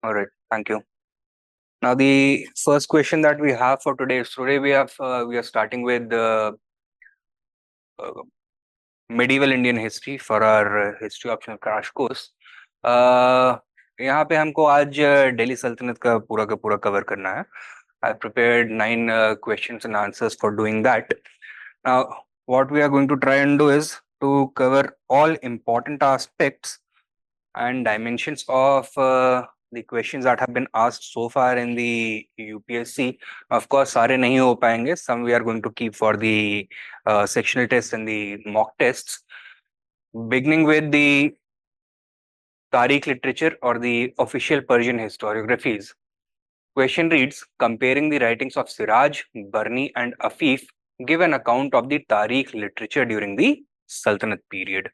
All right, thank you. Now, the first question that we have for today is we are starting with the uh, medieval Indian history for our history optional crash course. यहाँ पे हमको आज दिल्ली सल्तनत का पूरा cover करना है. I prepared 9 questions and answers for doing that. Now, what we are going to try and do is to cover all important aspects and dimensions of the questions that have been asked so far in the UPSC. Of course, सारे नहीं हो पाएंगे. Some we are going to keep for the sectional tests and the mock tests. Beginning with the Tarik literature or the official Persian historiographies. Question reads, comparing the writings of Siraj, Barni and Afif give an account of the Tarik literature during the Sultanate period.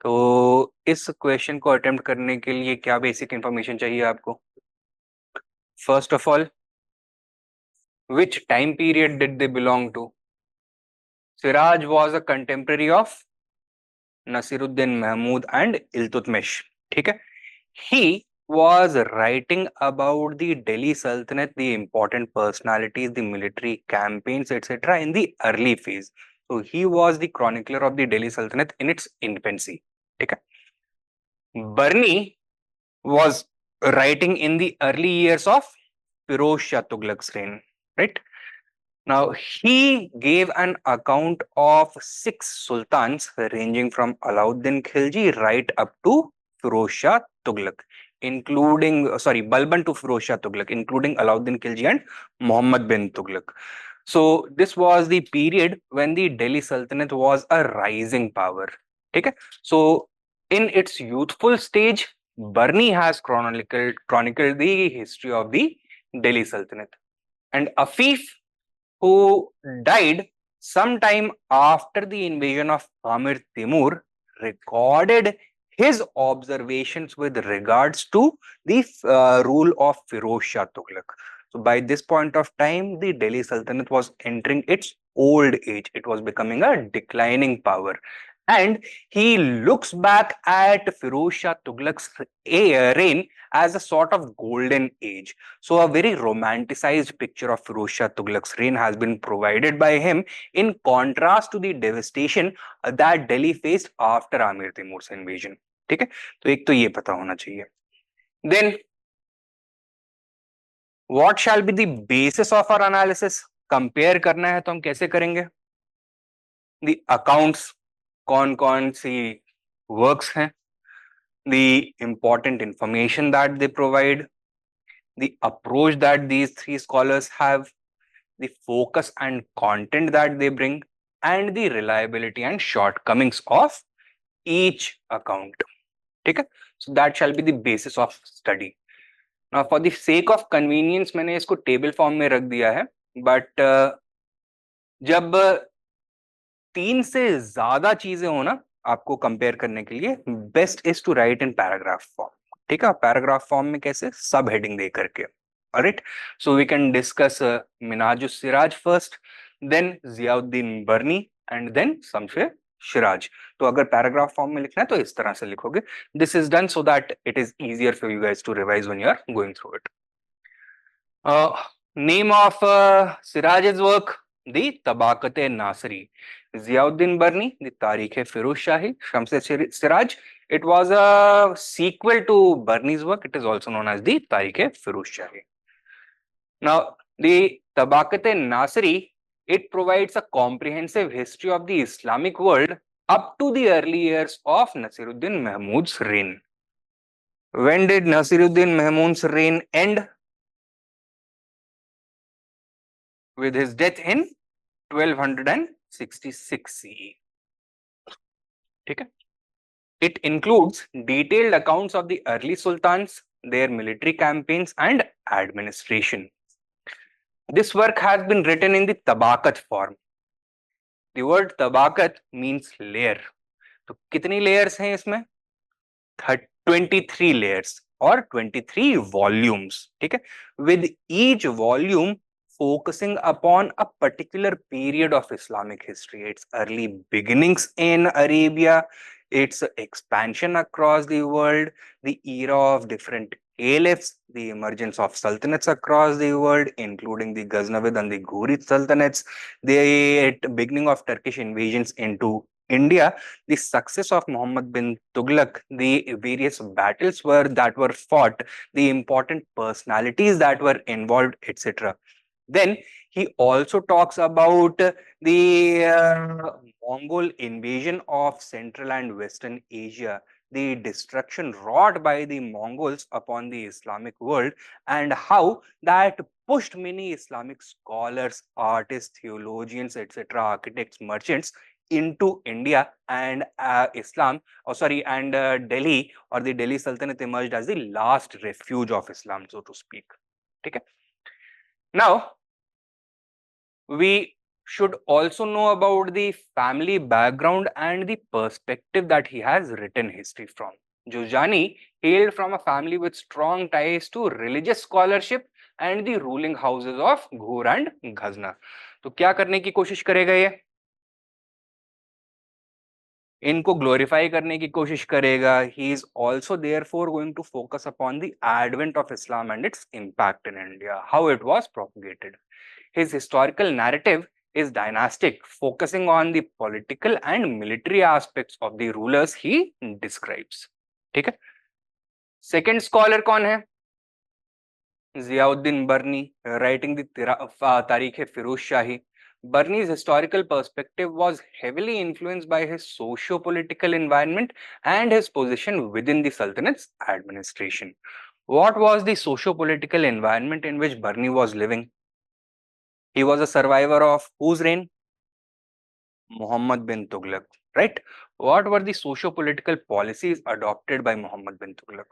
तो इस question को attempt करने के लिए क्या basic information चाहिए आपको? First of all, which time period did they belong to? Siraj was a contemporary of Nasiruddin Mahmud and Iltutmish. ठीक है? He was writing about the Delhi Sultanate, the important personalities, the military campaigns, etc. in the early phase. So he was the chronicler of the Delhi Sultanate in its infancy. ठीक है? Barni was writing in the early years of Firoz Shah Tughlaq's reign, right? Now, he gave an account of 6 sultans ranging from Alauddin Khilji right up to Firoz Shah Tughlaq, Balban to Firoz Shah Tughlaq, including Alauddin Khilji and Muhammad bin Tughlaq. So, this was the period when the Delhi Sultanate was a rising power. Okay? So, in its youthful stage, Barni has chronicled the history of the Delhi Sultanate. And Afif, who died sometime after the invasion of Amir Timur, recorded his observations with regards to the rule of Firoz Shah Tughlaq. So by this point of time, the Delhi Sultanate was entering its old age. It was becoming a declining power. And he looks back at Firoz Shah Tughlaq's reign as a sort of golden age. So a very romanticized picture of Firoz Shah Tughlaq's reign has been provided by him in contrast to the devastation that Delhi faced after Amir Timur's invasion. ठीक है, तो एक तो ये पता होना चाहिए. Then what shall be the basis of our analysis? Compare करना है तो हम कैसे करेंगे? The accounts, कौन सी works हैं, the important information that they provide, the approach that these 3 scholars have, the focus and content that they bring, and the reliability and shortcomings of each account. Okay? So that shall be the basis of study. Now, for the sake of convenience, मैंने इसको table form में रख दिया है, but जब 3 से ज्यादा चीजें हो ना आपको कंपेयर करने के लिए, best is to write in paragraph form. ठीक है, पैराग्राफ फॉर्म में कैसे? सब हेडिंग दे करके. Alright, so we can discuss Minhaj-us Siraj first, then Ziauddin Barni and then Shamsher Siraj. तो अगर पैराग्राफ फॉर्म में लिखना है तो इस तरह से लिखोगे. This is done so that it is easier for you guys to revise when you are going through it. Name of Siraj's work, the Tabaqat Nasiri. Ziauddin Barni, the Tarikh-e-Firuz Shahi, Shamse Siraj. It was a sequel to Barni's work. It is also known as the Tarikh-e-Firuz Shahi. Now, the Tabaqat-e-Nasri, it provides a comprehensive history of the Islamic world up to the early years of Nasiruddin Mahmud's reign. When did Nasiruddin Mahmud's reign end? With his death in 1266 CE. Okay? It includes detailed accounts of the early sultans, their military campaigns and administration. This work has been written in the tabakat form. The word tabakat means layer. तो कितनी layers हैं इसमें? 23 layers or 23 volumes. ठीक है? With each volume focusing upon a particular period of Islamic history, its early beginnings in Arabia, its expansion across the world, the era of different caliphs, the emergence of sultanates across the world, including the Ghaznavid and the Ghurid sultanates, the beginning of Turkish invasions into India, the success of Muhammad bin Tughlaq, the various battles that were fought, the important personalities that were involved, etc. Then he also talks about the Mongol invasion of Central and Western Asia, the destruction wrought by the Mongols upon the Islamic world, and how that pushed many Islamic scholars, artists, theologians, etc., architects, merchants into India, and Delhi, or the Delhi Sultanate emerged as the last refuge of Islam, so to speak. Okay. Now, we should also know about the family background and the perspective that he has written history from. Juzjani hailed from a family with strong ties to religious scholarship and the ruling houses of Ghur and Ghazna. तो क्या करने की कोशिश करेगा ये? इनको glorify करने की कोशिश करेगा. He is also therefore going to focus upon the advent of Islam and its impact in India, how it was propagated. His historical narrative is dynastic, focusing on the political and military aspects of the rulers he describes. ठीक है? Second scholar कौन है? Ziauddin Barni, writing the Tarikh-e-Firoz Shahi. Barni's historical perspective was heavily influenced by his socio-political environment and his position within the Sultanate's administration. What was the socio-political environment in which Barni was living? He was a survivor of whose reign? Muhammad bin Tughlaq, right? What were the socio-political policies adopted by Muhammad bin Tughlaq?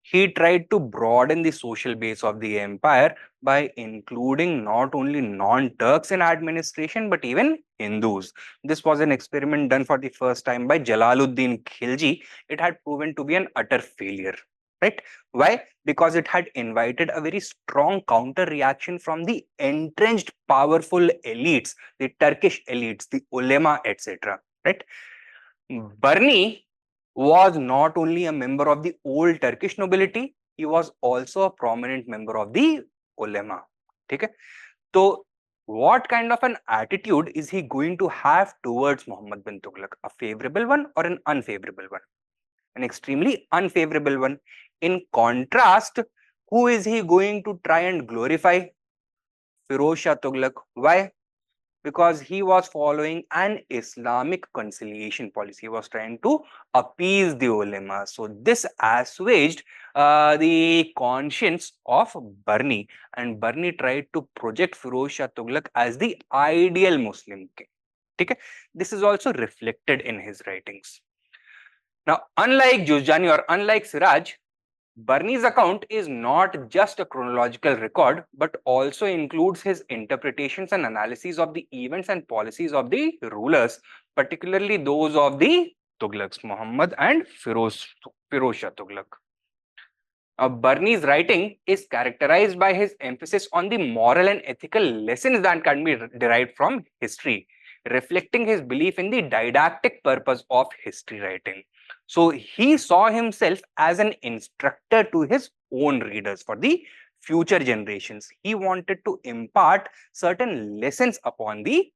He tried to broaden the social base of the empire by including not only non-Turks in administration but even Hindus. This was an experiment done for the first time by Jalaluddin Khilji. It had proven to be an utter failure. Right? Why? Because it had invited a very strong counter reaction from the entrenched powerful elites, the Turkish elites, the ulema, etc. Right? Barni was not only a member of the old Turkish nobility, he was also a prominent member of the ulema. Okay? So, what kind of an attitude is he going to have towards Muhammad bin Tughlaq? A favorable one or an unfavorable one? An extremely unfavorable one. In contrast, who is he going to try and glorify? Firoz Shah Tughlaq. Why? Because he was following an Islamic conciliation policy. He was trying to appease the ulema. So this assuaged the conscience of Barni, and Barni tried to project Firoz Shah Tughlaq as the ideal Muslim king. Okay? This is also reflected in his writings. Now, unlike Juzjani or unlike Siraj, Barni's account is not just a chronological record, but also includes his interpretations and analyses of the events and policies of the rulers, particularly those of the Tughlaqs, Muhammad and Firoz Shah Tughlaq. Barni's writing is characterized by his emphasis on the moral and ethical lessons that can be derived from history, reflecting his belief in the didactic purpose of history writing. So he saw himself as an instructor to his own readers for the future generations. He wanted to impart certain lessons upon the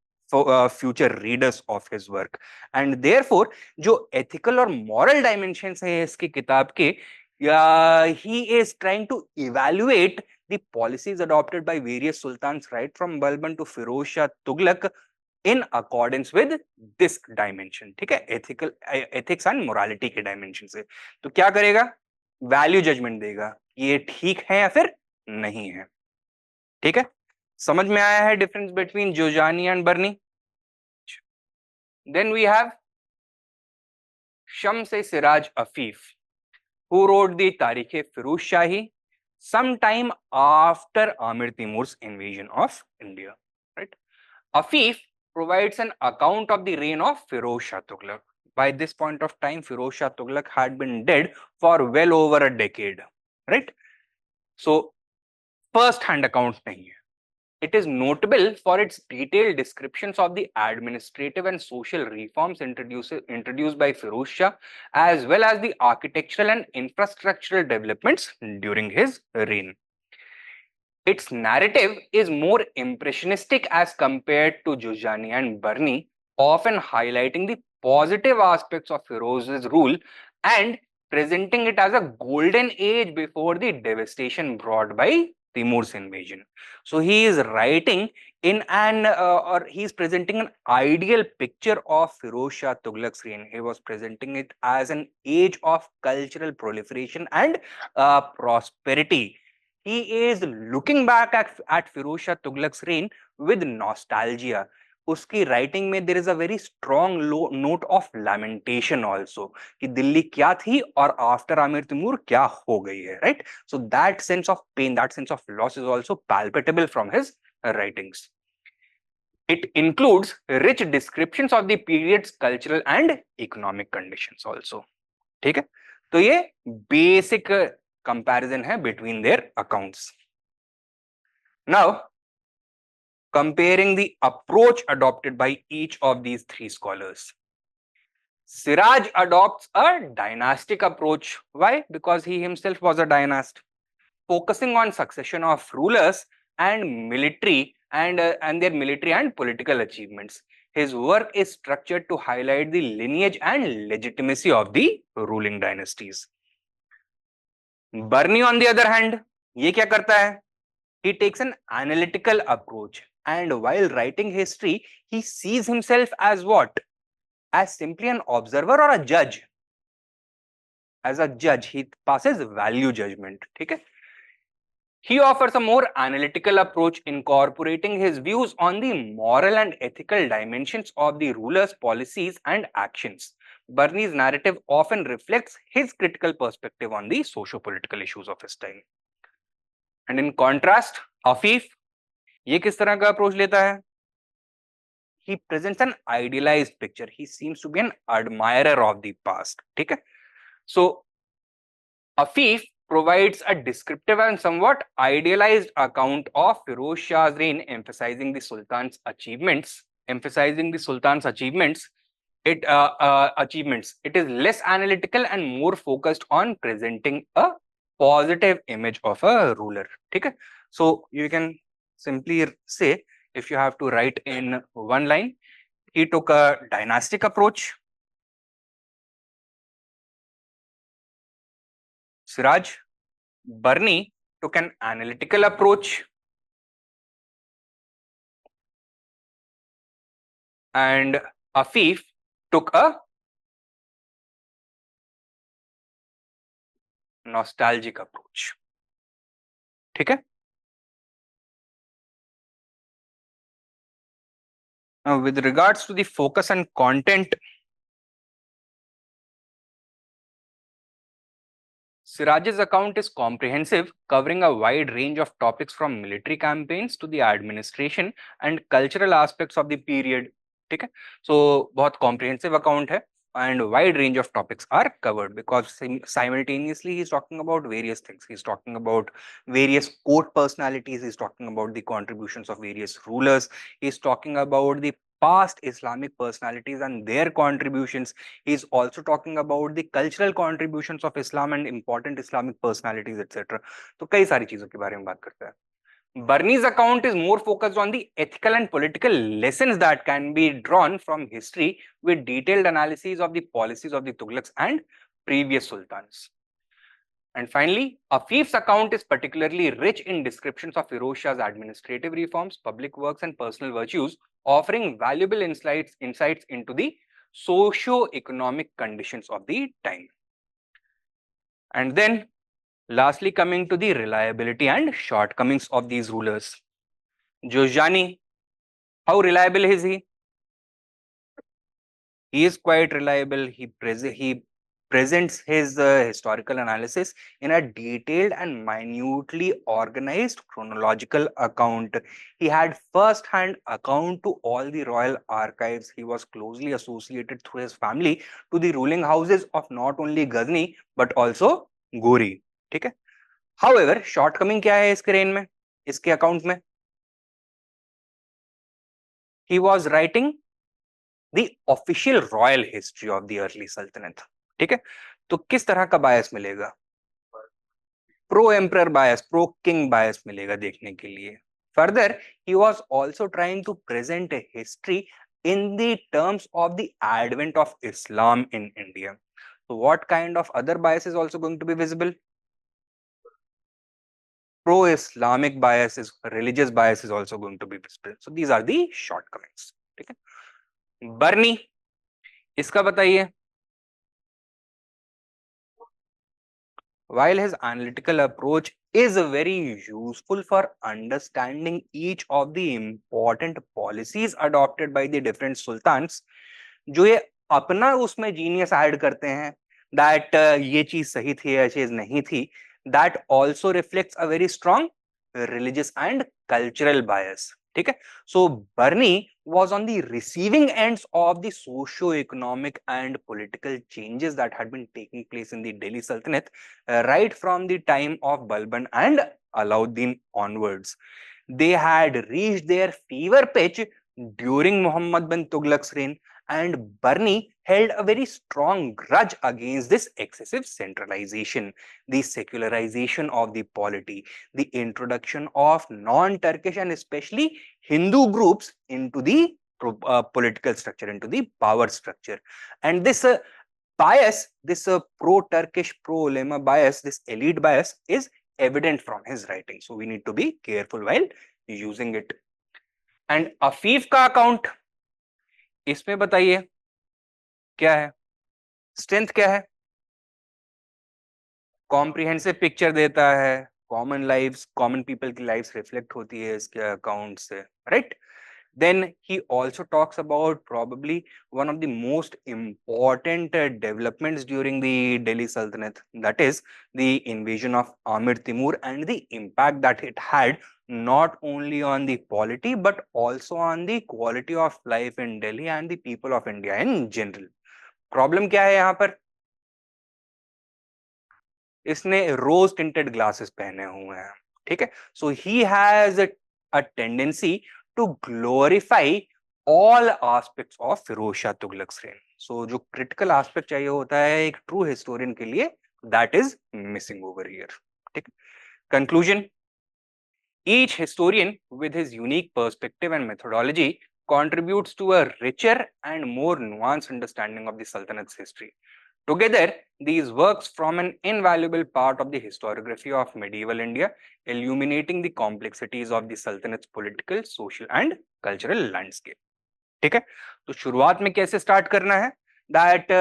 future readers of his work. And therefore, जो ethical और moral dimensions हैं इसकी किताब के, he is trying to evaluate the policies adopted by various sultans right from Balban to Firoz Shah Tughlaq in accordance with this dimension. ठीक है? ethics and morality के dimension से. तो क्या करेगा? Value judgment देगा. ये ठीक है या फिर नहीं है. ठीक है? समझ में आया है difference between Juzjani and Barni? Then we have Shams-e-Siraj Afif, who wrote the Tarikh-e-Firoz Shahi sometime after Amir Timur's invasion of India. Right? Afif provides an account of the reign of Firoz Shah Tughlaq. By this point of time, Firoz Shah Tughlaq had been dead for well over a decade. Right? So, first-hand account नहीं है. It is notable for its detailed descriptions of the administrative and social reforms introduced by Firoz Shah, as well as the architectural and infrastructural developments during his reign. Its narrative is more impressionistic as compared to Jujani and Barni, often highlighting the positive aspects of Firoz's rule and presenting it as a golden age before the devastation brought by Timur's invasion. So he is writing in an or he is presenting an ideal picture of Firoz Shah Tughlaq's reign. He was presenting it as an age of cultural proliferation and prosperity. He is looking back at Firoz Shah Tughlaq's reign with nostalgia. उसकी writing में there is a very strong note of lamentation also कि दिल्ली क्या थी और after Aamir Taimur क्या हो गई है, right? So that sense of pain, that sense of loss is also palpable from his writings. It includes rich descriptions of the period's cultural and economic conditions also. ठीक है, तो ये बेसिक कंपैरिजन है between their accounts. Now, comparing the approach adopted by each of these three scholars. Siraj adopts a dynastic approach. Why? Because he himself was a dynast, focusing on succession of rulers and military and their military and political achievements. His work is structured to highlight the lineage and legitimacy of the ruling dynasties. Barni, on the other hand, ये क्या करता है? He takes an analytical approach, and while writing history, he sees himself as what? As simply an observer or a judge. As a judge, he passes value judgment. ठीक है? He offers a more analytical approach, incorporating his views on the moral and ethical dimensions of the ruler's policies and actions. Barney's narrative often reflects his critical perspective on the socio-political issues of his time. And in contrast, Afif, ये किस तरह का approach लेता है? He presents an idealized picture. He seems to be an admirer of the past. ठीक है? So, Afif provides a descriptive and somewhat idealized account of Firoz Shah's reign, emphasizing the Sultan's achievements. It is less analytical and more focused on presenting a positive image of a ruler. Okay? So you can simply say, if you have to write in one line, he took a dynastic approach. Siraj Barni took an analytical approach, and Afif took a nostalgic approach. ठीक है? Now, with regards to the focus and content, Siraj's account is comprehensive, covering a wide range of topics from military campaigns to the administration and cultural aspects of the period. ठीक है? So, बहुत comprehensive account है, and wide range of topics are covered because simultaneously he's talking about various things. He's talking about various court personalities. He's talking about the contributions of various rulers. He's talking about the past Islamic personalities and their contributions. He's also talking about the cultural contributions of Islam and important Islamic personalities, etc. तो कई सारी चीजों के बारे में बात करता है. Barney's account is more focused on the ethical and political lessons that can be drawn from history, with detailed analyses of the policies of the Tughlaqs and previous sultans. And finally, Afif's account is particularly rich in descriptions of Firoz Shah's administrative reforms, public works, and personal virtues, offering valuable insights into the socio-economic conditions of the time. And then, lastly, coming to the reliability and shortcomings of these rulers. Jojani, how reliable is he? He is quite reliable. He presents his historical analysis in a detailed and minutely organized chronological account. He had first-hand account to all the royal archives. He was closely associated through his family to the ruling houses of not only Ghazni but also Gori. ठीक है? However, shortcoming क्या है इसके rain में, इसके account में? He was writing the official royal history of the early Sultanate. ठीक है, तो किस तरह का बायस मिलेगा? प्रो एम्परर बायस, प्रो किंग बायस मिलेगा देखने के लिए. Further he was also trying to present a history in the terms of the advent of Islam in India. So what kind of other bias is also going to be visible? Pro-Islamic bias is, religious bias is also going to be visible. So these are the shortcomings. ठीक है, बर्नी, इसका बताइए. While his analytical approach is very useful for understanding each of the important policies adopted by the different sultans, जो ये अपना उसमें genius add करते हैं दैट ये चीज सही थी, ये चीज नहीं थी, that also reflects a very strong religious and cultural bias. ठीक है, so Barni was on the receiving ends of the socio-economic and political changes that had been taking place in the Delhi Sultanate right from the time of Balban and Alauddin onwards. They had reached their fever pitch during Muhammad bin Tughlaq's reign, and Barni held a very strong grudge against this excessive centralization, the secularization of the polity, the introduction of non-Turkish and especially Hindu groups into the political structure, into the power structure. And this bias, this pro-Turkish, pro-ulema bias, this elite bias is evident from his writing. So we need to be careful while using it. And Afif का account, इसमें बताइए क्या है, strength क्या है? Comprehensive picture देता है, common lives, common people की लाइव्स रिफ्लेक्ट होती है इसके अकाउंट से, right? Then he also talks about probably one of the most important developments during the Delhi Sultanate, that is the invasion of Amir Timur and the impact that it had not only on the polity but also on the quality of life in Delhi and the people of India in general. Problem क्या है यहाँ पर? इसने रोज tinted glasses पहने हुए हैं. ठीक है, so he has a tendency to glorify all aspects of Firoz Shah Tughlaq reign. So जो क्रिटिकल एस्पेक्ट चाहिए होता है एक ट्रू हिस्टोरियन के लिए, that is missing over here. ठीक, conclusion, each historian with his unique perspective and methodology contributes to a richer and more nuanced understanding of the Sultanate's history. Together, these works form an invaluable part of the historiography of medieval India, illuminating the complexities of the Sultanate's political, social, and cultural landscape. ठीक है, तो शुरुआत में कैसे start करना है? That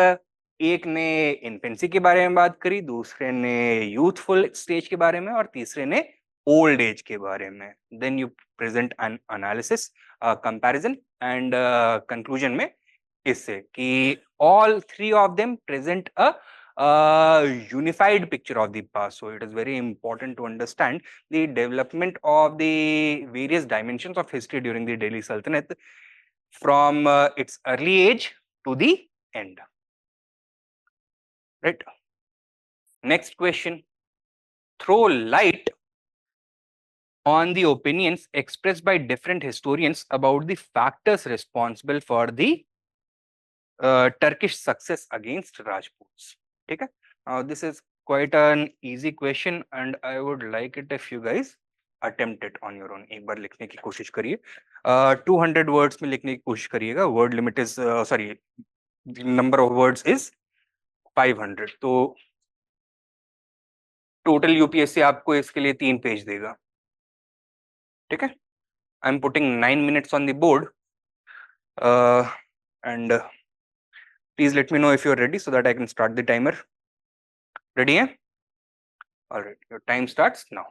एक ने इन्फेंसी के बारे में बात करी, दूसरे ने यूथफुल स्टेज के बारे में और तीसरे ने ओल्ड एज के बारे में. Then you present an analysis, comparison and conclusion में इससे कि all three of them present a unified picture of the past. So it is very important to understand the development of the various dimensions of history during the Delhi Sultanate from its early age to the end. Right. Next question. Throw light on the opinions expressed by different historians about the factors responsible for the Turkish success against Rajputs. ठीक है, this is quite an easy question and I would like it if you guys attempt it on your own. एक बार लिखने की कोशिश करिए, 200 words में लिखने की कोशिश करिएगा. Word limit is sorry, number of words is 500. तो टोटल यूपीएससी आपको इसके लिए 3 पेज देगा. ठीक है, I am putting 9 minutes on the board and please let me know if you're ready so that I can start the timer. Ready? Eh? All right, your time starts now.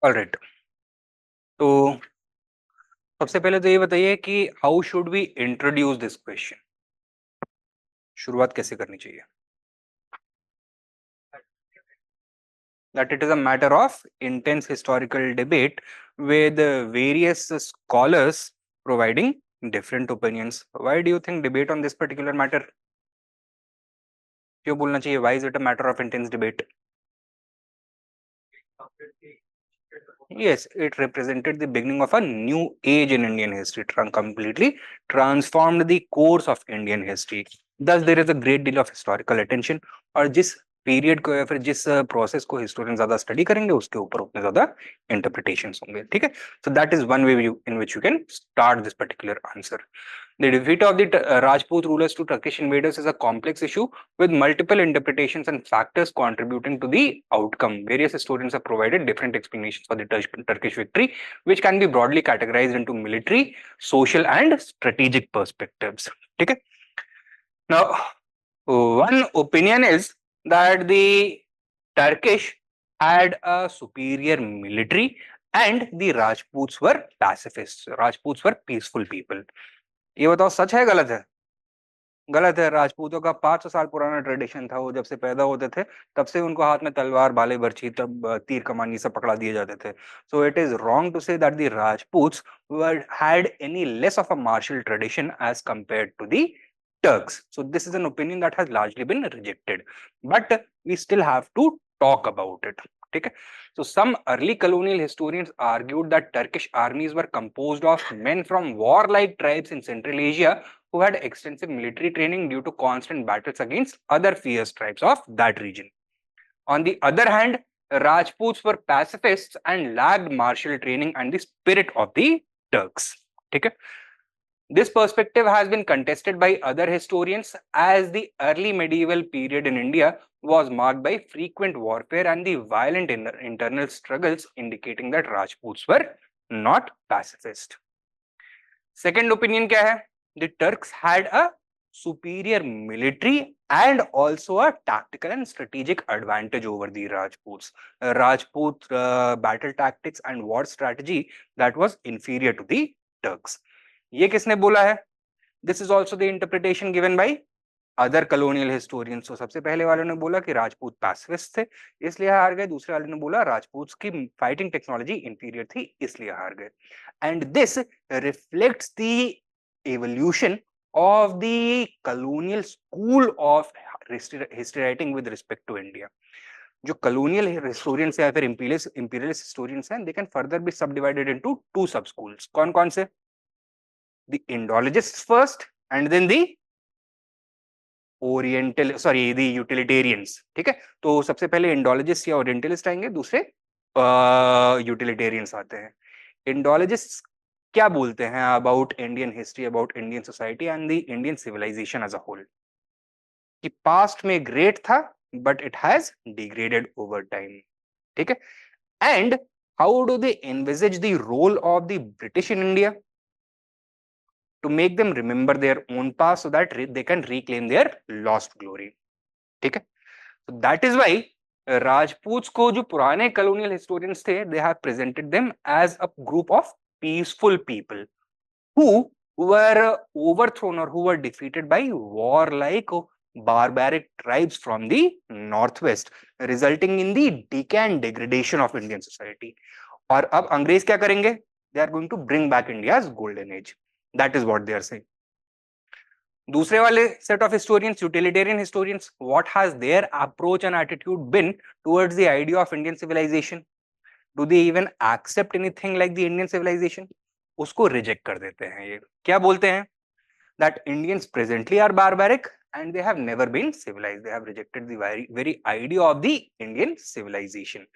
Alright, तो सबसे पहले तो ये बताइए कि how should we introduce this question, शुरुआत कैसे करनी चाहिए? That it is a matter of intense historical debate with various scholars providing different opinions. Why do you think debate on this particular matter? क्यों बोलना चाहिए? Why is it a matter of intense debate? Yes, it represented the beginning of a new age in Indian history, completely transformed the course of Indian history. Thus, there is a great deal of historical attention. और जिस period को या फिर जिस process को historian ज्यादा study करेंगे उसके ऊपर उतने ज्यादा इंटरप्रिटेशंस होंगे. ठीक है, सो that is one way in which you can start this particular answer. The defeat of the Rajput rulers to Turkish invaders is a complex issue with multiple interpretations and factors contributing to the outcome. Various historians have provided different explanations for the Turkish victory, which can be broadly categorized into military, social, and strategic perspectives. Okay? Now, one opinion is that the Turkish had a superior military and the Rajputs were pacifists. Rajputs were peaceful people. ये बताओ सच है गलत है? गलत है. राजपूतों का 500 साल पुराना ट्रेडिशन था. वो जब से पैदा होते थे तब से उनको हाथ में तलवार, भाले, बर्छी, तब तीर कमान सब पकड़ा दिए जाते थे. So it is wrong to say that the Rajputs had any less of a martial tradition as compared to the Turks. So this is an opinion that has largely been rejected, but we still have to talk about it. Okay? So some early colonial historians argued that Turkish armies were composed of men from warlike tribes in Central Asia who had extensive military training due to constant battles against other fierce tribes of that region. On the other hand, Rajputs were pacifists and lacked martial training and the spirit of the Turks. Okay? This perspective has been contested by other historians as the early medieval period in India was marked by frequent warfare and the violent internal struggles, indicating that Rajputs were not pacifist. Second opinion क्या है? The Turks had a superior military and also a tactical and strategic advantage over the Rajputs. Rajput battle tactics and war strategy that was inferior to the Turks. ये किसने बोला है? This is also the interpretation given by other colonial historians. So सबसे पहले वालों ने बोला कि राजपूत पैसिफिस्ट थे इसलिए हार गए. दूसरे वाले ने बोला राजपूत्स की फाइटिंग टेक्नोलॉजी इंफीरियर थी इसलिए हार गए. And this reflects the evolution of the colonial school of history writing with respect to India. जो colonial historians या फिर imperialist historians हैं, they can further be subdivided into two sub schools. कौन कौन से? The Indologists first and then the the utilitarians. ठीक है, तो सबसे पहले Indologists या Orientalist आएंगे, दूसरे utilitarians आते हैं. Indologists क्या बोलते हैं about Indian history, about Indian society and the Indian civilisation as a whole? कि पास्ट में ग्रेट था but it has degraded over time. ठीक है, and how do they envisage the role of the British in India to make them remember their own past so that they can reclaim their lost glory. ठीक है, so that is why राजपूत्स को जो पुराने colonial historians थे, they have presented them as a group of peaceful people who were overthrown or who were defeated by warlike barbaric tribes from the northwest, resulting in the decay and degradation of Indian society. और अब अंग्रेज क्या करेंगे? They are going to bring back India's golden age. That is what they are saying. दूसरे वाले set of historians, utilitarian historians, what has their approach and attitude been towards the idea of Indian civilization? Do they even accept anything like the Indian civilization? उसको reject कर देते हैं. ये क्या बोलते हैं? That Indians presently are barbaric and they have never been civilized. They have rejected the very idea of the Indian civilization.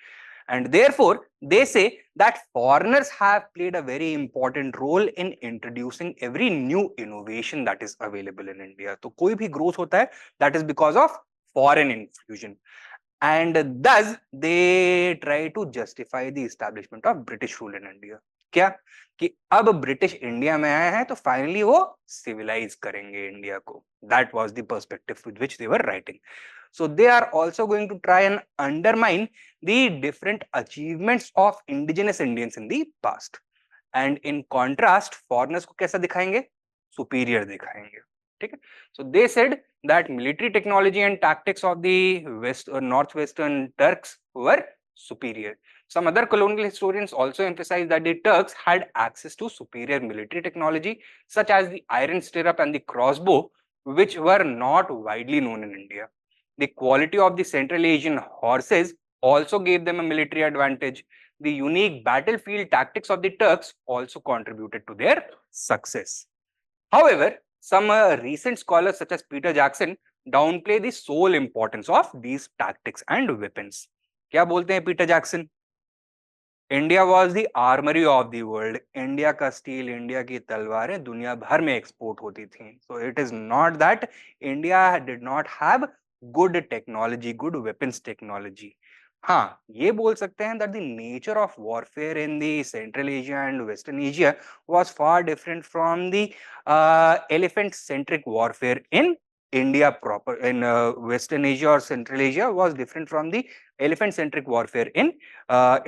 And therefore, they say that foreigners have played a very important role in introducing every new innovation that is available in India. तो कोई भी growth होता है, that is because of foreign infusion. And thus, they try to justify the establishment of British rule in India. क्या? कि अब British India में आए हैं तो फाइनली वो सिविलाइज करेंगे इंडिया को. That was the perspective with which they were writing. So they are also going to try and undermine the different achievements of indigenous Indians in the past. And in contrast, foreigners को कैसा दिखाएंगे? Superior दिखाएंगे. ठीक है? So they said that military technology and tactics of the west or northwestern Turks were superior. Some other colonial historians also emphasize that the Turks had access to superior military technology, such as the iron stirrup and the crossbow, which were not widely known in India. The quality of the Central Asian horses also gave them a military advantage. The unique battlefield tactics of the Turks also contributed to their success. However, some recent scholars such as Peter Jackson downplay the sole importance of these tactics and weapons. क्या बोलते हैं Peter Jackson? India was the armoury of the world. India का steel, India की तलवारें दुनिया भर में export होती थी. सो it is not that India did not have good technology, good weapons technology. हाँ, ये बोल सकते हैं that the nature of warfare in the central Asia and western Asia was far different from the elephant centric warfare in India proper. In Western Asia or Central Asia was different from the elephant centric warfare in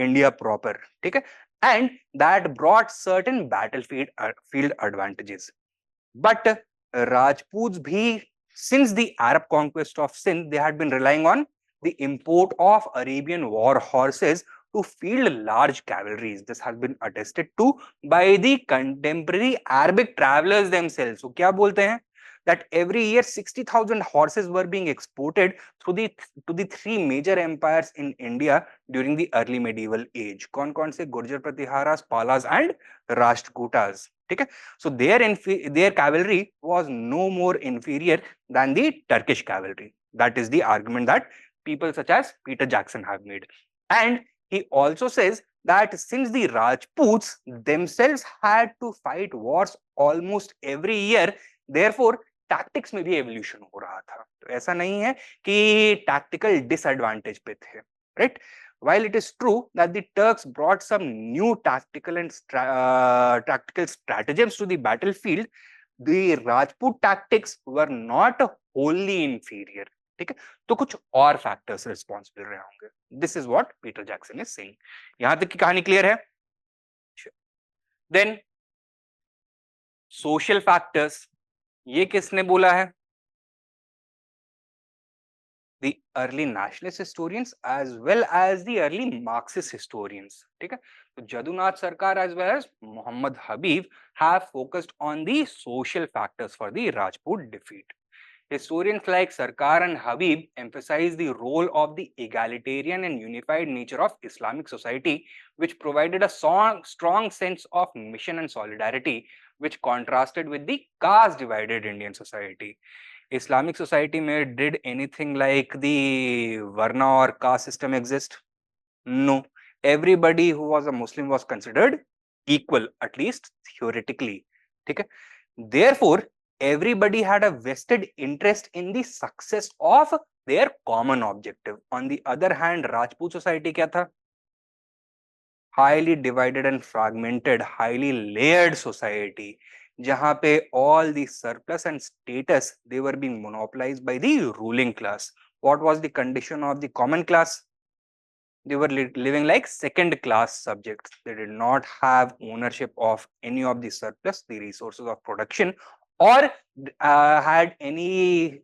India proper. ठीक है? And that brought certain battlefield field advantages. But Rajputs bhi, since the Arab conquest of Sindh, they had been relying on the import of Arabian war horses to field large cavalries. This has been attested to by the contemporary Arabic travelers themselves. So क्या बोलते हैं? That every year 60,000 horses were being exported to the three major empires in India during the early medieval age. कौन-कौन से? गुर्जर प्रतिहारास, पालास and Rashtrakutas. ठीक है? So their cavalry was no more inferior than the Turkish cavalry. That is the argument that people such as Peter Jackson have made. And he also says that since the Rajputs themselves had to fight wars almost every year, therefore tactics में भी evolution हो रहा था. तो ऐसा नहीं है कि टैक्टिकल डिसएडवांटेज पे थे, right? While it is true that the Turks brought some new tactical and tactical stratagems to the battlefield, the Rajput tactics were not wholly inferior. ठीक है? तो कुछ और फैक्टर्स रिस्पॉन्सिबल रहे होंगे. This is what Peter Jackson is saying. यहां तक की कहानी क्लियर है? देन सोशल फैक्टर्स, ये किसने बोला है? The early nationalist historians as well as the early Marxist historians. ठीक है? तो जदुनाथ सरकार as well as Muhammad Habib have focused on the social factors for the Rajput defeat. Historians like Sarkar and Habib emphasize the role of the egalitarian and unified nature of Islamic society, which provided a strong sense of mission and solidarity, which contrasted with the caste-divided Indian society. Islamic society में did anything like the Varna or caste system exist? No. Everybody who was a Muslim was considered equal, at least theoretically. ठीक है? Therefore, everybody had a vested interest in the success of their common objective. On the other hand, Rajput society क्या था? Highly divided and fragmented, highly layered society, जहां पे all the surplus and status they were being monopolized by the ruling class. What was the condition of the common class? They were living like second class subjects. They did not have ownership of any of the surplus, the resources of production, or had any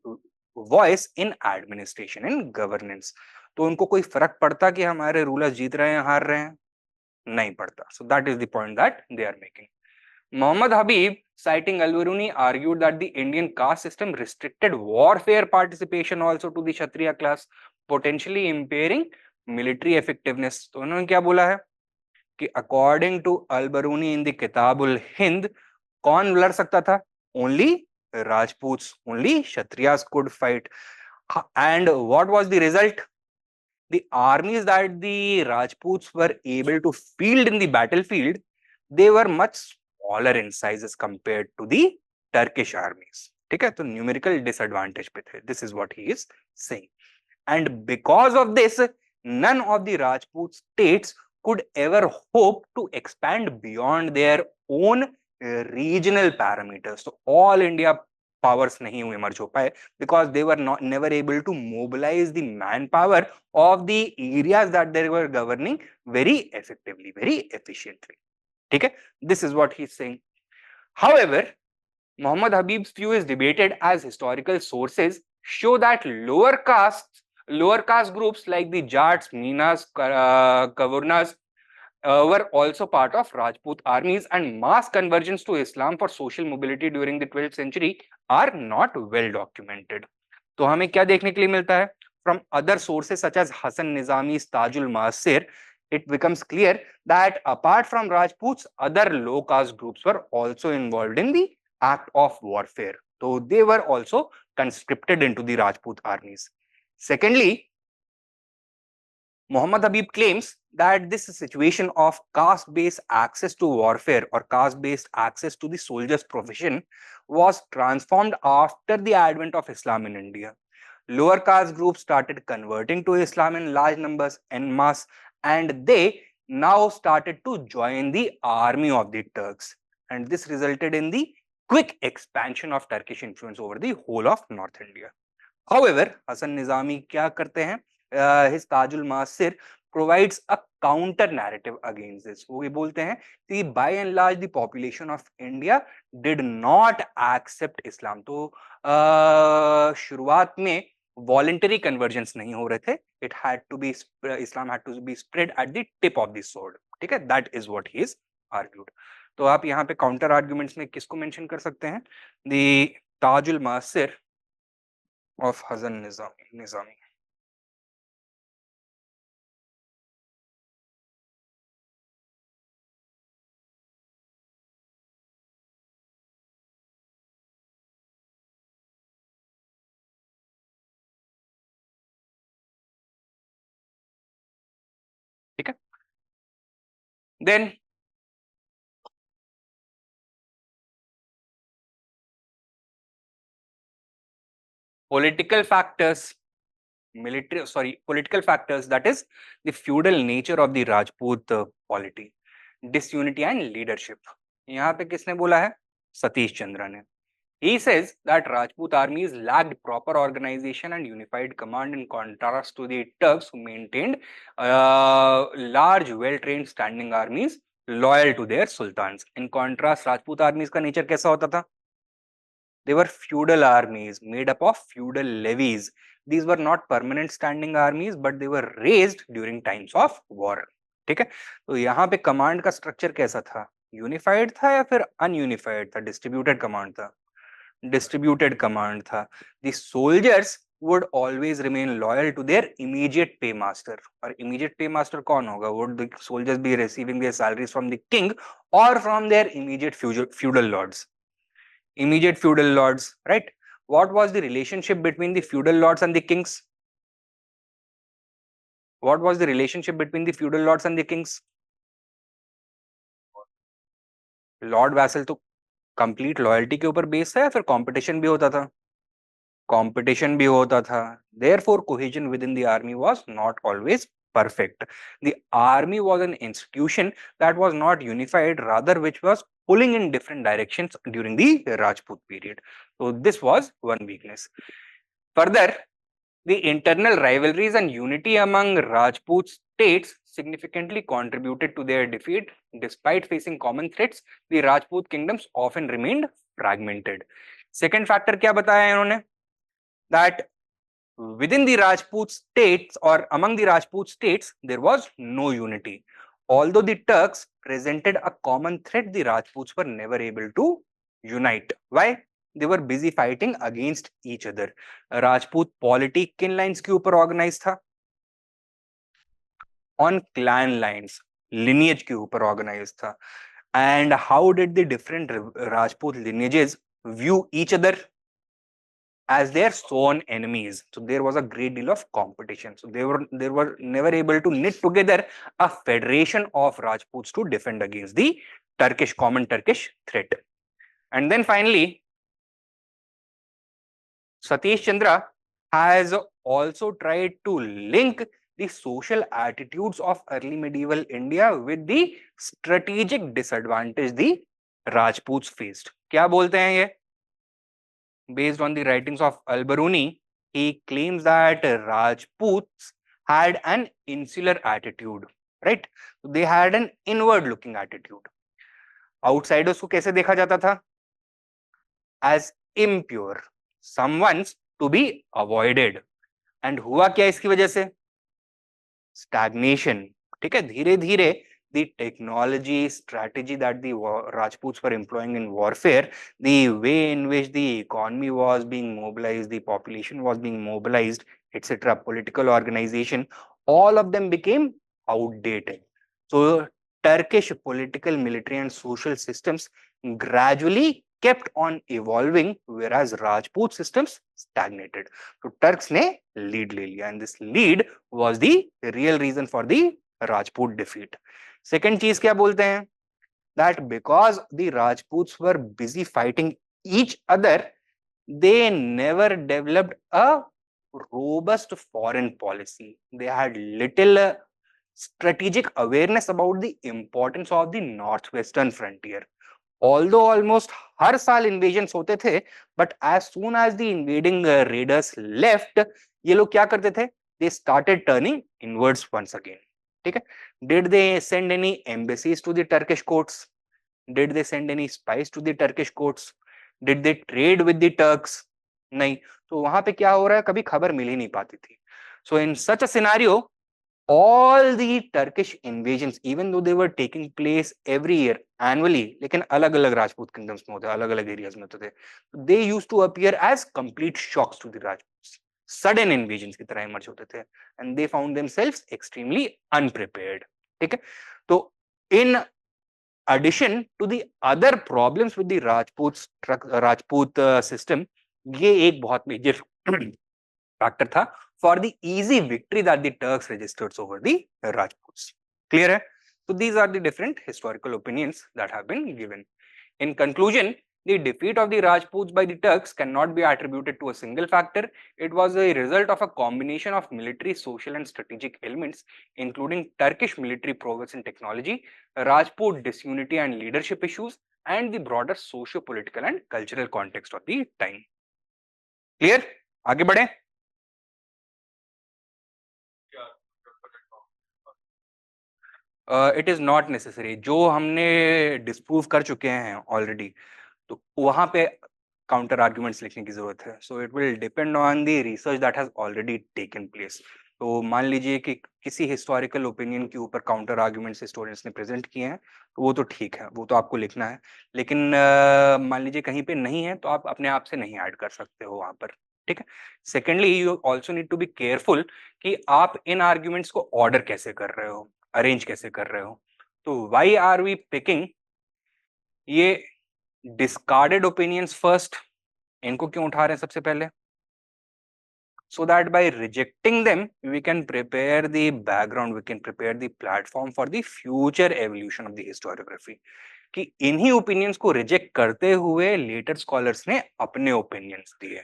voice in administration and governance. तो उनको कोई फर्क पड़ता कि हमारे rulers जीत रहे हैं, हार रहे हैं? नहीं पड़ता. So that is the point that they are making. Muhammad Habib, citing Al-Biruni, argued that the Indian caste system restricted warfare participation also to the Kshatriya class, potentially impairing military effectiveness. तो उन्होंने क्या बोला है कि according to Al-Biruni in the Kitabul Hind, कौन लड़ सकता था? Only Rajputs, only Kshatriyas could fight. And what was the result? The armies that the Rajputs were able to field in the battlefield, they were much smaller in sizes compared to the Turkish armies. ठीक है? तो numerical disadvantage पे थे. This is what he is saying. And because of this, none of the Rajput states could ever hope to expand beyond their own regional parameters. So all India powers नहीं हुए, merge हो पाए, because they were not never able to mobilize the manpower of the areas that they were governing very effectively, very efficiently. ठीक है, this is what he's saying. However, Muhammad Habib's view is debated as historical sources show that lower caste groups like the Jats, Minas, Kavarnas were also part of Rajput armies, and mass conversions to Islam for social mobility during the 12th century are not well documented. तो हमें क्या देखने के लिए मिलता है? From other sources such as Hasan Nizami's Tajul Masir, it becomes clear that apart from Rajputs, other low caste groups were also involved in the act of warfare. So they were also conscripted into the Rajput armies. Secondly, Muhammad Habib claims that this situation of caste-based access to warfare or caste-based access to the soldier's profession was transformed after the advent of Islam in India. Lower caste groups started converting to Islam in large numbers en masse, and they now started to join the army of the Turks. And this resulted in the quick expansion of Turkish influence over the whole of North India. However, Hasan Nizami क्या करते हैं? His Tajul Masir provides a counter narrative against this. वो ये बोलते हैं कि by and large the population of India did not accept Islam. तो शुरुआत में voluntary conversions नहीं हो रहे थे. It had to be Islam had to be spread at the tip of the sword. ठीक है? That is what he is argued. तो आप यहाँ पे counter arguments में किसको mention कर सकते हैं? The Tajul Masir of Hasan Nizami. ठीक है? Then political factors, political factors, that is the feudal nature of the Rajput polity, disunity and leadership. यहाँ पे किसने बोला है? सतीश चंद्रा ने. He says that Rajput armies lacked proper organization and unified command in contrast to the Turks who maintained large, well-trained standing armies loyal to their sultans. In contrast, Rajput armies का nature कैसा होता था? They were feudal armies made up of feudal levies. These were not permanent standing armies, but they were raised during times of war. ठीक है? तो यहाँ पे command का structure कैसा था? Unified था या फिर ununified था? Distributed command था. Distributed command था. The soldiers would always remain loyal to their immediate paymaster. और immediate paymaster कौन होगा? Would the soldiers be receiving their salaries from the king or from their immediate feudal lords? Immediate feudal lords, right? What was the relationship between the feudal lords and the kings? What was the relationship between the feudal lords and the kings? Lord vassal तो complete loyalty के ऊपर base है या फिर competition भी होता था? Competition भी होता था. Therefore, cohesion within the army was not always perfect. The army was an institution that was not unified, rather which was pulling in different directions during the Rajput period. So this was one weakness. Further, the internal rivalries and unity among Rajput states significantly contributed to their defeat. Despite facing common threats, the Rajput kingdoms often remained fragmented. Second factor क्या बताया इन्होंने? That within the Rajput states or among the Rajput states, there was no unity. Although the Turks presented a common threat, the Rajputs were never able to unite. Why? They were busy fighting against each other. Rajput polity किन lines के ऊपर organized था? On clan lines, lineage के ऊपर organized था. And how did the different Rajput lineages view each other? As their sworn enemies. So there was a great deal of competition. So they were never able to knit together a federation of Rajputs to defend against the common Turkish threat. And then finally, Satish Chandra has also tried to link the social attitudes of early medieval India with the strategic disadvantage the Rajputs faced. क्या बोलते हैं ये? based on the writings of Al-Biruni, he claims that Rajputs had an insular attitude, right? They had an inward looking attitude. Outsiders को कैसे देखा जाता था? As impure, someone to be avoided. And हुआ क्या इसकी वजह से? Stagnation. ठीक है, धीरे धीरे the technology strategy that the Rajputs were employing in warfare, the way in which the economy was being mobilized, the population was being mobilized, etc., political organization, all of them became outdated. So Turkish political, military and social systems gradually kept on evolving, whereas Rajput systems stagnated. So Turks ने lead ले लिया, and this lead was the real reason for the Rajput defeat. Second चीज क्या बोलते हैं? That because the Rajputs were busy fighting each other, they never developed a robust foreign policy. They had little strategic awareness about the importance of the northwestern frontier. Although almost हर साल invasions होते थे, but as soon as the invading raiders left, ये लोग क्या करते थे? They started turning inwards once again. ठीक है? Did they send any embassies to the Turkish courts? Did they send any spies to the Turkish courts? Did they trade with the Turks? नहीं. तो वहां पे क्या हो रहा है? कभी खबर मिल ही नहीं पाती थी. So in such a scenario, all the Turkish invasions, even though they were taking place every year annually, लेकिन अलग अलग राजपूत kingdoms में होते, अलग अलग areas में होते थे, they used to appear as complete shocks to the Rajputs. Sudden invasions की तरह emerge होते थे, and they found themselves extremely unprepared. ठीक है? तो in addition to the other problems with the Rajput system, ये एक बहुत major factor था for the easy victory that the Turks registered over the Rajputs. Clear hai? So these are the different historical opinions that have been given. In conclusion, the defeat of the Rajputs by the Turks cannot be attributed to a single factor. It was a result of a combination of military, social and strategic elements, including Turkish military prowess and technology, Rajput disunity and leadership issues, and the broader socio-political and cultural context of the time. Clear? आगे बढ़े? It is not necessary. जो हमने disprove कर चुके हैं already, तो वहां पे काउंटर आर्ग्यूमेंट्स लिखने की जरूरत है. So it will depend on the research that has already taken place. तो मान लीजिए कि किसी हिस्टोरिकल ओपिनियन के ऊपर काउंटर आर्ग्यूमेंट्स हिस्टोरियंस ने प्रेजेंट किए हैं, तो वो तो ठीक है, वो तो आपको लिखना है. लेकिन मान लीजिए कहीं पे नहीं है, तो आप अपने आप से नहीं ऐड कर सकते हो वहां पर. ठीक है. Secondly, you also need to be careful कि आप इन आर्ग्यूमेंट्स को ऑर्डर कैसे कर रहे हो, अरेंज कैसे कर रहे हो. तो व्हाई आर वी पिकिंग ये डिस्कार्डेड ओपिनियंस फर्स्ट? इनको क्यों उठा रहे हैं सबसे पहले? so that by rejecting them we can prepare the background, we can prepare the platform for the future evolution of the historiography. कि इन्हीं ओपिनियंस को रिजेक्ट करते हुए लेटर स्कॉलर्स ने अपने ओपिनियंस दिए.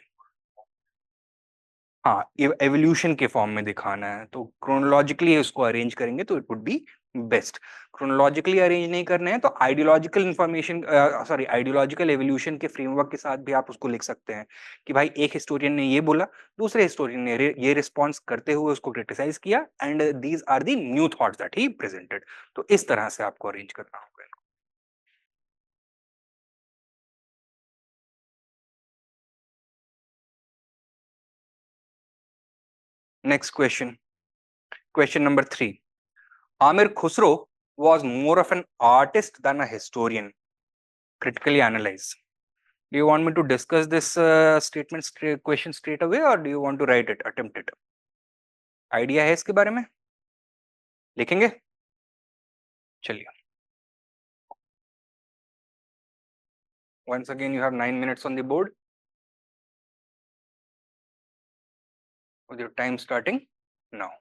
हाँ, एवोल्यूशन के फॉर्म में दिखाना है, तो क्रोनोलॉजिकली उसको अरेंज करेंगे तो it would be best. Chronologically arrange नहीं करने हैं तो ideological information, sorry ideological evolution के फ्रेमवर्क के साथ भी आप उसको लिख सकते हैं कि भाई एक हिस्टोरियन ने ये बोला, दूसरे हिस्टोरियन ने ये रिस्पॉन्स करते हुए उसको क्रिटिसाइज किया, and these are the new thoughts that he presented. तो इस तरह से आपको अरेंज करना होगा. Next question, question number 3. Amir Khusrau was more of an artist than a historian. Critically analyze. Do you want me to discuss this question straight away, or do you want to write it, attempt it? Idea है इसके बारे में? लिखेंगे? चलिए. Once again, you have 9 minutes on the board. With your time starting now.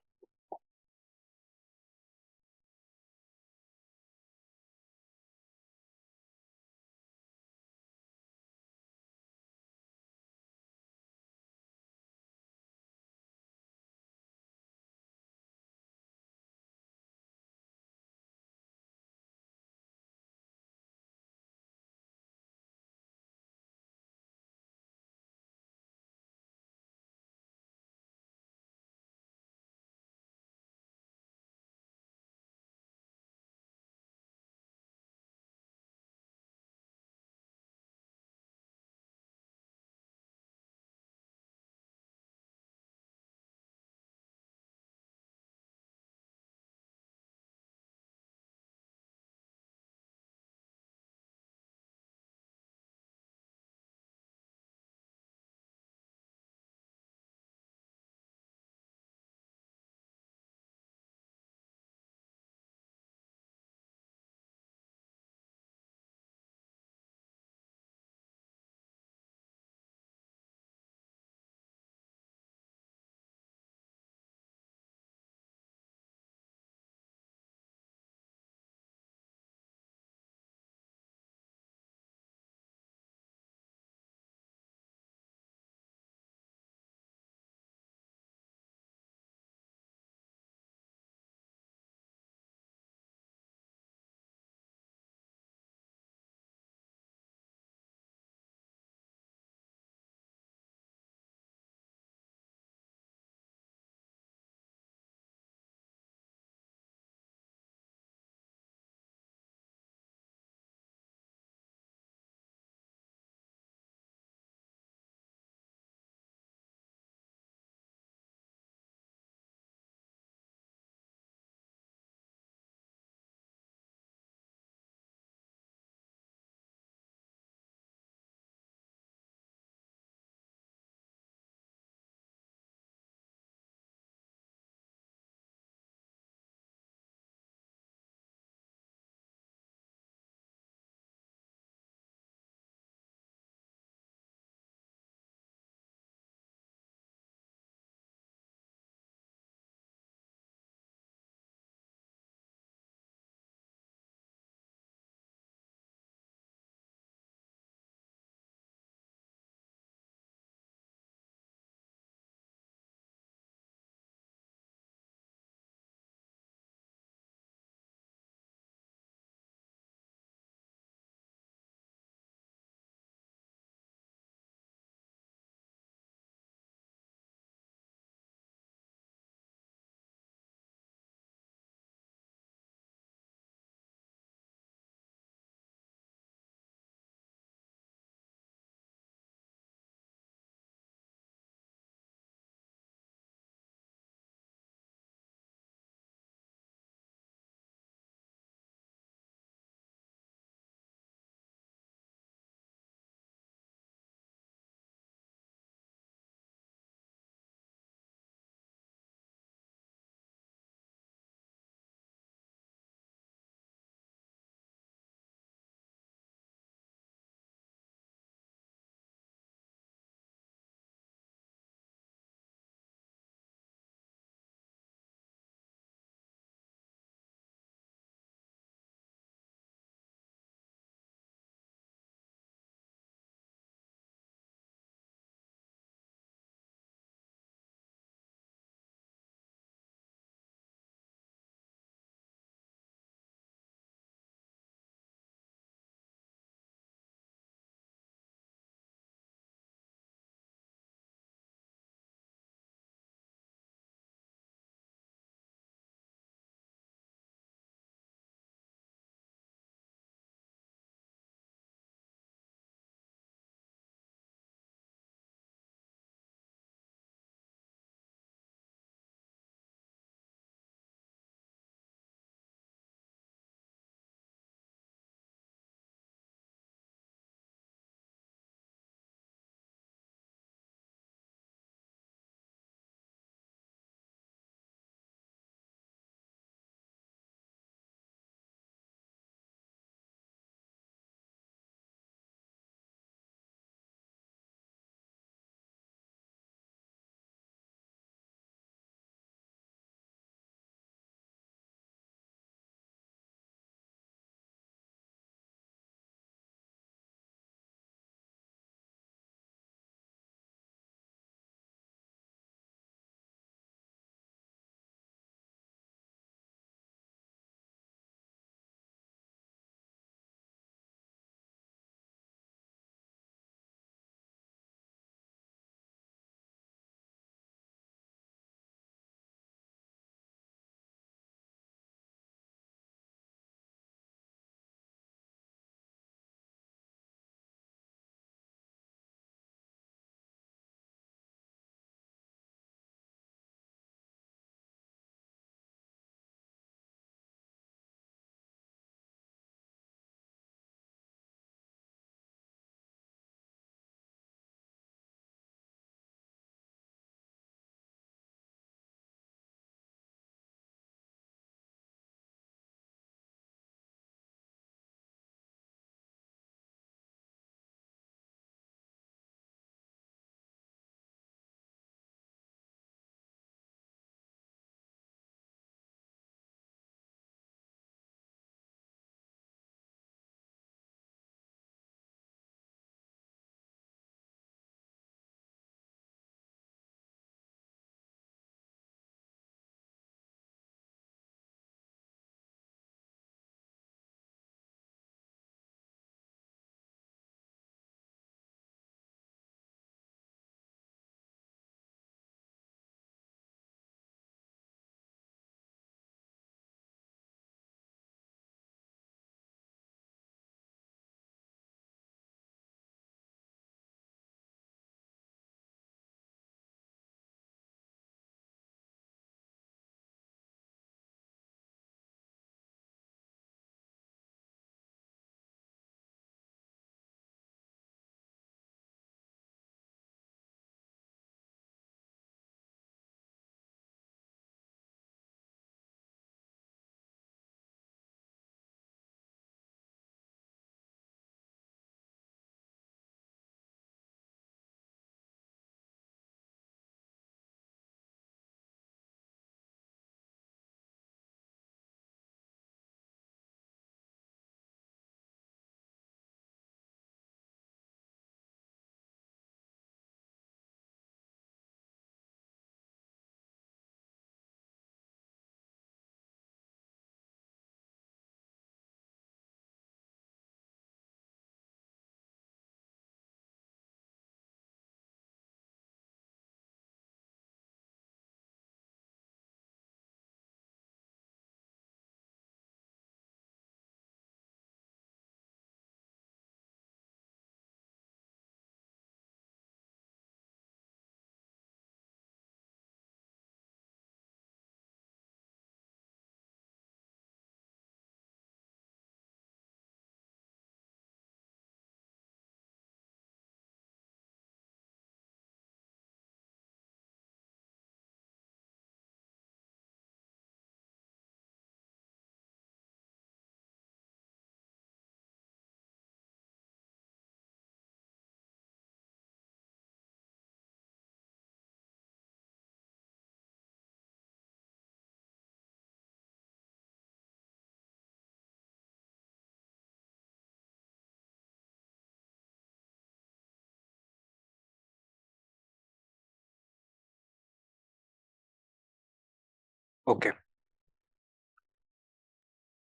Okay,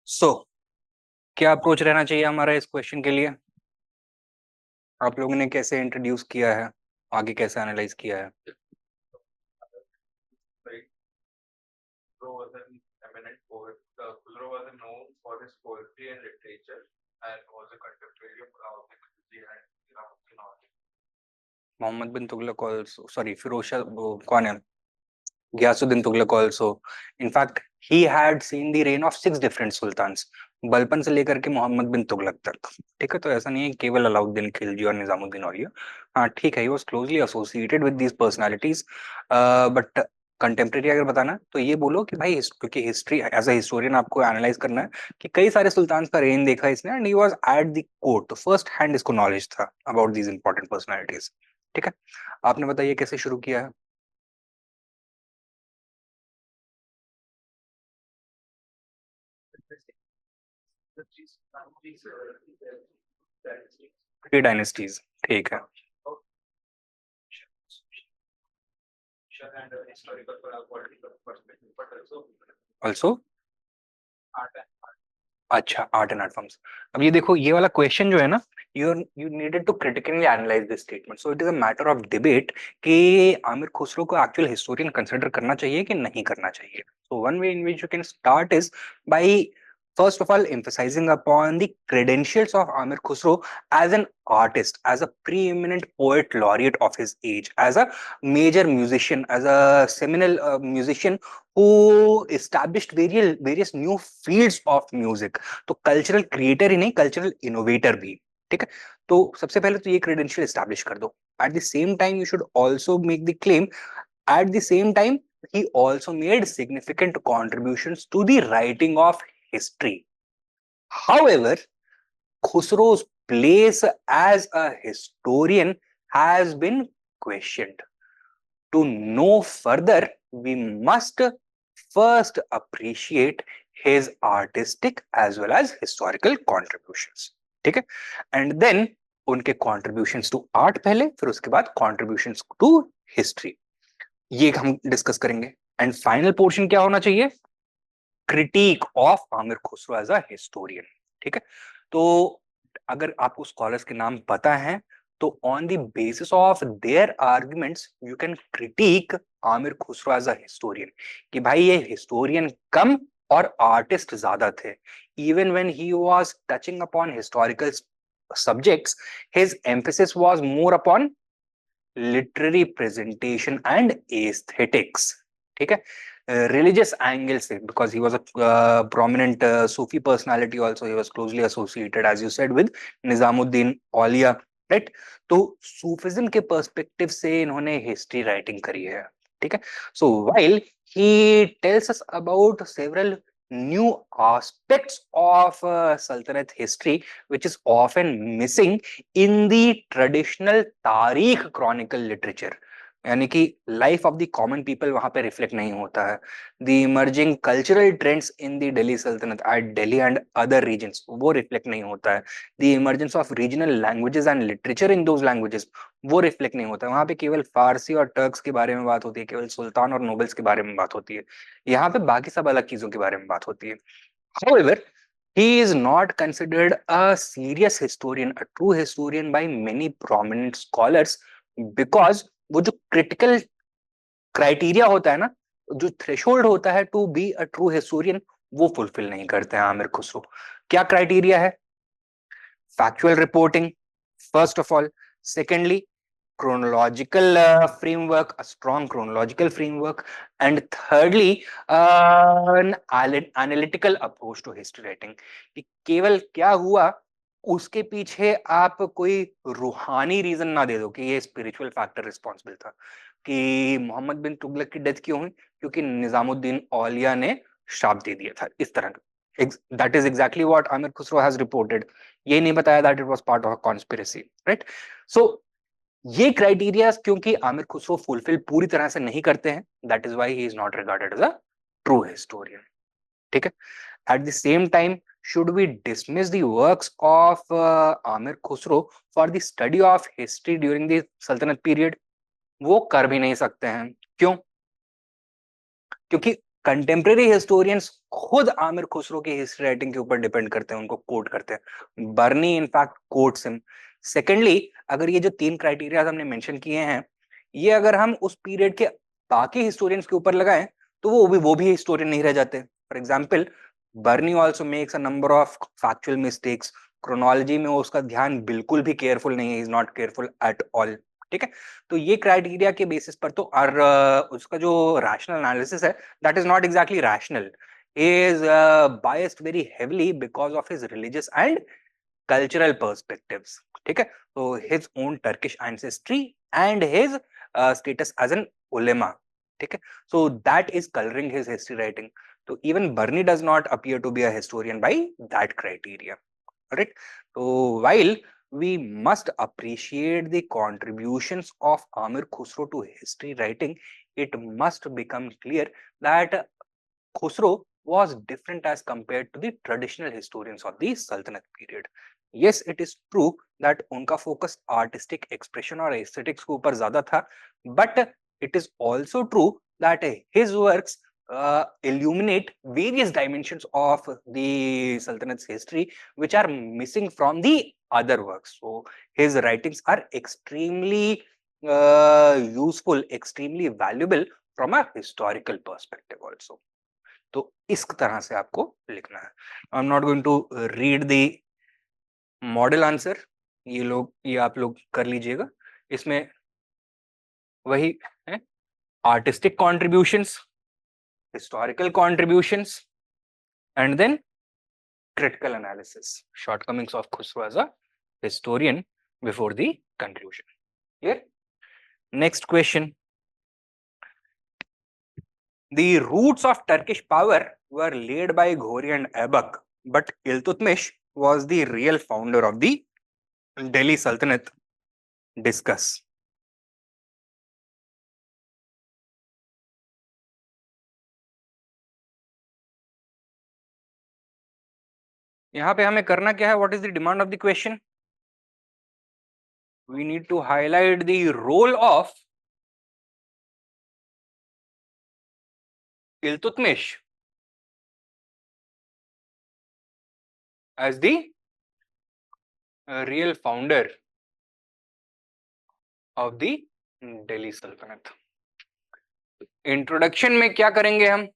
so क्या approach रहना चाहिए हमारा इस क्वेश्चन के लिए? आप लोगों ने कैसे इंट्रोड्यूस किया है, आगे कैसे एनालाइज किया है? Khusrau was an eminent poet. Khusrau was known for his poetry and literature and was a contemporary of Alauddin Khilji and Nizamuddin Aulid. Mohammad bin Tughlaq also, sorry, Firoz Shah, कौन है, Ghiyasuddin Tughlaq also. In fact, he had seen the reign of 6 different sultans. बलपन से लेकर के मोहम्मद बिन तुगलक तक, ठीक है। तो ऐसा नहीं है केवल अलाउद्दीन खिलजी और निजामुद्दीन औलिया। हाँ ठीक है, he was closely associated with these personalities, but contemporary अगर बताना तो ये बोलो कि भाई क्योंकि हिस्ट्री एज अ हिस्टोरियन आपको एनालाइज करना है कि कई सारे सुल्तान का रेन देखा इसने, and he was at the court, तो फर्स्ट हैंड इसको नॉलेज था अबाउट दीज इंपॉर्टेंट पर्सनालिटीज। ठीक है, आपने बताइए कैसे शुरू किया है? थ्री डायनेस्टीज, ठीक है। ऑल्सो, अच्छा, आर्ट एंड आर्ट फॉर्म्स। अब ये देखो, ये वाला क्वेश्चन जो है ना, you needed to critically analyze this statement, so it is a matter of debate कि आमिर खुसरो को एक्चुअल हिस्टोरियन कंसिडर करना चाहिए कि नहीं करना चाहिए। So one way in which you can start is by first of all emphasizing upon the credentials of Amir Khusro as an artist, as a preeminent poet laureate of his age, as a major musician, as a seminal musician who established various new fields of music। तो cultural creator ही नहीं, cultural innovator भी। ठीक है, तो सबसे पहले तो ये क्रेडेंशियल एस्टैब्लिश कर दो। Eight the same time you should also make the claim, eight the same time he also made significant contributions to the writing of history. However, Khusro's place as a historian has been questioned. To know further, we must first appreciate his artistic as well as historical contributions। ठीक है, and then उनके contributions to art पहले, फिर उसके बाद contributions to history, ये हम discuss करेंगे। एंड फाइनल पोर्शन क्या होना चाहिए? Critique of Amir Khusro as a historian. ठीक है, तो अगर आपको स्कॉलर्स के नाम पता है तो on the basis of their arguments you can critique Amir Khusro as a historian, कि भाई ये हिस्टोरियन कम और आर्टिस्ट ज्यादा थे। Even when he was touching upon historical subjects, his emphasis was more upon literary presentation and aesthetics। ठीक है, religious angle से, because he was a prominent Sufi personality also, he was closely associated as you said with Nizamuddin Auliya, right? तो Sufism के perspective से इन्होंने history writing करी है। ठीक है, so while he tells us about several new aspects of Sultanate history which is often missing in the traditional tarikh chronicle literature, यानी कि life of the common people वहां पे रिफ्लेक्ट नहीं होता है। The emerging cultural trends in the Delhi Sultanate at Delhi and other regions, वो reflect नहीं होता है। The emergence of regional languages and literature in those languages, वो रिफ्लेक्ट नहीं होता है। वहां पे केवल फारसी और टर्क्स के बारे में बात होती है, केवल सुल्तान और नोबल्स के बारे में बात होती है। यहाँ पे बाकी सब अलग चीजों के बारे में बात होती है। However, he is not considered a serious historian, a true historian by many prominent scholars, because वो जो critical criteria होता है ना, जो थ्रेशोल्ड होता है to be a true historian, वो फुलफिल नहीं करते हैं आमिर खुसरो। क्या क्राइटेरिया है? Factual reporting, first of all. Secondly, chronological framework, a strong chronological framework, and thirdly, an analytical approach to history writing। कि केवल क्या हुआ उसके पीछे आप कोई रूहानी रीजन ना दे दो कि ये स्पिरिचुअल फैक्टर रिस्पॉन्सिबल था, कि मोहम्मद बिन तुगलक की डेथ क्यों हुई, क्योंकि निजामुद्दीन औलिया ने श्राप दे दिया था, इस तरह का। That is exactly what Amir Khusrau has reported. ये नहीं बताया that it was part of a conspiracy, right? So ये क्राइटेरिया क्योंकि आमिर खुसरो फुलफिल पूरी तरह से नहीं करते हैं, that is why he is not regarded as a true historian. ठीक है, at the same time should we dismiss the works of Amir Khusro for the study of history during the Sultanate period? वो कर भी नहीं सकते हैं। क्यों? क्योंकि कंटेम्प्रेरी हिस्टोरियंस खुद आमिर खुसरो की हिस्ट्री राइटिंग के ऊपर डिपेंड करते हैं, उनको कोट करते हैं। बर्नी इनफैक्ट कोट्स हिम। सेकेंडली, अगर ये जो 3 क्राइटेरिया हमने मेंशन किए हैं, ये अगर हम उस पीरियड के बाकी हिस्टोरियंस के ऊपर लगाएं तो वो भी हिस्टोरियन नहीं रह जाते। For example, Barani also makes a number of factual mistakes. Chronology में उसका ध्यान बिल्कुल भी केयरफुल नहीं है, is not careful at all. ठीक है, तो ये क्राइटेरिया के बेसिस पर तो और उसका जो रैशनल एनालिसिस है, that is not exactly rational. He is biased very heavily because of his religious and cultural perspectives. ठीक है, so his own Turkish ancestry and his status as an ulema. ठीक है, so that is coloring his history writing. So even Burney does not appear to be a historian by that criteria. Right? So while we must appreciate the contributions of Amir Khusro to history writing, it must become clear that Khusro was different as compared to the traditional historians of the Sultanate period. Yes, it is true that उनका focus artistic expression और aesthetics के ऊपर ज्यादा था, but it is also true that his works illuminate various dimensions of the Sultanate's history which are missing from the other works. So his writings are extremely useful, extremely valuable from a historical perspective also. तो इस तरह से आपको लिखना है। I am not going to read the model answer, ये आप लोग कर लीजिएगा। इसमें वही है, artistic contributions, historical contributions and then critical analysis, shortcomings of Khusro as a historian before the conclusion. Here, next question. The roots of Turkish power were laid by Ghori and Aibak, but Iltutmish was the real founder of the Delhi Sultanate. Discuss. यहाँ पे हमें करना क्या है? What is the demand of the question? We need to highlight the role of Iltutmish as the real founder of the Delhi Sultanate. Introduction में क्या करेंगे हम?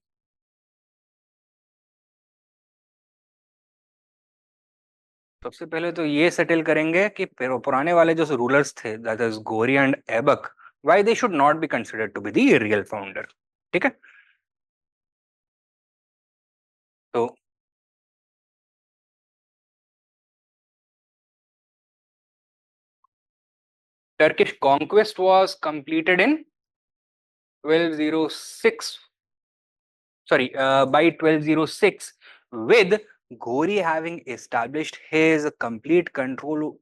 सबसे पहले तो ये सेटल करेंगे कि पुराने वाले जो रूलर्स थे, that is Ghori and Aibak, why they should not be considered to be the real founder. ठीक है, तो Turkish conquest was completed in 1206, by 1206, with Ghori having established his complete control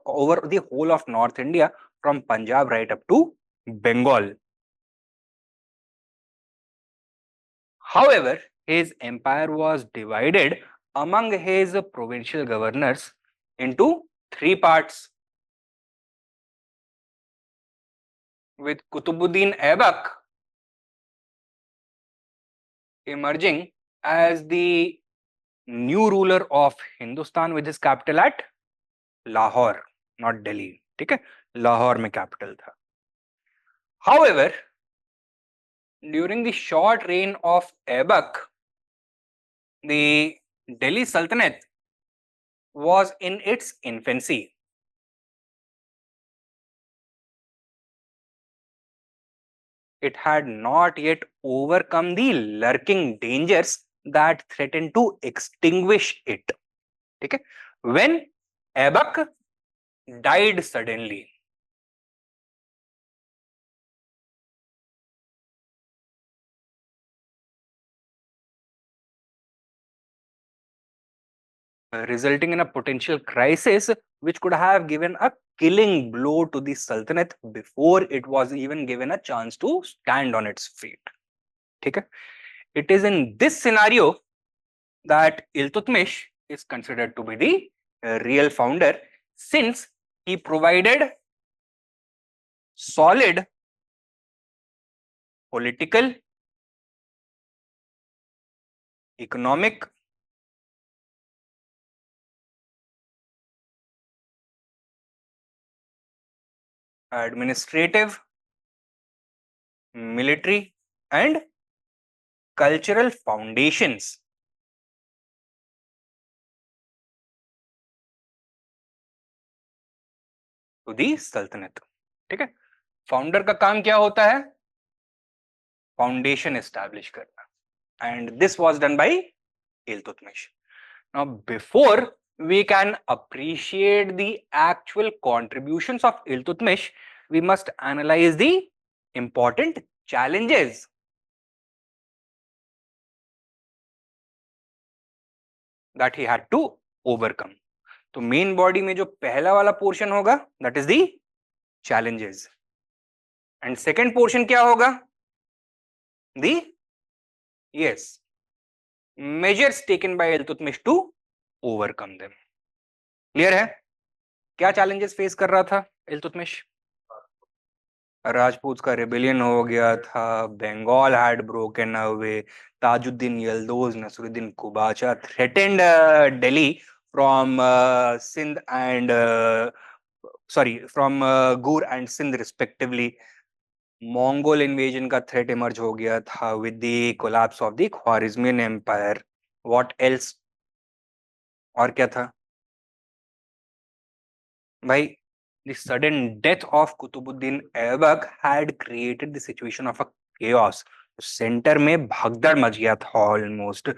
over the whole of North India from Punjab right up to Bengal. However, his empire was divided among his provincial governors into 3 parts, with Kutubuddin Aibak emerging as the new ruler of Hindustan with his capital at Lahore, not Delhi. ठीक है, लाहौर में capital था। However, during the short reign of Aibak, the Delhi Sultanate was in its infancy. It had not yet overcome the lurking dangers that threatened to extinguish it. ठीक है, when Aibak died suddenly, resulting in a potential crisis which could have given a killing blow to the Sultanate before it was even given a chance to stand on its feet. ठीक है, it is in this scenario that Iltutmish is considered to be the real founder, since he provided solid political, economic, administrative, military, and cultural foundations to the Sultanate. ठीक है, founder का काम क्या होता है? Foundation establish करना, and this was done by Iltutmish. Now, before we can appreciate the actual contributions of Iltutmish, we must analyze the important challenges that he had to overcome. तो main body में जो पहला वाला पोर्शन होगा that is the challenges, and second portion क्या होगा? दी yes measures taken by Iltutmish to overcome them. Clear है? क्या चैलेंजेस फेस कर रहा था इल्तुतमिश? राजपूत का रिबेलियन हो गया था, Bengal had broken away, Tajuddin Yaldoz Nasiruddin Qubacha threatened Delhi from Sindh and from Ghur and Sindh respectively. Mongol invasion का थ्रेट इमर्ज हो गया था with the collapse of the Khwarazmian empire. What else? और क्या था भाई? The sudden death of Qutbuddin Aibak had created the situation of a chaos. Center में भगदड़ मच गया था almost.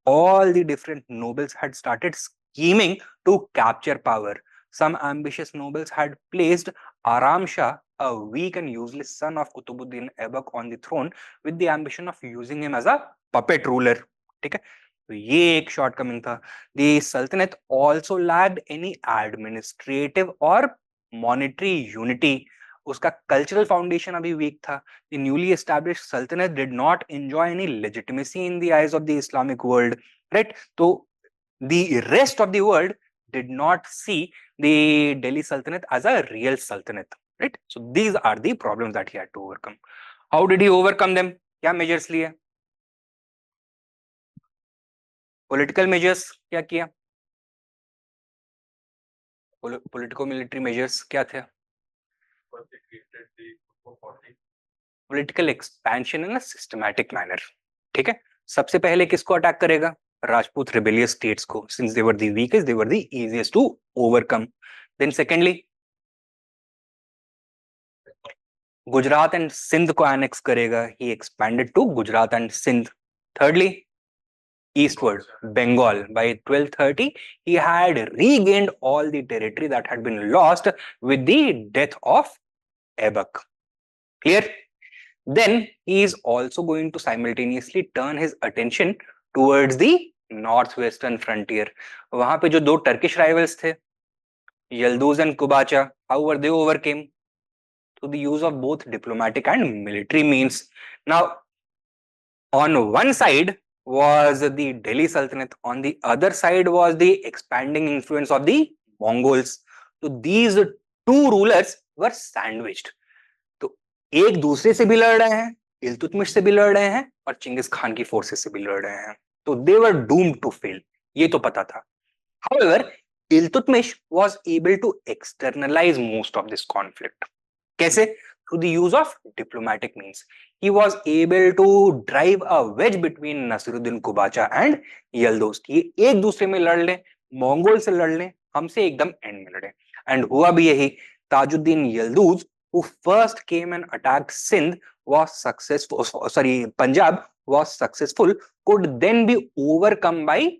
All the different nobles had started scheming to capture power. Some ambitious nobles had placed Aram Shah, a weak and useless son of Qutbuddin Aibak, on the throne with the ambition of using him as a puppet ruler. ठीक है, तो ये एक shortcoming था. The Sultanate also lacked any administrative or monetary unity. उसका cultural foundation अभी weak था. The newly established Sultanate did not enjoy any legitimacy in the eyes of the Islamic world, right? तो the rest of the world did not see the Delhi Sultanate as a real Sultanate, right? So these are the problems that he had to overcome. How did he overcome them? क्या measures लिए? Political measures क्या किया? Politico military measures क्या थे? Political expansion in a systematic manner. ठीक है, सबसे पहले किसको अटैक करेगा? राजपूत रिबेलियस स्टेट्स को, since they were the weakest, they were the easiest to overcome. Then secondly, Gujarat and Sindh को एनेक्स करेगा. He expanded to Gujarat and Sindh. Thirdly, eastward, Bengal. By 1230, he had regained all the territory that had been lost with the death of Aibak. Clear? Then he is also going to simultaneously turn his attention towards the northwestern frontier. वहां पे जो दो Turkish rivals थे, Yalduz and Qubacha, how were they overcame? Through the use of both diplomatic and military means. Now, on one side was the Delhi Sultanate, on the other side was the expanding influence of the Mongols. So these two rulers were sandwiched. तो एक दूसरे से भी लड़ रहे हैं, इल्तुतमिश से भी लड़ रहे हैं, और चिंगिस खान की फोर्सेस से भी लड़ रहे हैं. तो they were doomed to fail. ये तो पता था. However, Iltutmish was able to externalize most of this conflict. कैसे? Through the use of diplomatic means. He was able to drive a wedge between Nasiruddin Kubacha and Yildiz. ये एक दूसरे में लड़ लें, मंगोल से लड़ लें, हमसे एकदम एंड में लड़े. एंड हुआ भी यही. Tajuddin यल्दूज, who first came and attacked Sindh, was successful. Punjab was successful. Could then be overcome by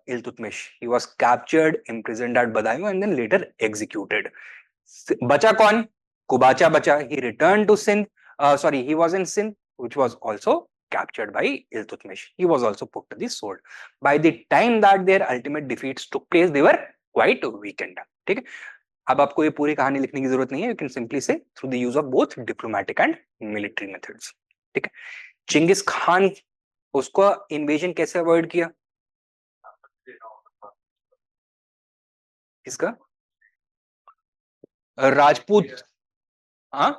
Iltutmish. He was captured, imprisoned at Badaयूं, and then later executed. बचा कौन? कुबाचा बचा. He returned to Sindh. He was in Sindh, which was also captured by Iltutmish. He was also put to the sword. By the time that their ultimate defeats took place, they were quite weakened. ठीक है, अब आपको ये पूरी कहानी लिखने की जरूरत नहीं है. You can simply say through the use of both diplomatic and military methods. ठीक है, चिंगिस खान, उसको इन्वेजन कैसे अवॉइड किया? किसका? राजपूत. हाँ,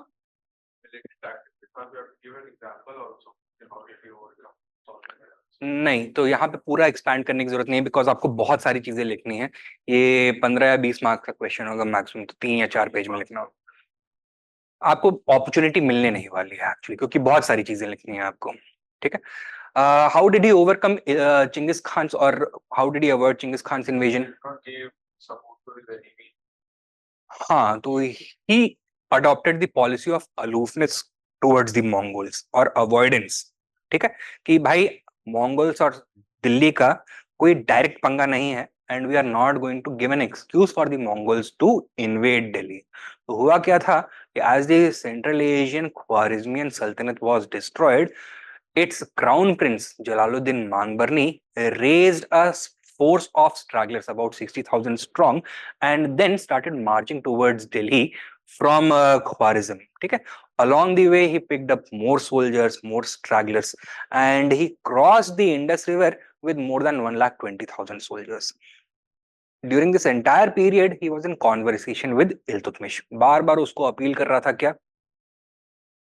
नहीं, तो यहाँ पे पूरा एक्सपैंड करने की जरूरत नहीं है, बिकॉज आपको बहुत सारी चीजें लिखनी है। ये 15 या 20 मार्क्स का क्वेश्चन होगा मैक्सिमम, तो 3 या 4 पेज में लिखना होगा। आपको अपॉर्चुनिटी मिलने नहीं वाली है एक्चुअली, क्योंकि बहुत सारी चीजें लिखनी है आपको। ठीक है। How did he overcome Chingis Khan, और how did he avoid Chingis Khan invasion? हाँ, तो he adopted the policy of aloofness towards the Mongols और अवॉइडेंस। ठीक है, कि भाई मंगोल्स और दिल्ली का कोई डायरेक्ट पंगा नहीं है, and we are not going to give an excuse for the Mongols to invade Delhi. तो हुआ क्या था कि as the Central Asian Khwarazmian sultanate was destroyed, its crown prince Jalaluddin Manbarni raised a force of stragglers about 60,000 strong and then started marching towards Delhi from Khwarizm. ठीक है, along the way he picked up more soldiers, more stragglers, and he crossed the Indus River with more than 1,20,000 soldiers. During this entire period he was in conversation with Iltutmish. बार बार उसको appeal कर रहा था क्या,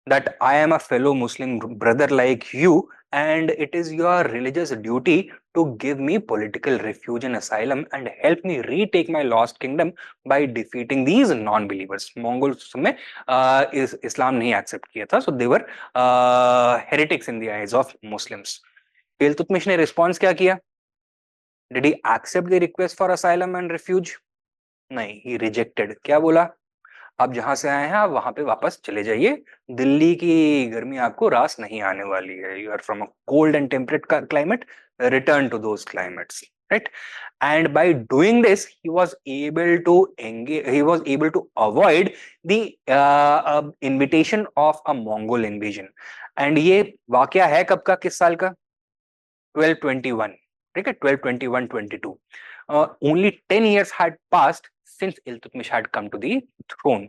that I am a fellow Muslim brother like you, and it is your religious duty to give me political refuge and asylum and help me retake my lost kingdom by defeating these non-believers. Mongols में इस्लाम नहीं accept किया था, so they were heretics in the eyes of Muslims. Iltutmish ने response क्या किया? Did he accept the request for asylum and refuge? नहीं, he rejected. क्या बोला? आप जहां से आए हैं आप वहां पे वापस चले जाइए, दिल्ली की गर्मी आपको रास नहीं आने वाली है। You are from a cold and temperate climate, return to those climates, right? And by doing this he was able to engage, he was able to avoid the invitation of a Mongol invasion. And ये वाकया है कब का, किस साल का? 1221. ठीक है, 1221-22. Only 10 years had passed since Iltutmish had come to the throne.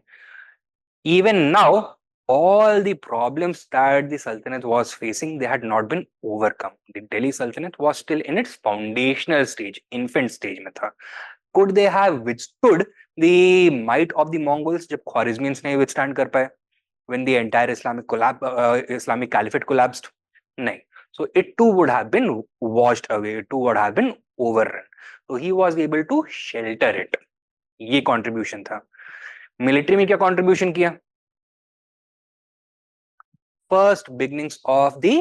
Even now, all the problems that the Sultanate was facing, they had not been overcome. The Delhi Sultanate was still in its foundational stage, infant stage में था. Could they have withstood the might of the Mongols जब Khwarezmians नहीं withstand कर पाए when the entire Islamic Caliphate collapsed? नहीं. So it too would have been washed away, it too would have been overrun. So he was able to shelter it. ये contribution था. Military में क्या contribution किया? First beginnings of the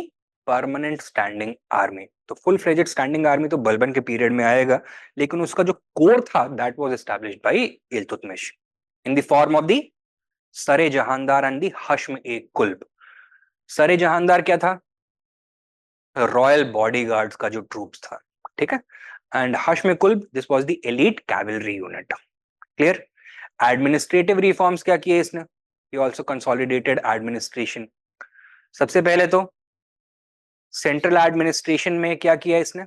permanent standing army. तो full fledged standing army तो बलबन के period में आएगा, लेकिन उसका जो कोर था that was established bye Iltutmish in the form of the सरे जहांदार एंड द हश्म ए कुल्ब। सरे जहांदार क्या था? रॉयल बॉडीगार्ड्स का जो ट्रूप्स था। ठीक है, and hashm i qalb, this was the elite cavalry unit. Clear? Administrative reforms क्या किए इसने? He also consolidated administration. सबसे पहले तो सेंट्रल एडमिनिस्ट्रेशन में क्या किया इसने?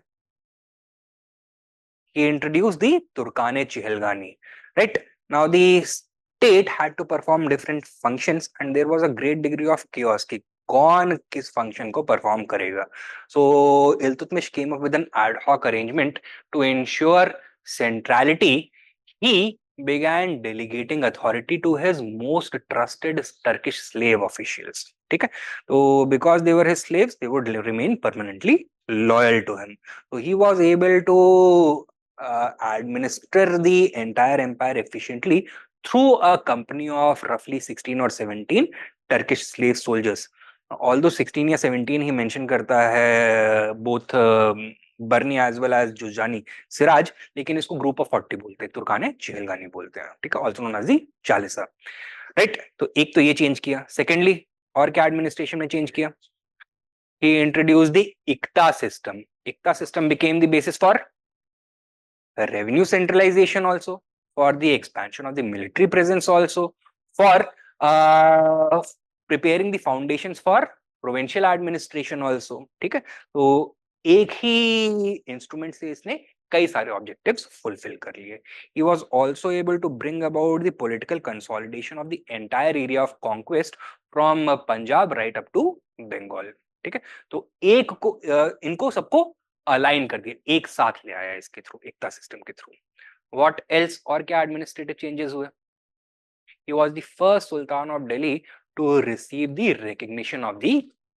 He introduced the Turkane Chihelgani. Right? Now the state had to perform different functions and there was a great degree of chaos कि कौन किस function को perform करेगा. So Iltutmish came up with an ad hoc arrangement to ensure centrality. He began delegating authority to his most trusted Turkish slave officials. ठीक है, तो because they were his slaves, they would remain permanently loyal to him. So he was able to administer the entire empire efficiently through a company of roughly 16 or 17 Turkish slave soldiers. Although 16 या 17 ही mention करता है both बर्नी as well as जुजानी Siraj, लेकिन इसको group of 40 बोलते हैं, तुर्काने चिहलगानी बोलते हैं। ठीक है, also known as the Chalisa. Right, तो एक तो ये चेंज किया। सेकेंडली और क्या एडमिनिस्ट्रेशन में चेंज किया? he introduced the ICTA system. ICTA system became the basis for revenue centralization also, for the expansion of the military presence also, for preparing the foundations for provincial administration also. ठीक है, तो एक ही instrument से इसने कई सारे objectives fulfil कर लिए। He was also able to bring about the political consolidation of the entire area of conquest from Punjab right up to Bengal. ठीक है, तो एक को इनको सबको अलाइन कर दिया, एक साथ ले आया इसके थ्रू, एकता सिस्टम के थ्रू। व्हाट एल्स, और क्या एडमिनिस्ट्रेटिव चेंजेस हुए? He was the first sultan of Delhi to receive the recognition of the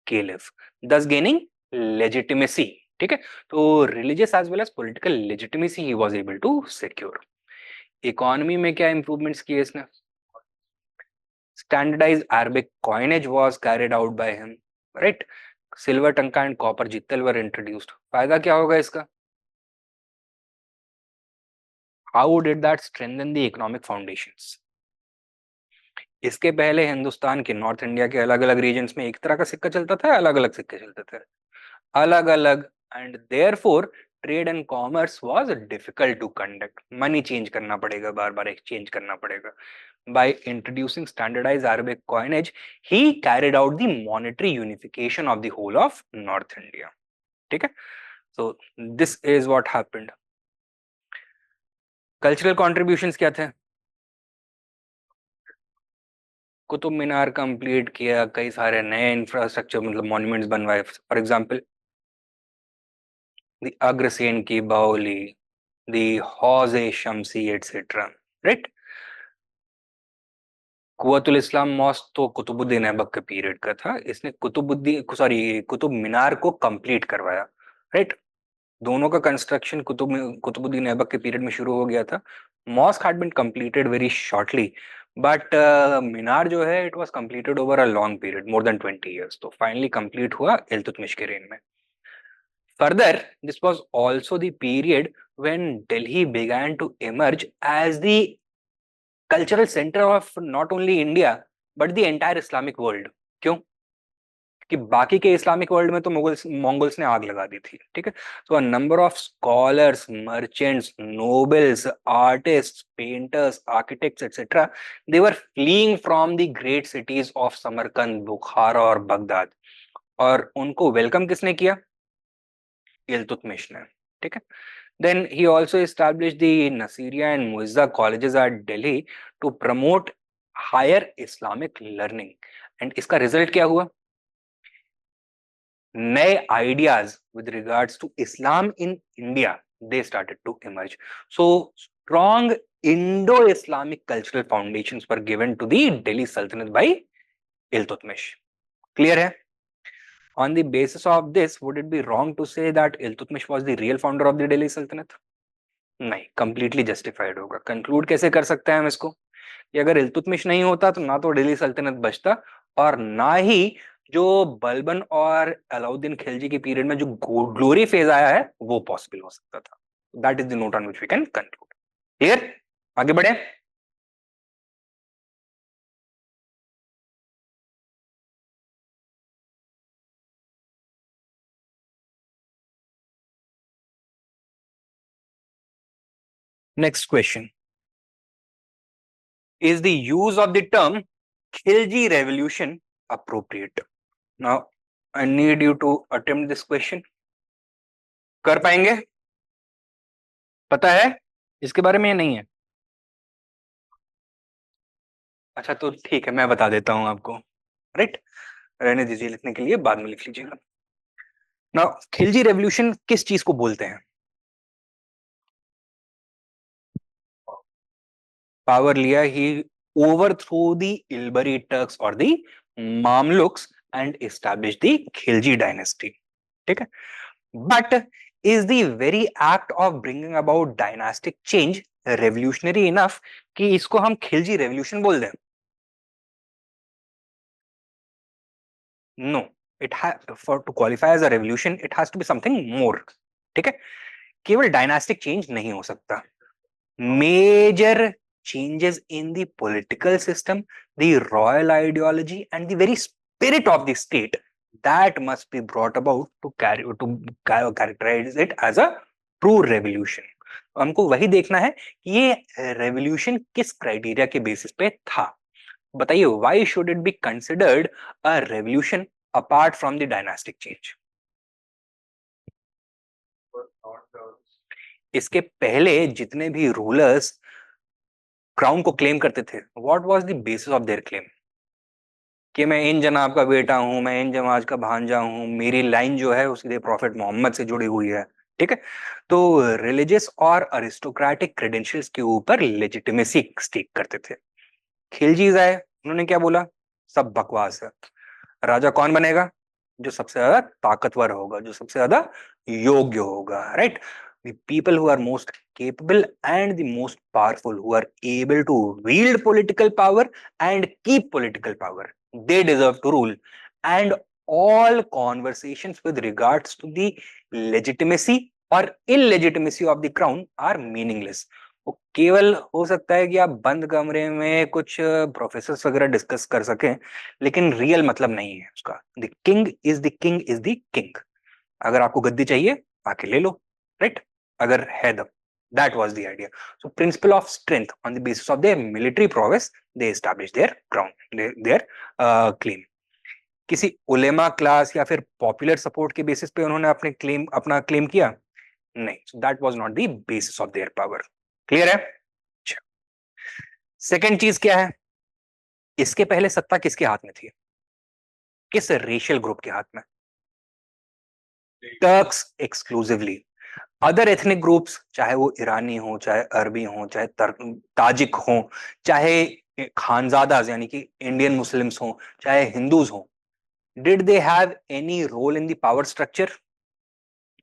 caliph, thus gaining legitimacy. ठीक है, तो religious as well as political legitimacy he was able to secure. Economy में क्या improvements किए इसने? Standardized Arabic coinage was carried out by him, right? Silver tanka and copper jital were introduced. फायदा क्या होगा इसका? How did that strengthen the economic foundations? इसके पहले हिंदुस्तान के नॉर्थ इंडिया के अलग अलग रीजन्स में एक तरह का सिक्का चलता था, अलग अलग सिक्के चलते थे, अलग अलग, and therefore trade and commerce was difficult to conduct. Money change करना पड़ेगा, बार बार एक्सचेंज करना पड़ेगा। By introducing standardized Arabic coinage, he carried out the monetary unification of the whole of North India. ठीक है, so this is what happened. Cultural contributions क्या थे? Qutub Minar complete किया, कई सारे नए इंफ्रास्ट्रक्चर मतलब मॉन्यूमेंट्स बनवाए, फॉर एग्जांपल द अग्रसेन की Baoli, the Hauz-e Shamsi etcetera, right? Quwwat-ul Islam mosque तो कुतुबुद्दीन ऐबक के पीरियड का था, इसने कुतुब मीनार को कंप्लीट करवाया, राइट? दोनों का कंस्ट्रक्शन कुतुबुद्दीन ऐबक के पीरियड में शुरू हो गया था। Mosque had been completed very shortly, but Minar जो है it was completed over a long period, more than 20 years, तो फाइनली कंप्लीट हुआ इल्तुतमिश के रेन में। Further this was also the period when Delhi began to emerge as the cultural center of not only India but the entire Islamic world. क्यों? कि बाकी के Islamic world में तो मंगोल्स ने आग लगा दी थी, ठीक है? So a number of scholars, merchants, nobles, artists, painters, architects etcetera, they were fleeing from the great cities of Samarkand, Bukhara और बगदाद, और उनको वेलकम किसने किया? इल्तुतमिश ने, ठीक है? Then he also established the Nasiriya and Muizza colleges at Delhi to promote higher Islamic learning. And इसका result क्या हुआ? नए ideas with regards to Islam in India, they started to emerge. So strong Indo-Islamic cultural foundations were given to the Delhi Sultanate by Iltutmish. Clear है? On the basis of this, would it be wrong to say that Iltutmish was the real founder of the Delhi Sultanate? नहीं, completely justified होगा। Conclude कैसे कर सकते हैं हम इसको कि अगर इल्तुतमिश नहीं होता तो ना तो दिल्ली सल्तनत बचता और ना ही जो बलबन और अलाउद्दीन खिलजी के पीरियड में जो ग्लोरी फेज आया है वो पॉसिबल हो सकता था। That is the note on which we can conclude. Clear? आगे बढ़े। Next question, is the use of the term Khalji Revolution appropriate? Now, I need you to attempt this question. कर पाएंगे? पता है इसके बारे में या नहीं है? अच्छा तो ठीक है, मैं बता देता हूं आपको, राइट? रहने दीजिए लिखने के लिए, बाद में लिख लीजिएगा। नाउ खिलजी रेवोल्यूशन किस चीज को बोलते हैं? पावर लिया, ही overthrew the Ilbari Turks or the Mamluks and established the Khilji dynasty. ठीक है? But is the very act of bringing about dynastic change revolutionary enough कि इसको हम खिलजी रेवोल्यूशन बोल दें? No, it has, for to qualify as a revolution it has to be something more. ठीक है? केवल डायनास्टिक चेंज नहीं हो सकता, major changes in the political system, the royal ideology, and the very spirit of the state that must be brought about to characterize it as a true revolution. हमको वही देखना है कि ये रेवोल्यूशन किस क्राइटेरिया के बेसिस पे था। बताइए, why should it be considered a revolution apart from the dynastic change? इसके पहले जितने भी रूलर्स क्राउन को क्लेम करते थे, what was the basis of there claim? कि मैं इन जनाब का बेटा हूं, मैं इन जमाज का भांजा हूं, मेरी लाइन जो है वो सीधे प्रॉफिट मोहम्मद से जुड़ी हुई है, ठीक है? तो रिलीजियस और अरिस्टोक्रेटिक क्रेडेंशियल्स के ऊपर लेजिटिमेसी स्टेक करते थे। खिलजीज आए, उन्होंने क्या बोला? सब बकवास है, राजा कौन बनेगा? जो सबसे ज्यादा ताकतवर होगा, जो सबसे ज्यादा योग्य होगा, right? The people who are most capable and the most powerful, who are able to wield political power and keep political power, they deserve to rule. And all conversations with regards to the legitimacy or illegitimacy of the crown are meaningless. वो केवल हो सकता है कि आप बंद कमरे में कुछ प्रोफेसर्स वगैरह डिस्कस कर सकें, लेकिन रियल मतलब नहीं है उसका. The king is the king is the king. अगर आपको गद्दी चाहिए आके ले लो, राइट? अगर है दम. That was the idea. So principle of strength, on the basis of their military prowess, they established their crown, their claim. किसी उलेमा क्लास या फिर पॉपुलर सपोर्ट के बेसिस पे उन्होंने अपना क्लेम किया? नहीं. So that was not the basis of their power. Clear है? सेकेंड चीज क्या है? इसके पहले सत्ता किसके हाथ में थी? किस रेशियल ग्रुप के हाथ में? Turks exclusively. Other ethnic groups, चाहे वो ईरानी हो, चाहे अरबी हो, चाहे ताजिक हो, चाहे खानजादाज यानी कि इंडियन मुस्लिम्स हो, चाहे हिंदूज हो, did they have any role in the power structure?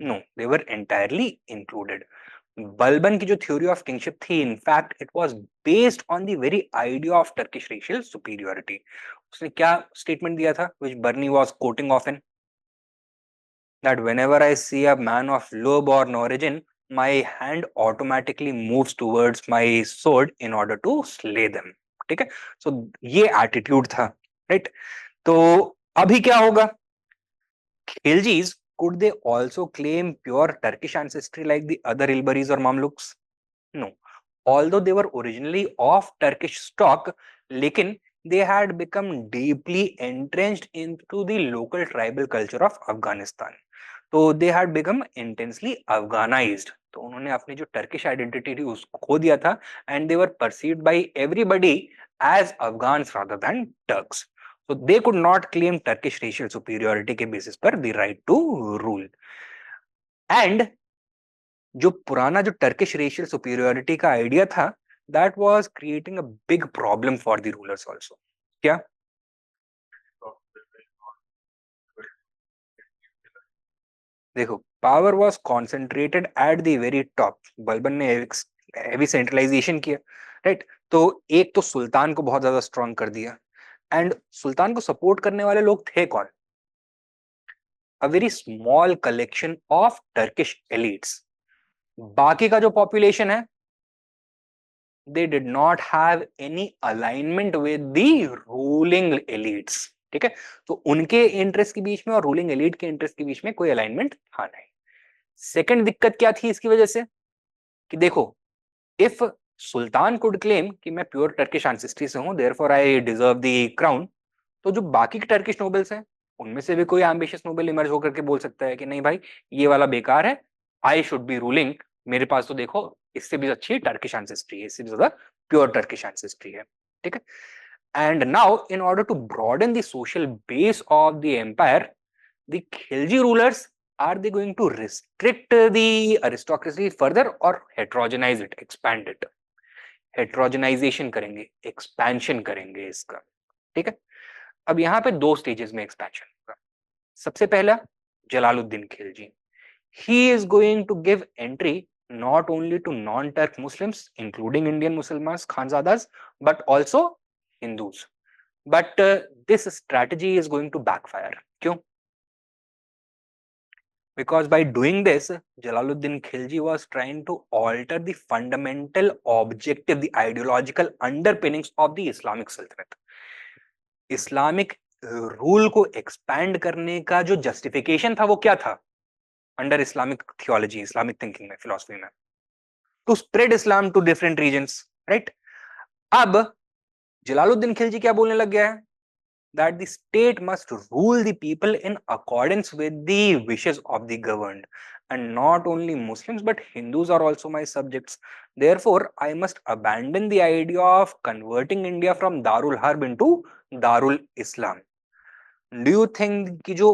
No, they were entirely included. Balban की जो थ्योरी ऑफ किंगशिप थी, in fact it was based on the very idea of Turkish racial superiority. उसने क्या statement दिया था, which Barani was quoting often? That whenever I see a man of low-born origin, my hand automatically moves towards my sword in order to slay them. ठीक है? So ये attitude था, right? तो अभी क्या होगा? खिलजीज, could they also claim pure Turkish ancestry like the other Ilbaris or Mamluks? No. Although they were originally of Turkish stock, लेकिन they had become deeply entrenched into the local tribal culture of Afghanistan. तो they had become intensely अफगानाइज्ड. तो उन्होंने अपनी जो Turkish identity थी उसको खो दिया था, and they were perceived by everybody as Afghans rather than Turks. So they could not claim Turkish racial superiority के बेसिस पर the right to rule. And जो पुराना जो टर्किश रेशियल सुपीरियरिटी का आइडिया था, that was creating a big problem for the rulers also. क्या? देखो, power was concentrated at the very top. Balban ने हैवी सेंट्रलाइजेशन किया, राइट? तो एक तो सुल्तान को बहुत ज्यादा स्ट्रांग कर दिया, एंड सुल्तान को सपोर्ट करने वाले लोग थे कौन? A very small collection of Turkish elites. बाकी का जो पॉपुलेशन है, they did not have any alignment with the ruling elites. ठीक है? तो उनके इंटरेस्ट के बीच में और रूलिंग एलिट के इंटरेस्ट के बीच में कोई अलाइनमेंट था नहीं. सेकंड दिक्कत क्या थी इसकी वजह से? कि देखो, इफ सुल्तान कुड क्लेम कि मैं प्योर टर्किश एंसेस्ट्री से हूं, therefore I deserve the crown, तो जो बाकी के टर्किश नोबल्स हैं, उनमें से भी कोई एम्बिशियस नोबल इमर्ज होकर के बोल सकता है कि नहीं भाई, ये वाला बेकार है, आई शुड बी रूलिंग. मेरे पास तो देखो इससे भी अच्छी टर्किश एंसेस्ट्री है, इससे भी ज्यादा प्योर टर्किश एंसेस्ट्री है. ठीक है? And now in order to broaden the social base of the empire, the Khilji rulers, are they going to restrict the aristocracy further or heterogenize it, expand it? heterogenization करेंगे, expansion करेंगे इसका. ठीक है? अब यहां पे दो स्टेजेस में एक्सपेंशन होगा. सबसे पहला, Jalaluddin Khilji. He is going to give entry not only to non-Turk Muslims, including Indian Muslims, Khanzadas, but also Hindus. But this strategy is going to backfire. क्यों? Because by doing this, Jalaluddin Khilji was trying to alter the fundamental objective, the ideological underpinnings of the Islamic Sultanate. Islamic rule को expand करने का जो justification था वो क्या था under Islamic theology, Islamic thinking में, फिलॉसफी में? To spread Islam to different regions, right? अब जलालुद्दीन खिलजी क्या बोलने लग गया है? that the state must rule the people in accordance with the wishes of the governed, and not only Muslims but Hindus are also my subjects. Therefore I must abandon the idea of converting India from Darul Harb into Darul Islam. Do you think कि जो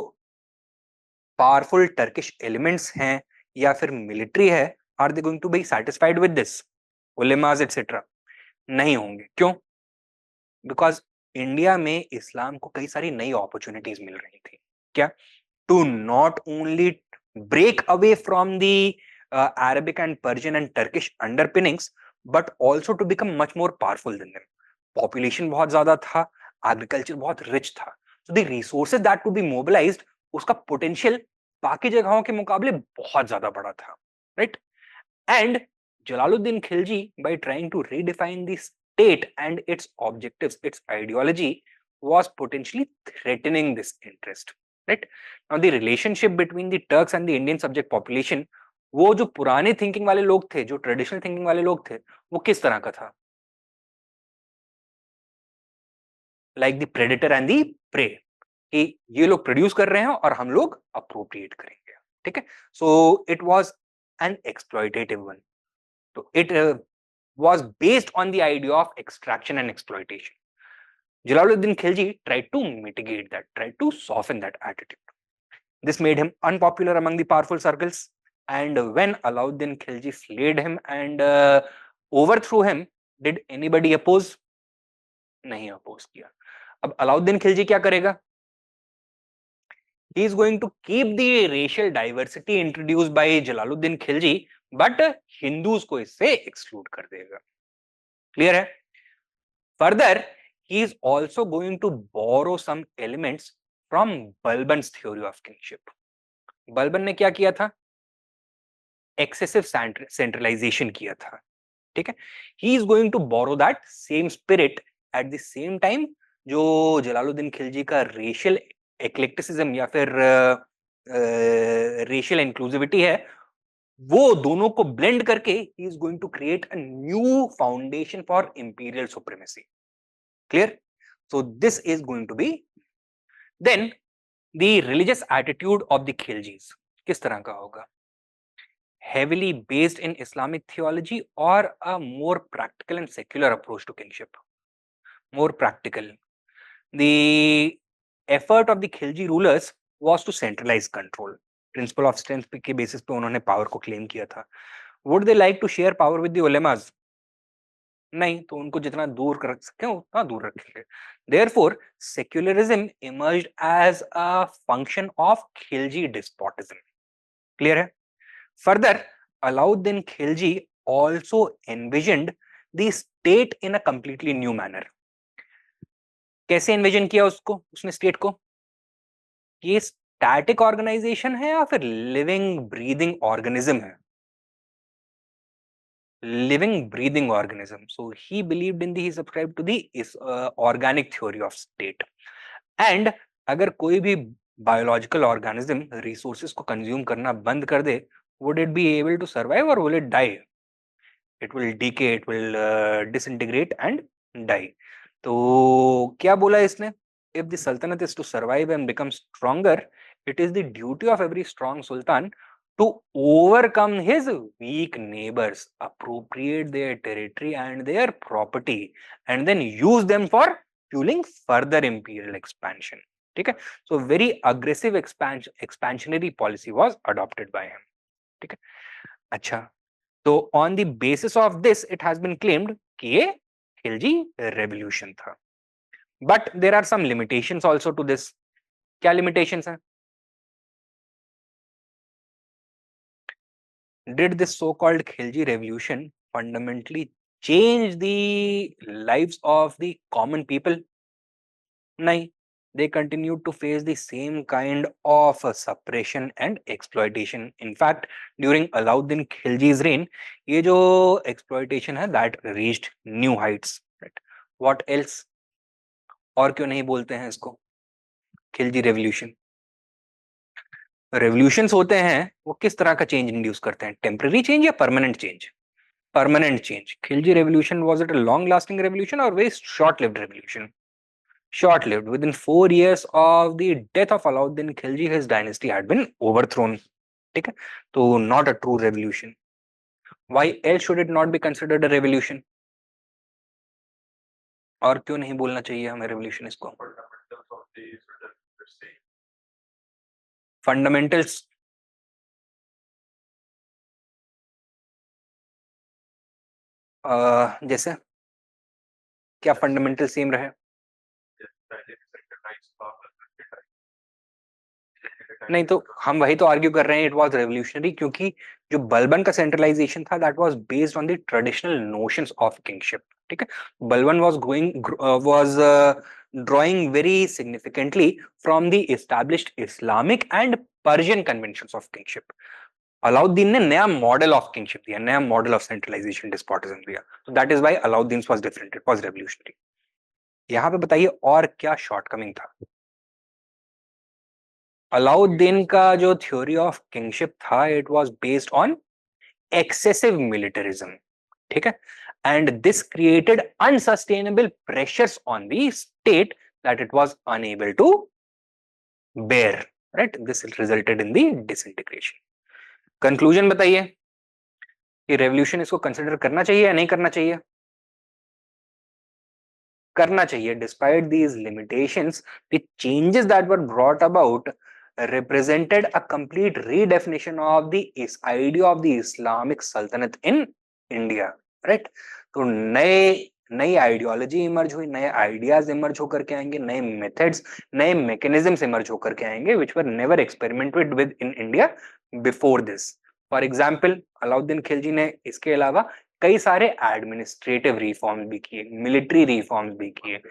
powerful Turkish elements हैं या फिर military है, are they going to be satisfied with this? Ulemas etcetera नहीं होंगे. क्यों? Because India में इस्लाम को कई सारी नई अपॉर्चुनिटीज मिल रही थी. क्या? To not only break away from the Arabic and Persian and Turkish underpinnings, but also to become much more powerful than them. Population बहुत ज्यादा था, agriculture बहुत rich था, so the resources that could be mobilized, उसका potential बाकी जगहों के मुकाबले बहुत ज्यादा बड़ा था, right? And Jalaluddin Khilji, by trying to redefine the state and its objectives, its ideology, was potentially threatening this interest. Right? Now, the relationship between the Turks and the Indian subject population, वो जो पुराने thinking वाले लोग थे, जो traditional thinking वाले लोग थे, वो किस तरह का था? Like the predator and the prey, कि ये लोग प्रोड्यूस कर रहे हैं और हम लोग अप्रोप्रिएट करेंगे. ठीक है? So it was an exploitative one. तो it was based on the idea of extraction and exploitation. Jalaluddin Khilji tried to mitigate that, tried to soften that attitude. This made him unpopular among the powerful circles, and when Alauddin Khilji slayed him and overthrew him, did anybody oppose? नहीं oppose किया. अब Alauddin Khilji क्या करेगा? He is going to keep the racial diversity introduced by Jalaluddin Khilji, but Hindus को इससे exclude कर देगा. Clear है? Further, he is also going to borrow some elements from Balban's theory of kingship. Balban ने क्या किया था? Excessive centralization किया था. ठीक है? He is going to borrow that same spirit at the same time. जो जलालुद्दीन खिलजी का racial eclecticism या फिर racial inclusivity है, वो दोनों को blend करके he is going to create a new foundation for imperial supremacy. Clear? So this is going to be. Then the religious attitude of the Khiljis किस तरह का होगा? Heavily based in Islamic theology or a more practical and secular approach to kingship? More practical. The effort of the Khilji rulers was to centralize control. Principle of strength के basis पे उन्होंने power को claim किया था. Would they like to share power with the ulemas? नहीं, तो उनको जितना दूर रख सके उतना दूर रखेंगे. Therefore, secularism emerged as a function of Khilji despotism. Clear है? Further, Alauddin Khilji also envisioned the state in a completely new manner. कैसे envision किया उसने state को? ये static organization है या फिर living breathing organism है? Living breathing organism. So he believed in he subscribed to the organic theory of state. And अगर कोई भी biological organism resources को consume करना बंद कर दे, would it be able to survive or will it die? It will decay, it will disintegrate and die. तो क्या बोला इसने? If the Sultanate is to survive and become stronger, it is the duty of every strong Sultan to overcome his weak neighbors, appropriate their territory and their property, and then use them for fueling further imperial expansion. ठीक है? So very aggressive expansionary policy was adopted by him. ठीक है? अच्छा, तो on the basis of this, it has been claimed कि ये Khilji revolution था. But there are some limitations also to this. क्या limitations हैं? Did this so-called Khilji revolution fundamentally change the lives of the common people? नहीं. They continued to face the same kind of suppression and exploitation. In fact, during Alauddin Khilji's reign, ये जो exploitation है that reached new heights. Right? What else? और क्यों नहीं बोलते हैं इसको खिलजी revolution? रेवोल्यूशंस होते हैं वो किस तरह का चेंज इंड्यूस करते हैं? टेम्पररी चेंज या permanent change? Permanent change. Khilji revolution was it a long lasting revolution और very short lived revolution? Short lived. Within 4 years of the death of Alauddin Khilji, his dynasty had been overthrown. ठीक है? तो not a true revolution. Why else should it not be considered a revolution? और क्यों नहीं बोलना चाहिए हमें revolution इसको? Fundamentals. जैसे क्या फंडामेंटल सेम रहे? नहीं तो हम वही तो आर्ग्यू कर रहे हैं, इट वाज रेवोल्यूशनरी, क्योंकि जो बलबन का सेंट्रलाइजेशन था that was based on the traditional notions of kingship. ठीक है, Balban was drawing very significantly from the established Islamic and Persian conventions of kingship. Alauddin ने नया मॉडल ऑफ किंगशिप दिया, नया मॉडल ऑफ सेंट्रलाइजेशन डिस्पोटिज्म दिया, तो that is why Alauddin was different, it was revolutionary. यहाँ पे बताइए और क्या शॉर्टकमिंग था। अलाउद्दीन का जो थ्योरी ऑफ किंगशिप था, it was based on excessive militarism. ठीक है, and this created unsustainable pressures on the state that it was unable to bear, right, this resulted in the disintegration. Conclusion बताइए कि revolution इसको consider करना चाहिए या नहीं करना चाहिए? करना चाहिए। Despite these limitations, the changes that were brought about represented a complete redefinition of the idea of the Islamic Sultanate in India, right? तो नए नई आइडियोलॉजी इमर्ज हुई, नए आइडियाज इमर्ज होकर के आएंगे, नए मेथड्स, नए मैकेनिज्म्स इमर्ज होकर के आएंगे which were never experimented with in India before this. For example, Alauddin Khilji ने इसके अलावा कई सारे एडमिनिस्ट्रेटिव रिफॉर्म्स भी किए, मिलिट्री रिफॉर्म्स भी किए,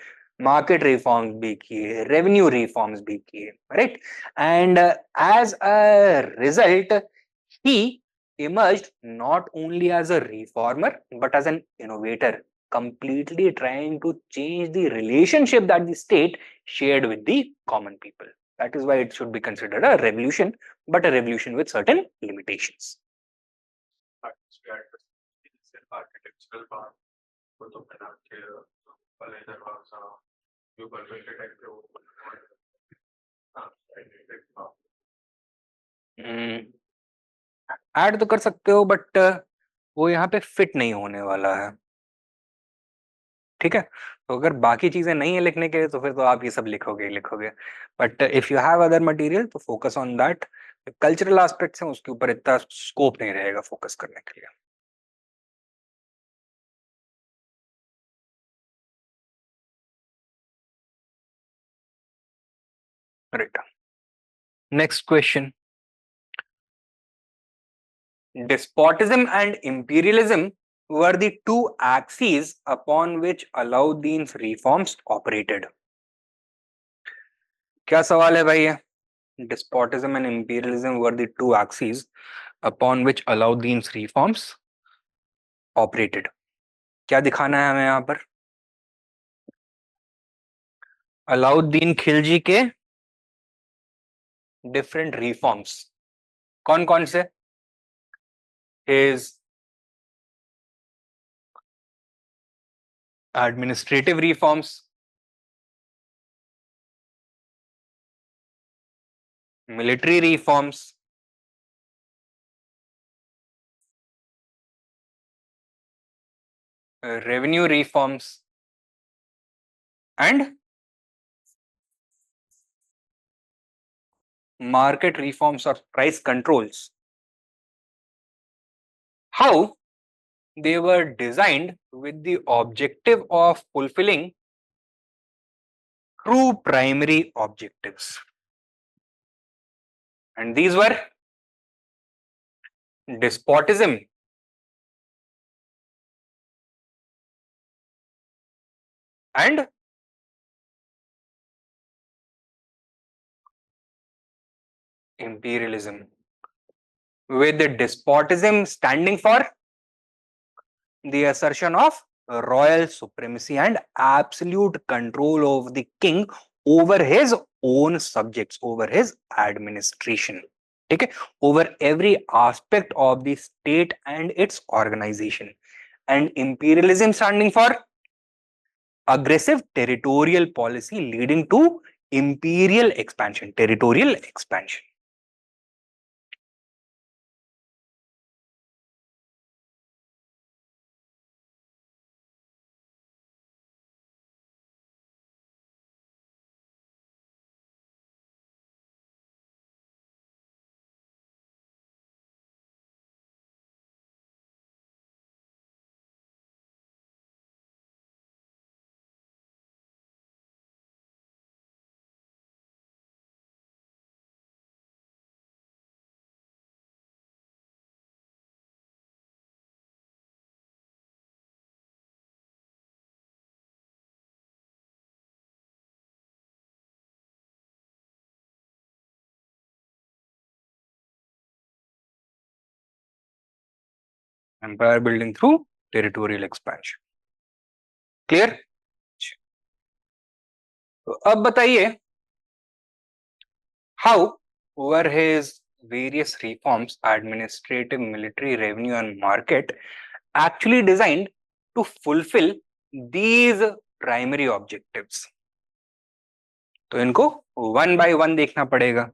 मार्केट रिफॉर्म्स भी किए, रेवेन्यू रिफॉर्म्स भी किए, right? And as a result he emerged not only as a reformer but as an innovator, completely trying to change the relationship that the state shared with the common people. That is why it should be considered a revolution, but a revolution with certain limitations. Architectural part Qutub Minar के पहले दरवाजा जो बलबन के time पे वो add तो कर सकते हो बट वो यहाँ पे फिट नहीं होने वाला है। ठीक है, तो अगर बाकी चीजें नहीं है लिखने के लिए तो फिर तो आप ये सब लिखोगे लिखोगे, but if you have other material तो focus on that. Cultural aspects हैं उसके ऊपर इतना स्कोप नहीं रहेगा फोकस करने के लिए। Right, next question. Despotism and imperialism were the two axes upon which Alauddin's reforms operated. क्या सवाल है भाई ये? Despotism and imperialism were the two axes upon which Alauddin's reforms operated. क्या दिखाना है हमें यहाँ पर? अलाउद्दीन खिलजी के डिफरेंट रिफॉर्म्स कौन कौन से? His administrative reforms, military reforms, revenue reforms, and market reforms or price controls. How they were designed with the objective of fulfilling true primary objectives. And these were despotism, and imperialism, with the despotism standing for the assertion of royal supremacy and absolute control of the king over his own subjects, over his administration. Okay, over every aspect of the state and its organization. And imperialism standing for aggressive territorial policy leading to imperial expansion, territorial expansion. Empire building through territorial expansion. Clear? तो अब बताइए, how were his various reforms, administrative, military, revenue and market, actually designed to fulfill these primary objectives? तो इनको one by one देखना पड़ेगा.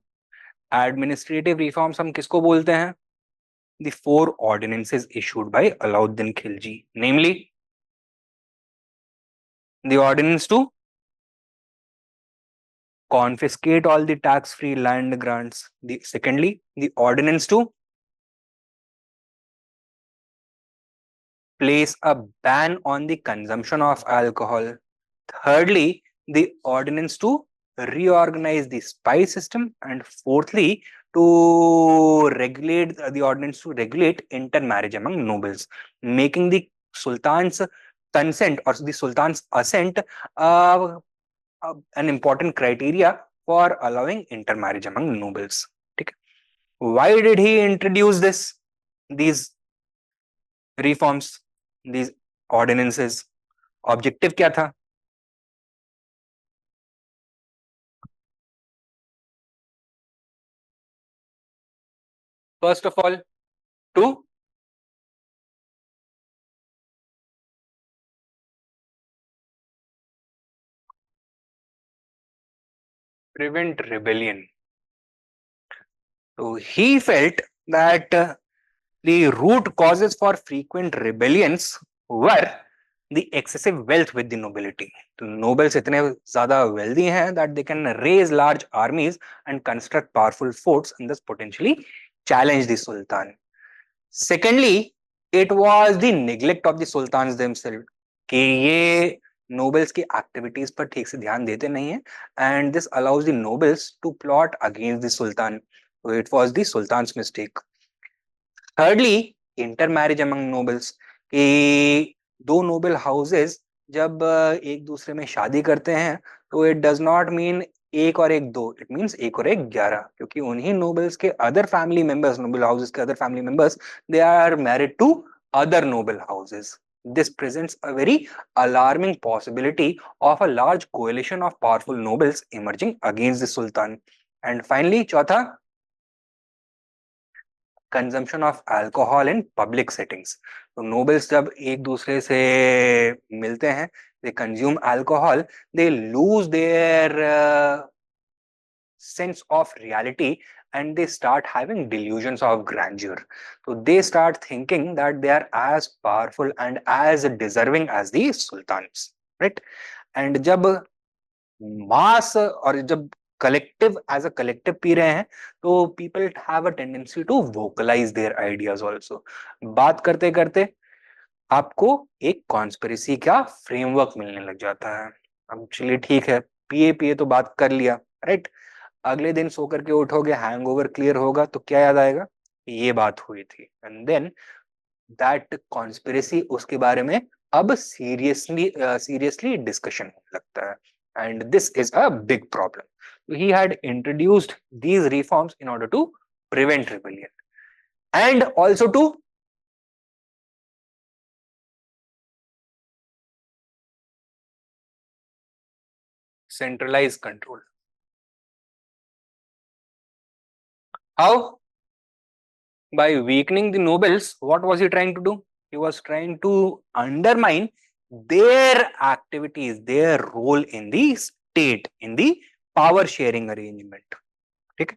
Administrative reforms हम किसको बोलते हैं? The four ordinances issued by Alauddin Khilji, namely the ordinance to confiscate all the tax-free land grants. Secondly, the ordinance to place a ban on the consumption of alcohol. Thirdly, the ordinance to reorganize the spy system. And fourthly, to regulate the ordinance to regulate intermarriage among nobles, making the sultan's consent or the sultan's assent an important criteria for allowing intermarriage among nobles. Okay. Why did he introduce these reforms, these ordinances? Objective क्या था? First of all, to prevent rebellion. So he felt that the root causes for frequent rebellions were the excessive wealth with the nobility. तो nobles इतने ज़्यादा wealthy हैं that they can raise large armies and construct powerful forts and thus potentially challenge the sultan. Secondly, it was the neglect of the sultans themselves कि ये nobles की activities पर ठीक से ध्यान देते नहीं हैं and this allows the nobles to plot against the sultan. So it was the sultan's mistake. Thirdly, intermarriage among nobles कि दो noble houses जब एक दूसरे में शादी करते हैं तो it does not mean एक और एक दो, it means एक और एक 11, क्योंकि उन्हीं nobles के other family members, noble houses के other family members, they are married to other noble houses. This presents a very alarming possibility of a large coalition of powerful nobles emerging against the sultan. And finally, चौथा, consumption of alcohol in public settings. तो nobles जब एक दूसरे से मिलते हैं, they consume alcohol, they lose their sense of reality and they start having delusions of grandeur. So they start thinking that they are as powerful and as deserving as the sultans, right? And जब mass और जब collective as a collective पी रहे हैं तो people have a tendency to vocalize their ideas also. बात करते करते आपको एक कॉन्स्पिरेसी का फ्रेमवर्क मिलने लग जाता है. अब चलिए ठीक है, पिए पिए तो बात कर लिया, राइट? अगले दिन सो करके उठोगे, हैंगओवर क्लियर होगा तो क्या याद आएगा? ये बात हुई थी. एंड देन दैट कॉन्स्पिरेसी, उसके बारे में अब सीरियसली डिस्कशन होने लगता है. And this is a big problem. So he had introduced these reforms in order to prevent rebellion and also to centralize control. How? By weakening the nobles, what was he trying to do? He was trying to undermine their activities, their role in the state, in the power sharing arrangement. Okay?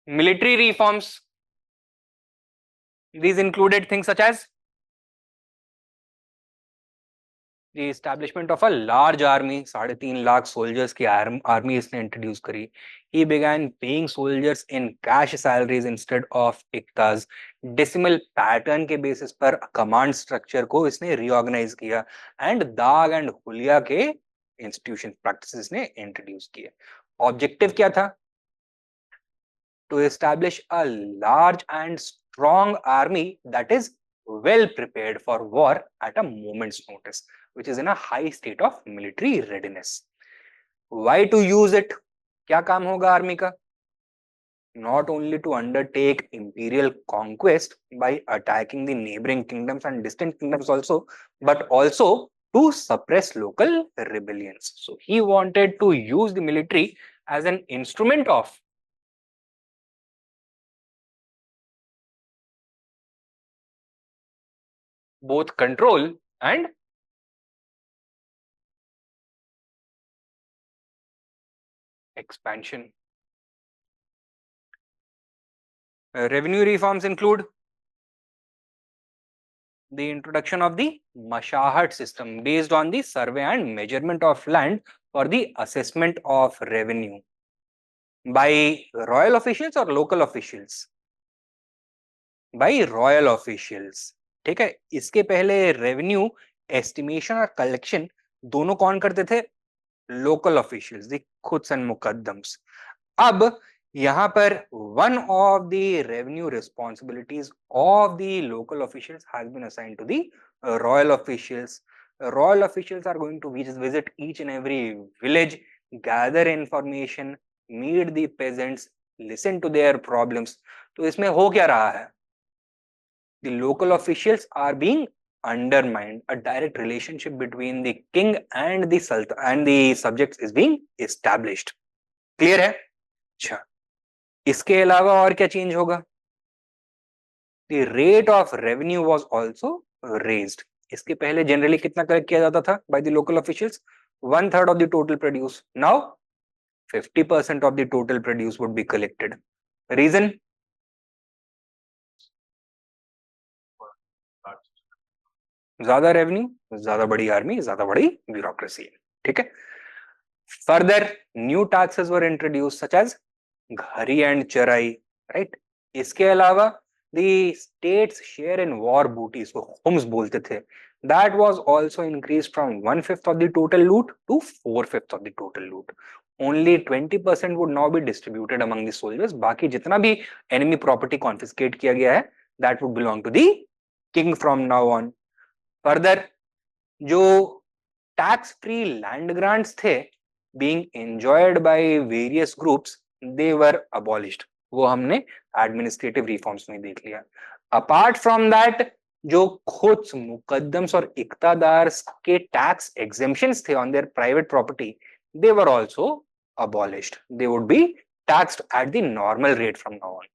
Military reforms, these included things such as the establishment of a large army, 3.5 lakh soldiers की army इसने introduce करी. He began paying soldiers in cash salaries instead of iktas. Decimal pattern के basis पर command structure को इसने reorganize किया and दाग and हुलिया के institution practices ने introduce किए. Objective क्या था? To establish a large and strong army that is well prepared for war at a moment's notice, which is in a high state of military readiness. Why to use it? क्या काम होगा army का? not only to undertake imperial conquest by attacking the neighboring kingdoms and distant kingdoms also, but also to suppress local rebellions. So he wanted to use the military as an instrument of both control and expansion. Revenue reforms include the introduction of the mashahat system based on the survey and measurement of land for the assessment of revenue by royal officials or local officials. By royal officials. ठीक है, इसके पहले revenue estimation और collection दोनों कौन करते थे? Local officials, the khuts and muqaddams. अब यहां पर one of the revenue responsibilities of the local officials has been assigned to the royal officials. Royal officials are going to visit each and every village, gather information, meet the peasants, listen to their problems. तो इसमें हो क्या रहा है? The local officials are being undermined. A direct relationship between the king and the sultan and the subjects is being established. Clear है? अच्छा, इसके अलावा और क्या चेंज होगा? The rate of revenue was also raised. इसके पहले जनरली कितना कलेक्ट किया जाता था by the local officials? 1/3 of the total produce. Now 50% of the total produce would be collected. Reason? ज्यादा रेवेन्यू, ज्यादा बड़ी आर्मी, ज्यादा बड़ी ब्यूरोक्रेसी. ठीक है. Further new taxes were introduce such as ghari and charai. Right. इसके अलावा the state's share in war booty, इसको हुम्स बोलते थे, that was also increased from 1/5 of the total loot to 4/5 of the total loot. Only 20% would now be distributed among the soldiers. बाकी जितना भी enemy property confiscate किया गया है, that would belong to the king from now on. Further जो tax free land grants थे being enjoyed by various groups, they were abolished. वो हमने एडमिनिस्ट्रेटिव रिफॉर्म्स में देख लिया. अपार्ट फ्रॉम दैट, जो खुद मुकद्दम्स और इक्तादार के टैक्स एग्जेम्पशंस थे on their private property, they were also abolished. They would be taxed at the normal rate from now on.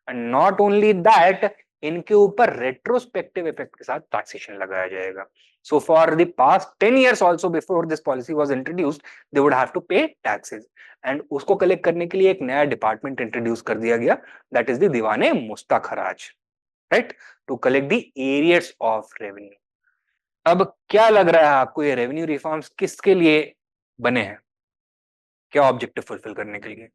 And not only that, इनके ऊपर रेट्रोस्पेक्टिव इफेक्ट के साथ टैक्सेशन लगाया जाएगा. So for the past 10 years also before this policy was introduced, they would have to pay taxes. And उसको collect करने के लिए एक नया डिपार्टमेंट इंट्रोड्यूस कर दिया गया, that is the दीवाने मुस्तखराज, right, to collect the areas of revenue. अब क्या लग रहा है आपको, ये रेवेन्यू रिफॉर्म्स किसके लिए बने हैं? क्या ऑब्जेक्टिव फुलफिल करने के लिए?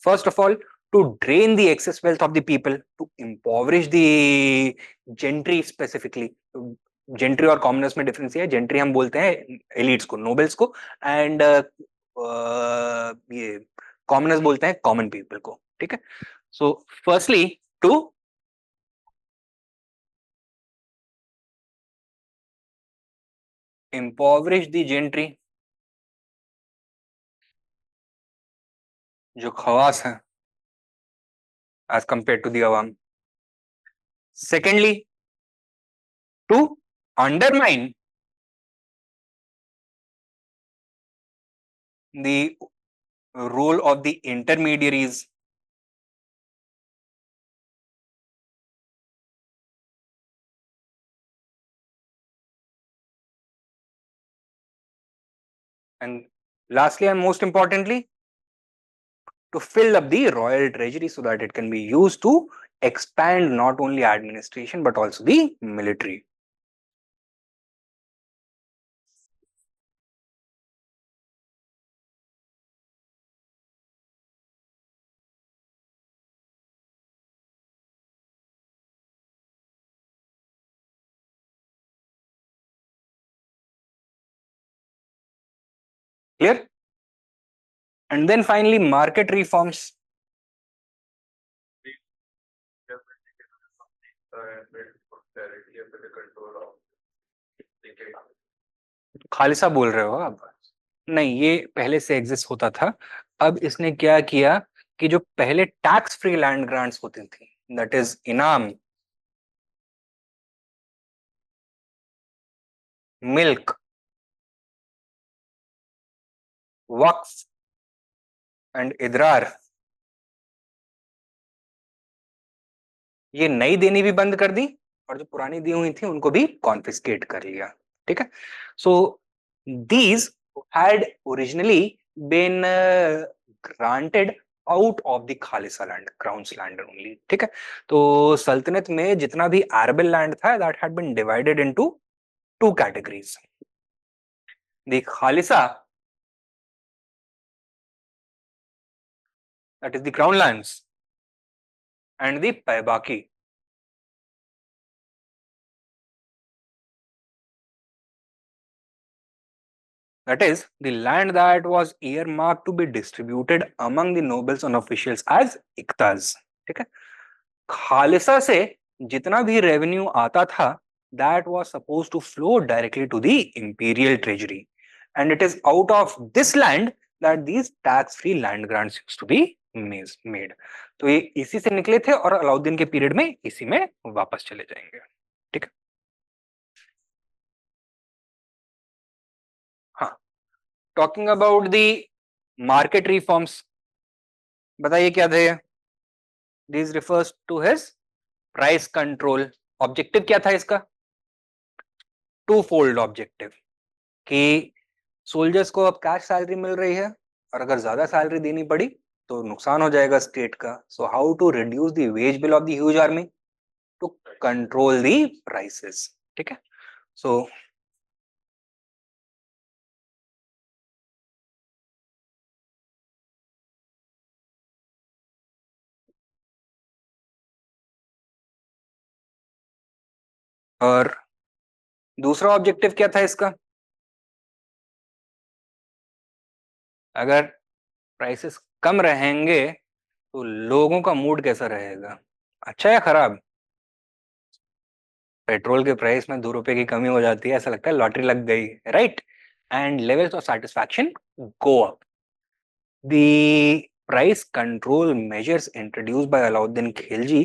First of all, to drain the excess wealth of the people, to impoverish the gentry specifically. Gentry और कॉमनर्स में डिफरेंस है. जेंट्री हम बोलते हैं एलिट्स को, नोबल्स को, एंड ये कॉमनर्स बोलते हैं कॉमन पीपल को. ठीक है. So firstly to impoverish the gentry, जो खवास हैं as compared to the awam. Secondly, to undermine the role of the intermediaries. And lastly and most importantly, to fill up the royal treasury so that it can be used to expand not only administration but also the military. Clear? And then finally, market reforms. खालिसा बोल रहे हो आप? नहीं, ये पहले से exist होता था. अब इसने क्या किया कि जो पहले टैक्स फ्री लैंड ग्रांट्स होती थी, दैट इज इनाम, मिल्क, वक्फ एंड इदरार, ये नई देनी भी बंद कर दी और जो पुरानी दी हुई थी उनको भी कॉन्फिस्केट कर लिया। ठीक है, so these had originally been granted out of the khalisa land, crowns land only. ठीक है, तो सल्तनत में जितना भी एरेबल लैंड था that had been divided into two categories, the khalisa, that is the crown lands, and the paybaki. That is the land that was earmarked to be distributed among the nobles and officials as iktas. ठीक है, खालिसा से जितना भी revenue आता था that was supposed to flow directly to the imperial treasury, and it is out of this land that these tax free land grants used to be made. तो ये इसी से निकले थे और अलाउद्दीन के पीरियड में इसी में वापस चले जाएंगे। ठीक है, हाँ, talking about the market reforms, बताइए क्या थे? This refers to his price control. Objective क्या था इसका? टू फोल्ड ऑब्जेक्टिव, कि सोल्जर्स को अब कैश सैलरी मिल रही है और अगर ज्यादा सैलरी देनी पड़ी तो नुकसान हो जाएगा स्टेट का। So how to reduce the wage bill of the huge army? To control the prices. ठीक है, सो और दूसरा ऑब्जेक्टिव क्या था इसका? अगर प्राइसेस कम रहेंगे तो लोगों का मूड कैसा रहेगा, अच्छा या खराब? पेट्रोल के प्राइस में 2 रुपए की कमी हो जाती है, ऐसा लगता है लॉटरी लग गई, right? And levels of satisfaction go up. The price control measures introduced by Alauddin Khilji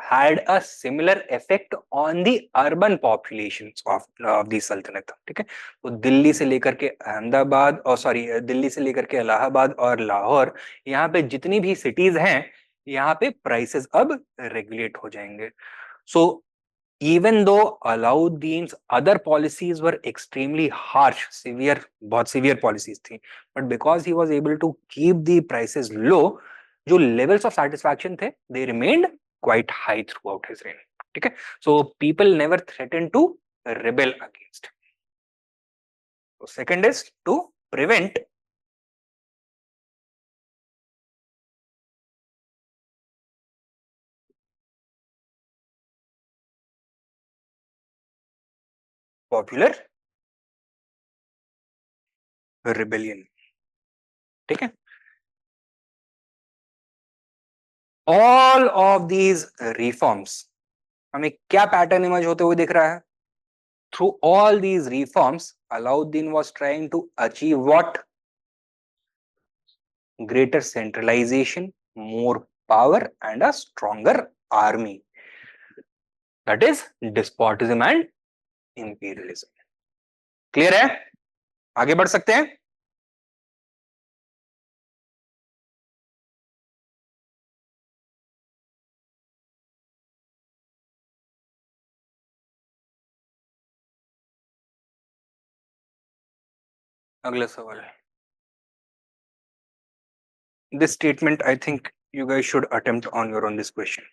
had a similar effect on the urban populations of the Sultanate. ठीक है, तो दिल्ली से लेकर के अहमदाबाद और सॉरी दिल्ली से लेकर के इलाहाबाद और लाहौर, यहाँ पे जितनी भी सिटीज हैं यहाँ पे प्राइसेस अब रेगुलेट हो जाएंगे। सो even though Alauddin's other policies were extremely harsh, severe, बहुत severe policies थी, but because he was able to keep the prices low, जो levels of satisfaction थे, they remained quite high throughout his reign. ठीक है, so people never threatened to rebel against. So second is to prevent popular rebellion. ठीक है, all of these reforms, हमें क्या pattern emerge होते हुए दिख रहा है? Through all these reforms, Alauddin was trying to achieve what? Greater centralization, more power, and a stronger army. That is despotism and imperialism. Clear है? आगे बढ़ सकते हैं? अगला सवाल है, this statement I think you guys should attempt on your own this question.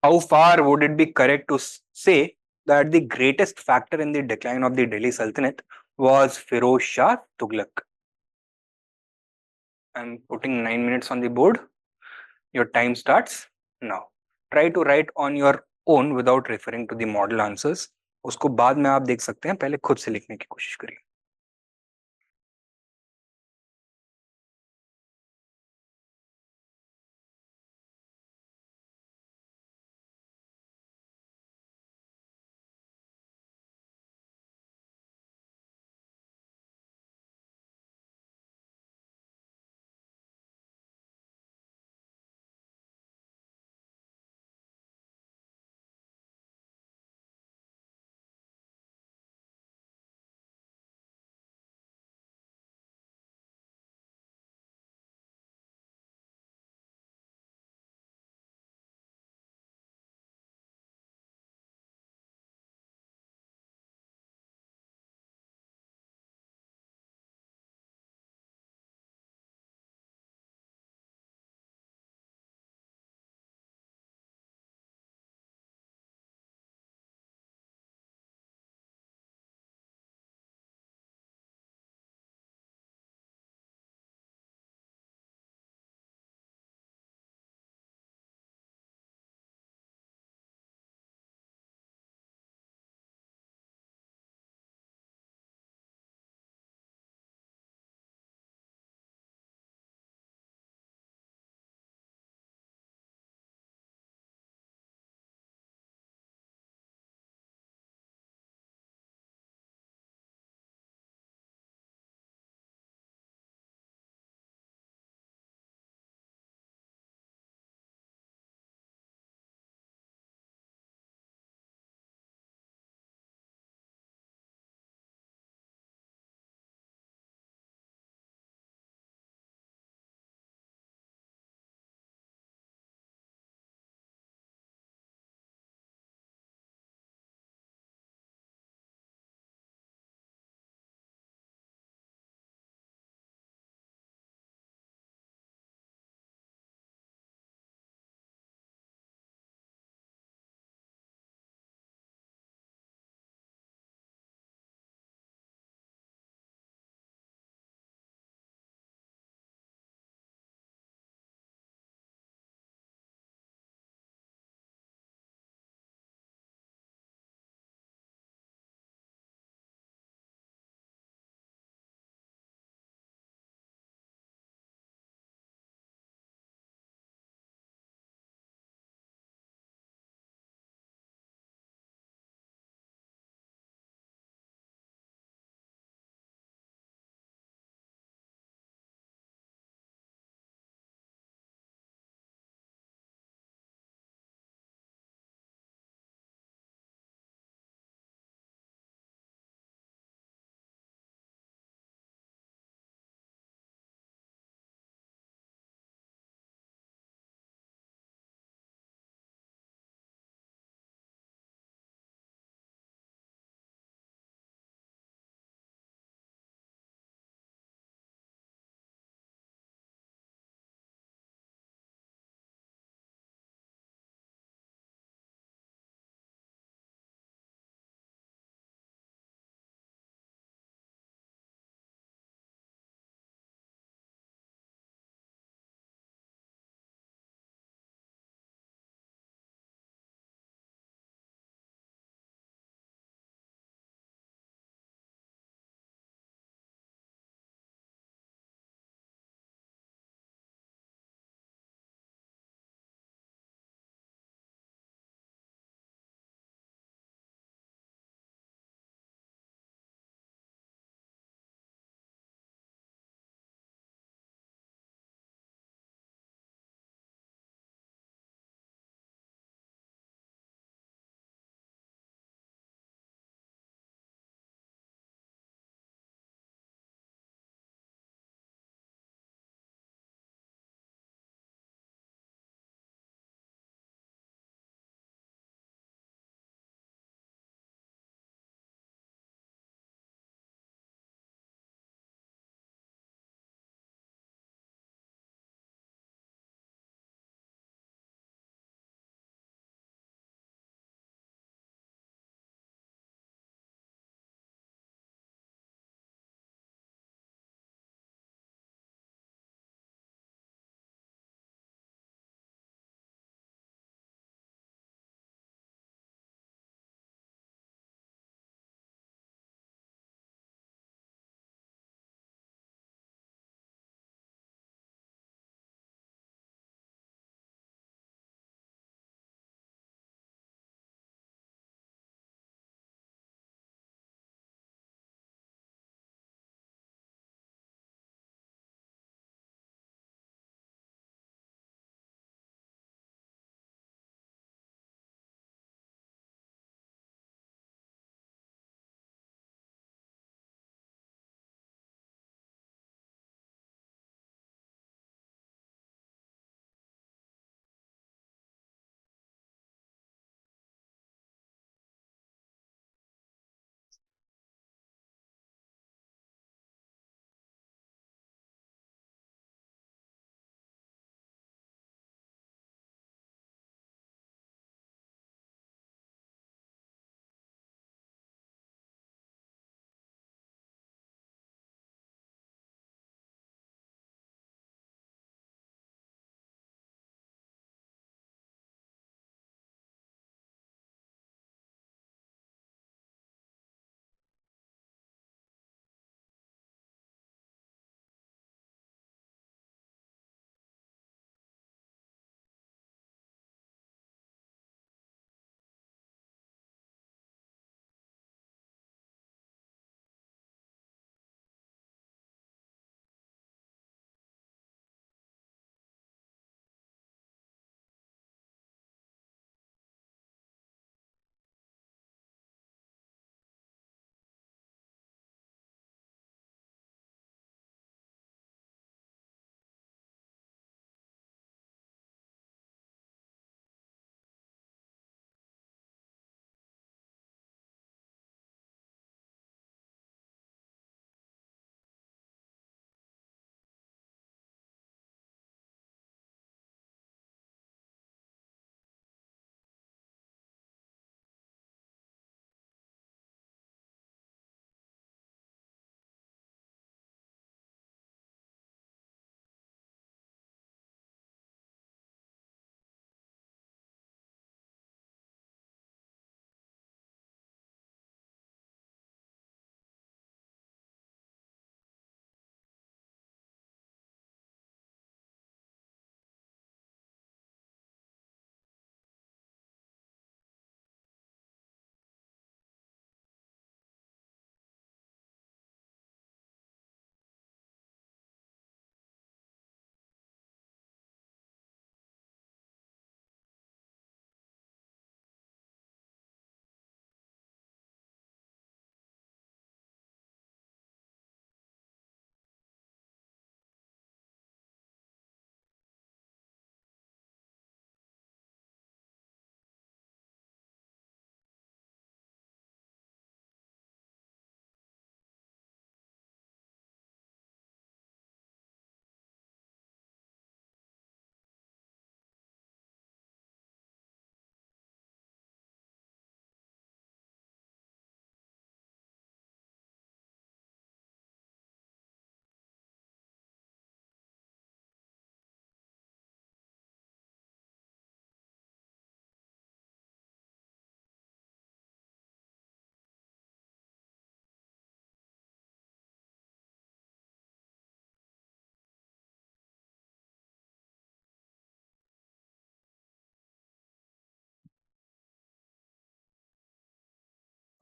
How far would it be correct to say that the greatest factor in the decline of the Delhi Sultanate was Firoz Shah Tughlaq? I'm putting 9 minutes on the board. Your time starts now. Try to write on your own without referring to the model answers. उसको बाद में आप देख सकते हैं, पहले खुद से लिखने की कोशिश करिए।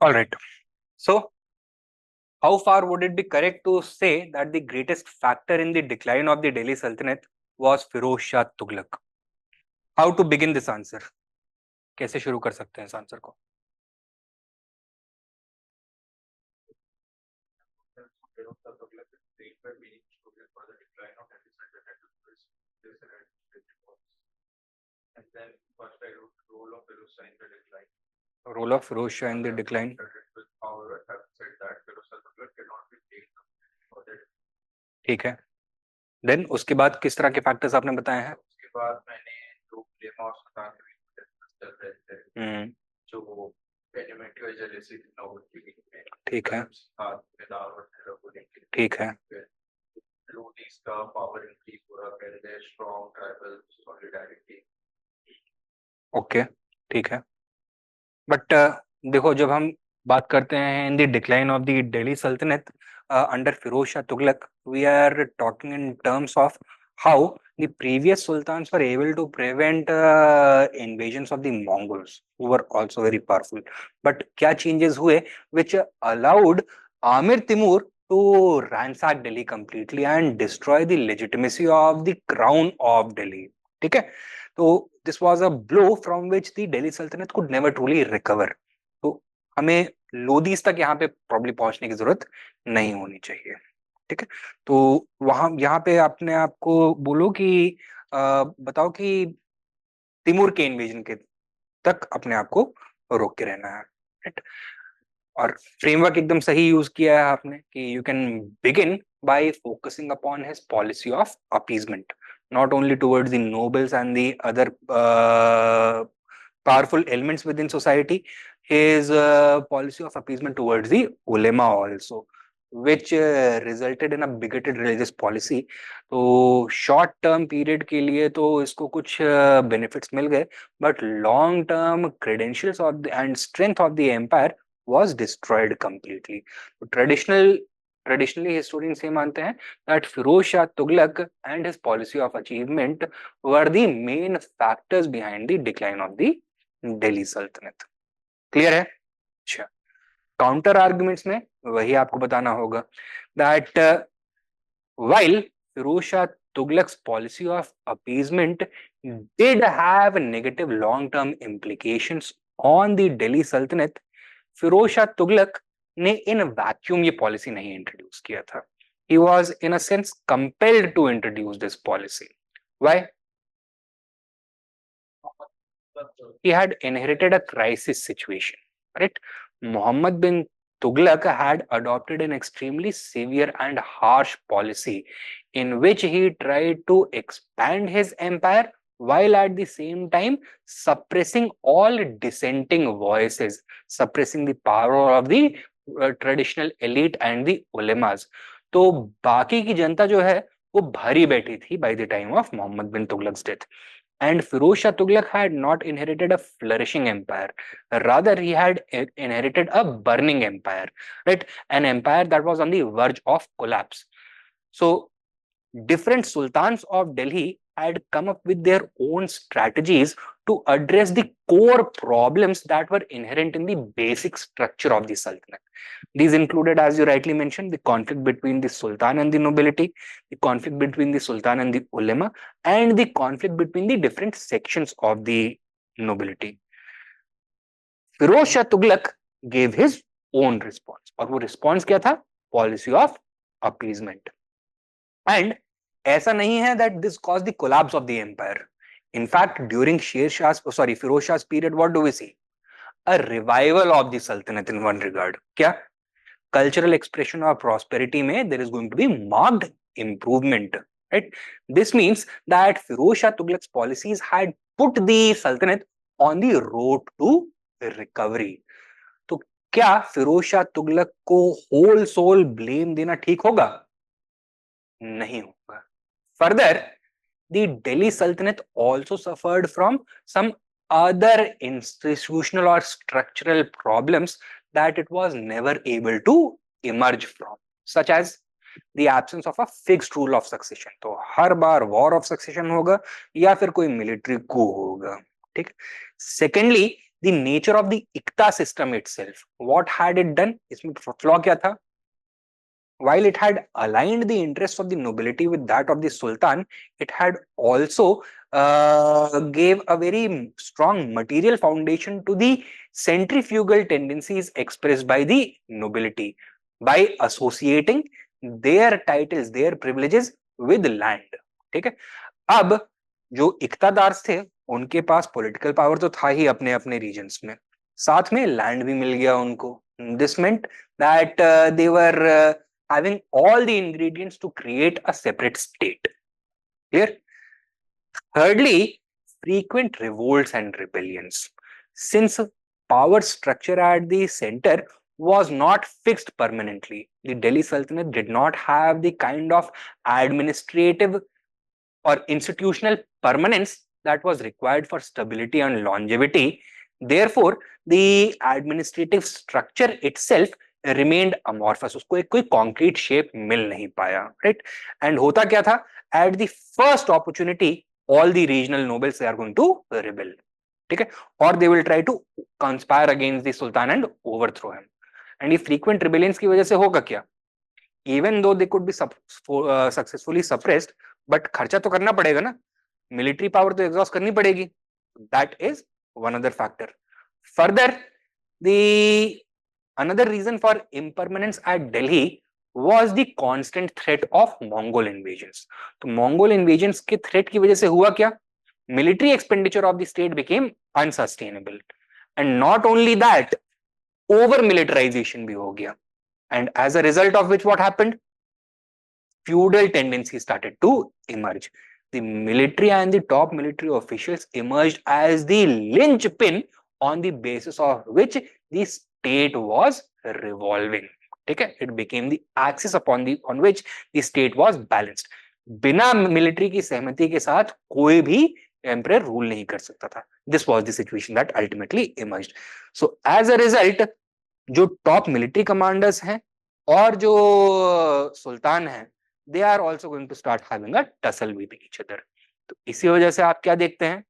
All right. So, how far would it be correct to say that the greatest factor in the decline of the Delhi Sultanate was Firoz Shah Tughlaq? How to begin this answer? कैसे शुरू कर सकते हैं इस answer को? And then first I wrote the role of Firoz Shah in the decline. Role of Firoz Shah in the decline. However, have said that Firoz Shah cannot be taken for that. ठीक है. Then उसके बाद किस तरह के factors आपने बताए हैं? उसके बाद मैंने जो लेमा और सुल्तान चल रहे थे जो एलिमेंट्री जेलेसी में, ठीक है, ठीक है, लोडीज का पावर इंक्रीज हो रहा है, स्ट्रॉन्ग ट्राइबल सॉलिडारिटी. ओके, ठीक है. बट देखो, जब हम बात करते हैं in the decline of the Delhi Sultanate under Firoz Shah Tughlaq, we are talking in terms of how the previous sultans were able to prevent invasions of the Mongols, who were also very powerful. But क्या changes हुए which allowed Amir Timur to ransack Delhi completely and destroy the legitimacy of the crown of Delhi. ठीक है? तो this was a blow from which the Delhi Sultanate could never truly recover. तो हमें लोदीज तक यहाँ पे probably पहुंचने की जरूरत नहीं होनी चाहिए. ठीक है, तो वहां यहाँ पे आपने आपको बोलो कि बताओ कि तिमूर के इन्वेजन के तक अपने आप को रोक के रहना है. राइट. और फ्रेमवर्क एकदम सही यूज किया है आपने कि you can begin by focusing upon his policy of appeasement, not only towards the nobles and the other powerful elements within society, his policy of appeasement towards the ulema also, which resulted in a bigoted religious policy. तो short term period के लिए तो इसको कुछ benefits मिल गए, but long term credentials of the and strength of the empire was destroyed completely. Traditionally historians ये मानते हैं that Firoz Shah Tughlaq and his policy of achievement were the main factors behind the decline of the Delhi Sultanate. Clear है? अच्छा. Counter arguments में वही आपको बताना होगा that while Firoz Shah Tughlaq's policy of appeasement did have negative long-term implications on the Delhi Sultanate, Firoz Shah Tughlaq ने in vacuum ये policy नहीं इंट्रोड्यूस किया था. He was in a sense compelled to introduce this policy. Why? He had inherited a crisis situation, right? Muhammad bin Tughlaq had adopted an extremely severe and harsh policy in which he tried to expand his empire while at the same time suppressing all dissenting voices, suppressing the power of the traditional elite and the ulemas. तो बाकी की जनता जो है वो भरी बैठी थी by the time of Muhammad bin Tughlaq's death. And Firoz Shah Tughlaq had not inherited a flourishing empire. Rather, he had inherited a burning empire, right? An empire that was on the verge of collapse. So, different sultans of Delhi had come up with their own strategies to address the core problems that were inherent in the basic structure of the Sultanate. These included, as you rightly mentioned, the conflict between the Sultan and the nobility, the conflict between the Sultan and the ulema, and the conflict between the different sections of the nobility. Firoz Shah Tughlaq gave his own response. और वो response क्या था? Policy of appeasement. And ऐसा नहीं है that this caused the collapse of the empire. In fact, during Firoz Shah's period, what do we see? A revival of the Sultanate in one regard. क्या? Cultural expression or prosperity में there is going to be marked improvement. Right? This means that Firoz Shah Tughlaq's policies had put the Sultanate on the road to recovery. तो क्या फिरोज शाह तुगलक को whole soul blame देना ठीक होगा? नहीं होगा. Further, the Delhi Sultanate also suffered from some other institutional or structural problems that it was never able to emerge from, such as the absence of a fixed rule of succession. तो हर बार war of succession होगा या फिर कोई military coup होगा. ठीक. Secondly, the nature of the Ikta system itself. What had it done? इसमें flaw क्या था? While it had aligned the interests of the nobility with that of the Sultan, it had also gave a very strong material foundation to the centrifugal tendencies expressed by the nobility by associating their titles, their privileges with land. ठीक है, अब जो इक्तादार थे उनके पास political power तो था ही अपने अपने रीजन्स में, साथ में लैंड भी मिल गया उनको. This meant that they were having all the ingredients to create a separate state. Clear? Thirdly, frequent revolts and rebellions. Since power structure at the center was not fixed permanently, the Delhi Sultanate did not have the kind of administrative or institutional permanence that was required for stability and longevity. Therefore, the administrative structure itself remained amorphous. उसको एक कोई concrete shape मिल नहीं पाया, right? And होता क्या था? At the first opportunity, all the regional nobles they are going to rebel, ठीक है? Or they will try to conspire against the Sultan and overthrow him. And ये frequent rebellions की वजह से होगा क्या? Even though they could be successfully suppressed, but खर्चा तो करना पड़ेगा ना, military power तो exhaust करनी पड़ेगी. That is one other factor. Further, the another reason for impermanence at Delhi was the constant threat of Mongol invasions. तो Mongol invasions के threat की वजह से हुआ क्या? Military expenditure of the state became unsustainable, and not only that, over militarization भी हो गया. And as a result of which, what happened? Feudal tendencies started to emerge. The military and the top military officials emerged as the linchpin on the basis of which the state was revolving. Okay? It became the axis on which the state was balanced. बिना military की सहमति के साथ कोई भी emperor rule नहीं कर सकता था. This was the situation that ultimately emerged. So as a result, जो top military commanders हैं और जो सुल्तान हैं, they are also going to start having a tussle with each other. तो इसी वजह से आप क्या देखते हैं?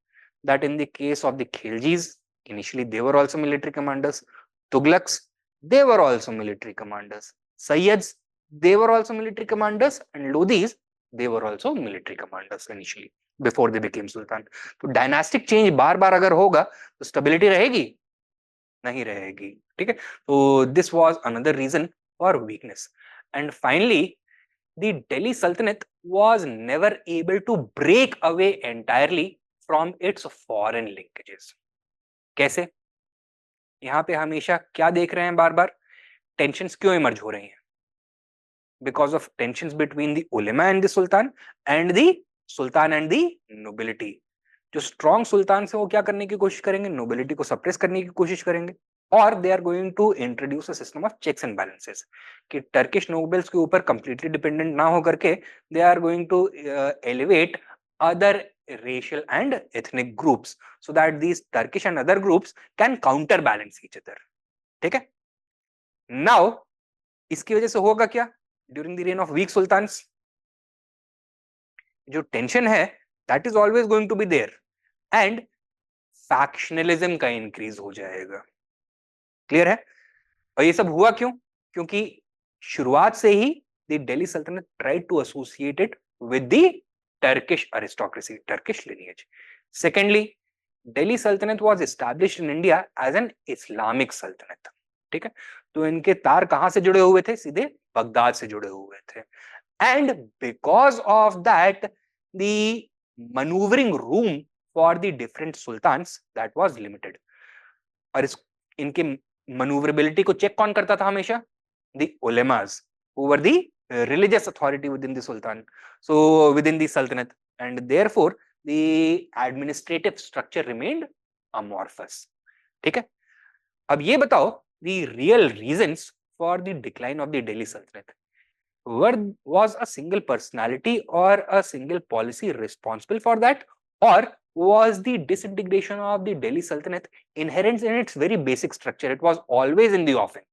That in the case of the Khiljis, initially they were also military commanders. Tughlaqs, they were also military commanders. Sayyids, they were also military commanders, and Lodhis, they were also military commanders initially before they became sultan. तो dynastic change बार बार अगर होगा तो stability रहेगी? नहीं रहेगी. ठीक है, तो this was another reason for weakness. And finally, the Delhi Sultanate was never able to break away entirely from its foreign linkages. कैसे? यहाँ पे हमेशा क्या देख रहे हैं बार बार? टेंशंस क्यों इमर्ज हो रही हैं? Because of tensions between the ulama and the sultan and the sultan and the nobility. जो स्ट्रॉन्ग सुल्तान से वो क्या करने की कोशिश करेंगे? नोबिलिटी को सप्रेस करने की कोशिश करेंगे. और they are going to introduce a system of checks and balances कि टर्किश नोबल्स के ऊपर कंप्लीटली डिपेंडेंट ना हो करके they are going to elevate other racial and ethnic groups so that these Turkish and other groups can counterbalance each other. ठीक है? Now इसकी वजह से होगा क्या? During the reign of weak sultans, जो टेंशन है that is always going to be there, and factionalism का increase हो जाएगा. क्लियर है? और ये सब हुआ क्यों? क्योंकि शुरुआत से ही the Delhi Sultanate tried to associate it with the Turkish aristocracy, Turkish lineage. Secondly, Delhi Sultanate was established in India as an Islamic Sultanate. ठीक है? तो इनके तार कहां से जुड़े हुए थे? सीधे बगदाद से जुड़े हुए थे. And because of that, the maneuvering room for the different sultans that was limited. और इनके maneuverability को चेक कौन करता था हमेशा? The ulemas, who were the religious authority within the sultan, so within the sultanate, and therefore the administrative structure remained amorphous. ठीक है? अब ये बताओ the real reasons for the decline of the Delhi Sultanate. Was a single personality or a single policy responsible for that, or was the disintegration of the Delhi Sultanate inherent in its very basic structure? It was always in the offing.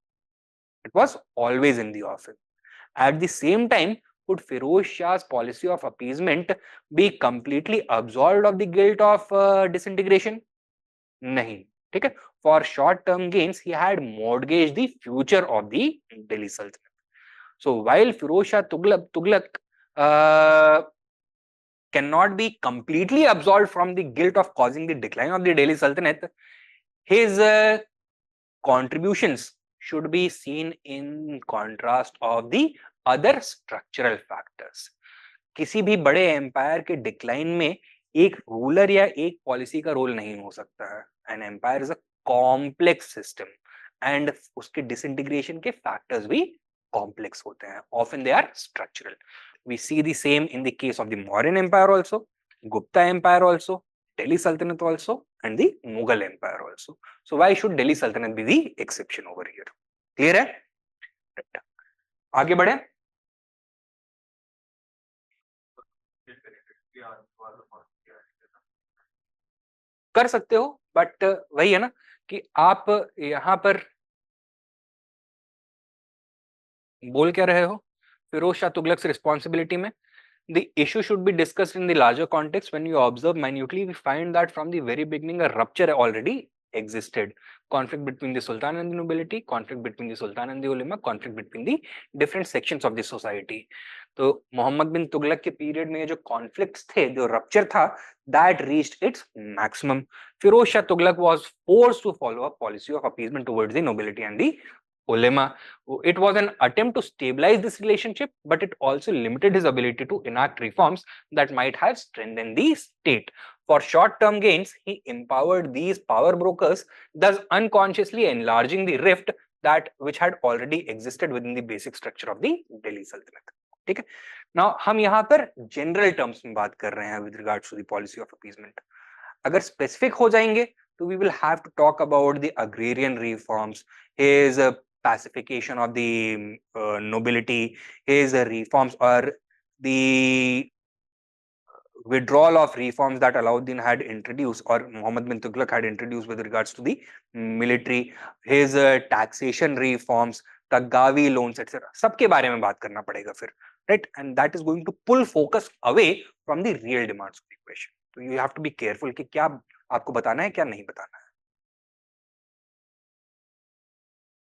It was always in the offing. At the same time, could Firoz Shah's policy of appeasement be completely absolved of the guilt of disintegration? नहीं. ठीक है? For short-term gains, he had mortgaged the future of the Delhi Sultanate. So while Firoz Shah Tughlaq cannot be completely absolved from the guilt of causing the decline of the Delhi Sultanate, his contributions should be seen in contrast of the other structural factors. किसी भी बड़े empire के decline में एक ruler या एक policy का role नहीं हो सकता है. An empire is a complex system and उसके डिसइंटीग्रेशन के फैक्टर्स भी कॉम्प्लेक्स होते हैं. Often they are structural. We see the same in the case of the Mauryan empire also, Gupta empire also, Delhi Sultanate also, and the Mughal Empire also. So why should Delhi Sultanate be the exception over here? Clear है? Right. आगे बढ़े. कर सकते हो, but वही है ना कि आप यहाँ पर बोल क्या रहे हो फिरोज शाह तुगलक रिस्पॉन्सिबिलिटी में. The issue should be discussed in the larger context. When you observe minutely, we find that from the very beginning, a rupture already existed. Conflict between the Sultan and the nobility, conflict between the Sultan and the ulama, conflict between the different sections of the society. तो मोहम्मद बिन तुगलक के period में जो conflicts थे, जो rupture था, that reached its maximum. Firoz Shah Tughlaq was forced to follow a policy of appeasement towards the nobility and the ulama. It was an attempt to stabilize this relationship, but it also limited his ability to enact reforms that might have strengthened the state. For short-term gains, he empowered these power brokers, thus unconsciously enlarging the rift that which had already existed within the basic structure of the Delhi Sultanate. ठीक है. Now हम यहाँ पर general terms में बात कर रहे हैं with regards to the policy of appeasement. अगर specific हो जाएंगे तो we will have to talk about the agrarian reforms, his pacification of the nobility, his reforms or the withdrawal of reforms that Alauddin had introduced or Muhammad bin Tughlaq had introduced with regards to the military, his taxation reforms, Tagavi loans, etc. सबके बारे में बात करना पड़ेगा फिर, right? And that is going to pull focus away from the real demands of the question. So you have to be careful कि क्या आपको बताना है, क्या नहीं बताना है.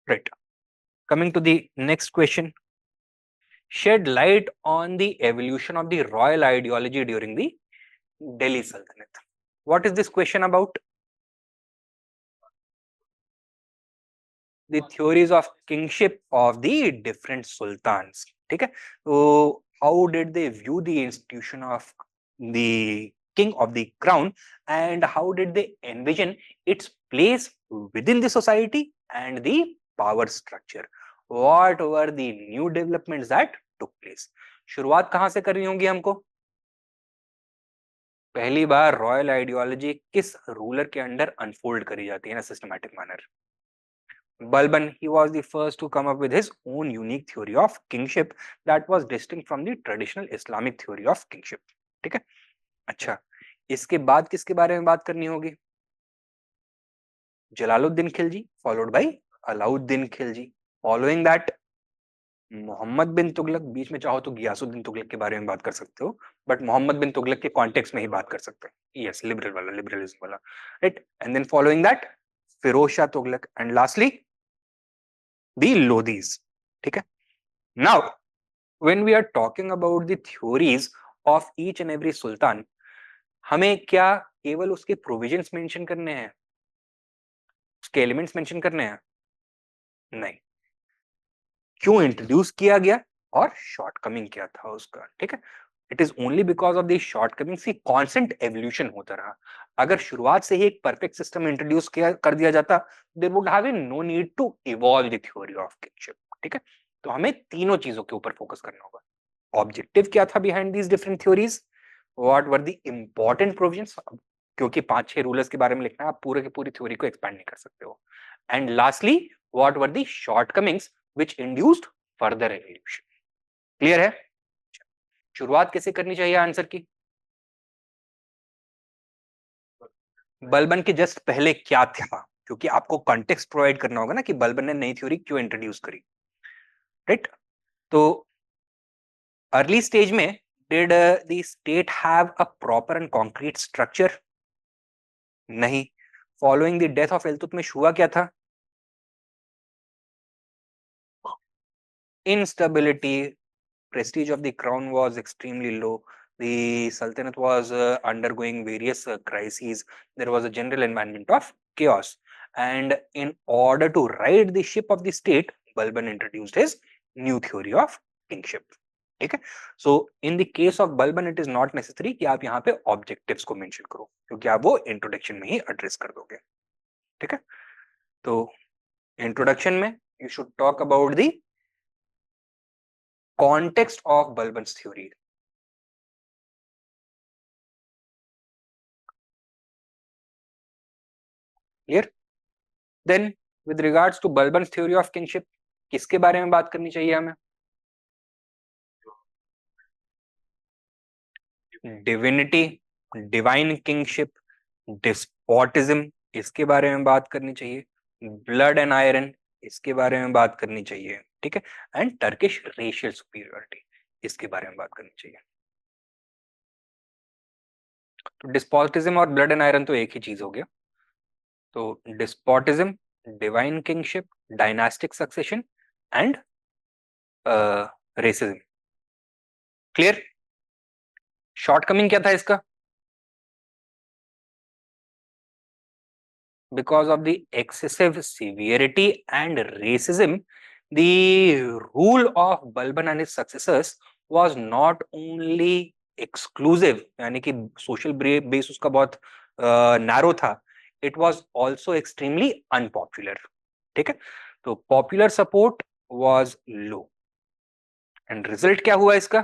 Right. Coming to the next question. Shed light on the evolution of the royal ideology during the Delhi Sultanate. What is this question about? The theories of kingship of the different sultans. ठीक है. So how did they view the institution of the king of the crown and how did they envision its place within the society and the power structure? What were the new developments that took place? शुरुआत कहां से करनी होगी हमको? पहली बार royal ideology किस ruler के under unfold करी जाती है ना systematic manner? Balban, he was the first to come up with his own unique theory of kingship that was distinct from the traditional Islamic theory of kingship. ठीक है. अच्छा, इसके बाद किसके बारे में बात करनी होगी? Jalaluddin Khilji followed by Alauddin Khilji. Following that, Mohammad bin Tughlaq. बीच में चाहो तो गियासुद्दीन तुगलक के बारे में बात कर सकते हो, बट मोहम्मद बिन तुगलक के कॉन्टेक्स्ट में ही बात कर सकते हो. यस, लिबरल वाला, लिबरलिज्म वाला, right. And then following that Firoz Shah Tughlaq and lastly the Lodis. ठीक है. Now when we are talking about the theories of each and every sultan, हमें क्या केवल उसके प्रोविजंस मेंशन करने हैं, उसके एलिमेंट्स मेंशन करने हैं? नहीं. क्यों इंट्रोड्यूस किया गया और शॉर्टकमिंग क्या था उसका. ठीक है. It is only because of the shortcomings की कांस्टेंट एवोल्यूशन होता रहा. अगर शुरुआत से ही एक परफेक्ट सिस्टम इंट्रोड्यूस किया कर दिया जाता, there would have been no need to evolve the theory of kingship. ठीक है. तो हमें तीनों चीजों के ऊपर फोकस करना होगा. ऑब्जेक्टिव क्या था behind these different theories, what were the important provisions, क्योंकि 5-6 रूलर्स के बारे में लिखना है, आप पूरे की पूरी थ्योरी को एक्सपैंड नहीं कर सकते हो. And lastly what were the shortcomings which induced further evolution. Clear है? शुरुआत कैसे करनी चाहिए आंसर की? बलबन के जस्ट पहले क्या था, क्योंकि आपको कॉन्टेक्स्ट प्रोवाइड करना होगा ना कि बलबन ने नई थ्योरी क्यों इंट्रोड्यूस करी, राइट. तो अर्ली स्टेज में did the state have a proper and concrete structure? नहीं. Following the death of Iltutmish हुआ क्या था? Instability, prestige of the crown was extremely low. The Sultanate was undergoing various crises. There was a general environment of chaos. And in order to right the ship of the state, Balban introduced his new theory of kingship. ठीक है. So in the case of Balban, it is not necessary कि आप यहाँ पे objectives को mention करो, क्योंकि आप वो introduction में ही address कर दोगे. ठीक है. तो introduction में you should talk about the context of Balban's theory. Clear? Then with regards to Balban's theory of kingship, किसके बारे में बात करनी चाहिए हमें? Divinity, divine kingship, despotism, इसके बारे में बात करनी चाहिए. Blood and iron, इसके बारे में बात करनी चाहिए. ठीक है. एंड टर्किश रेशियल सुपीरियरिटी, इसके बारे में बात करनी चाहिए. तो डिस्पोटिज्म और ब्लड एंड आयरन तो एक ही चीज हो गया. तो despotism, divine kingship, dynastic succession and racism. Clear? Shortcoming क्या था इसका? Because of the excessive severity and racism, the rule of Balban and his successors was not only exclusive, यानी कि social base उसका बहुत narrow था, it was also extremely unpopular. ठीक है. तो popular support was low. And result क्या हुआ इसका?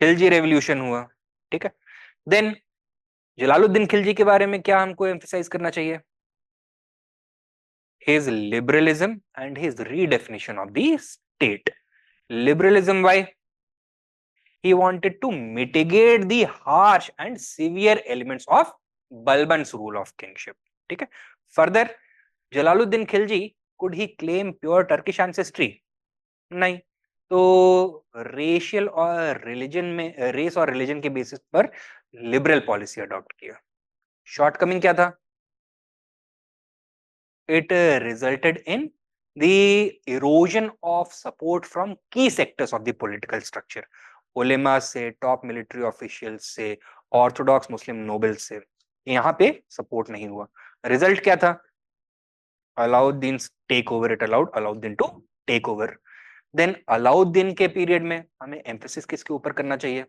खिलजी रेवोल्यूशन हुआ. ठीक है. Then जलालुद्दीन खिलजी के बारे में क्या हमको एम्फसाइज करना चाहिए? His liberalism and his redefinition of the state. Liberalism, why? He wanted to mitigate the harsh and severe elements of Balban's rule of kingship. ठीक है. Further, Jalaluddin Khilji, could he claim pure Turkish ancestry? नहीं. तो racial और religion में, race और religion के basis पर liberal policy adopt किया. शॉर्टकमिंग क्या था? It resulted in the erosion of support from key sectors of the political structure. उलेमा से, टॉप मिलिट्री ऑफिशियल्स से, ऑर्थोडॉक्स मुस्लिम नोबल्स से, यहाँ पे सपोर्ट नहीं हुआ. रिजल्ट क्या था? Alauddin take over. It allowed Alauddin to take over. Then Alauddin के पीरियड में हमें एम्फेसिस किसके ऊपर करना चाहिए?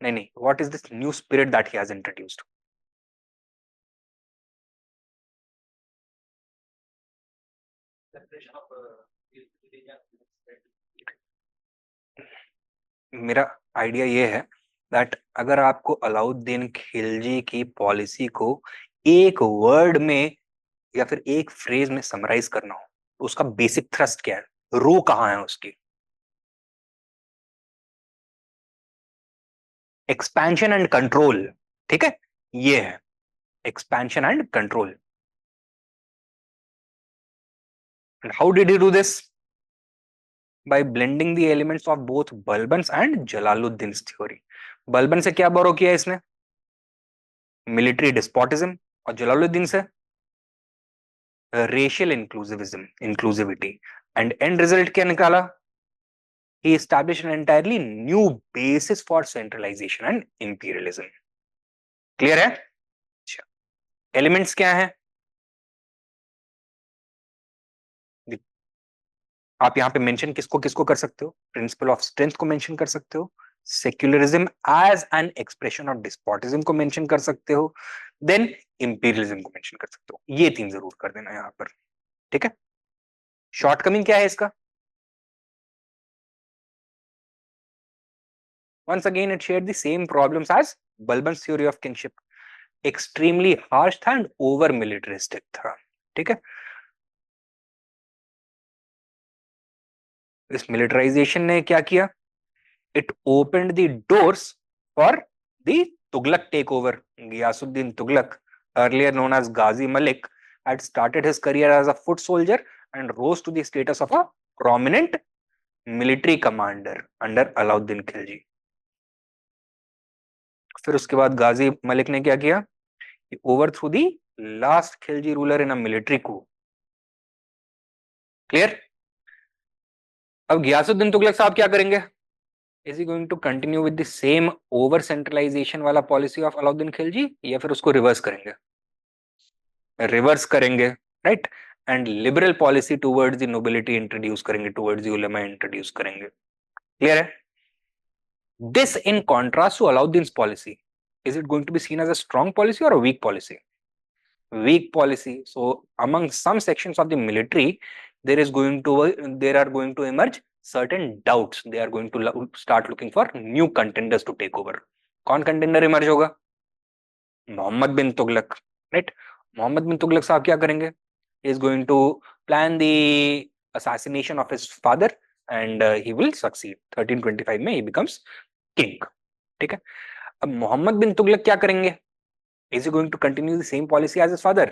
नहीं, what is this new spirit that he has introduced? मेरा आइडिया ये है दैट अगर आपको अलाउद्दीन खिलजी की पॉलिसी को एक वर्ड में या फिर एक फ्रेज में समराइज करना हो तो उसका बेसिक थ्रस्ट क्या है? रू कहां है उसकी? Expansion and control. ठीक है. ये है expansion and control. And how did he do this? By blending the elements of both Balban's and Jalaluddin's theory. Balban से क्या बोरो किया इसने? Military despotism. और जलालुद्दीन से racial inclusivity. And and result क्या निकाला? He established an entirely new basis for centralization and imperialism. Clear है? अच्छा. एलिमेंट्स क्या है? आप यहां पे मेंशन किसको किसको कर सकते हो? प्रिंसिपल ऑफ स्ट्रेंथ को मेंशन कर सकते हो, secularism as an expression of despotism को मेंशन कर सकते हो, देन इंपीरियलिज्म को मेंशन कर सकते हो. ये तीन जरूर कर देना यहां पर. ठीक है. शॉर्टकमिंग क्या है इसका? Once again, it shared the same problems as Balban's theory of kingship. Extremely harsh था and over militaristic था. ठीक है. इस मिलिटराइजेशन ने क्या किया? It opened the doors for the Tughlaq takeover. Ghiyasuddin Tughlaq, earlier known as Ghazi Malik, had started his career as a foot soldier and rose to the status of a prominent military commander under Alauddin Khilji. फिर उसके बाद गाजी मलिक ने क्या किया, overthrew the last Khilji ruler in a military coup. Clear? अब गियासुद्दीन तुगलक साहब क्या करेंगे? Is he going to continue with the same over centralisation वाला पॉलिसी ऑफ अलाउद्दीन खिलजी, या फिर उसको रिवर्स करेंगे? रिवर्स करेंगे, right. And liberal policy towards the nobility introduce करेंगे, टुवर्ड्स द उलेमा इंट्रोड्यूस करेंगे। क्लियर है? This in contrast to Alauddin's policy, is it going to be seen as a strong policy or a weak policy? Weak policy. So among some sections of the military, there are going to emerge certain doubts. They are going to start looking for new contenders to take over. कौन contender emerge होगा? Mohammad bin Tughlaq, right. Mohammad bin Tughlaq साहब क्या करेंगे? He is going to plan the assassination of his father and he will succeed. 1325 में he becomes king, ठीक है। अब मोहम्मद बिन तुगलक क्या करेंगे? Is he going to continue the same policy as his father?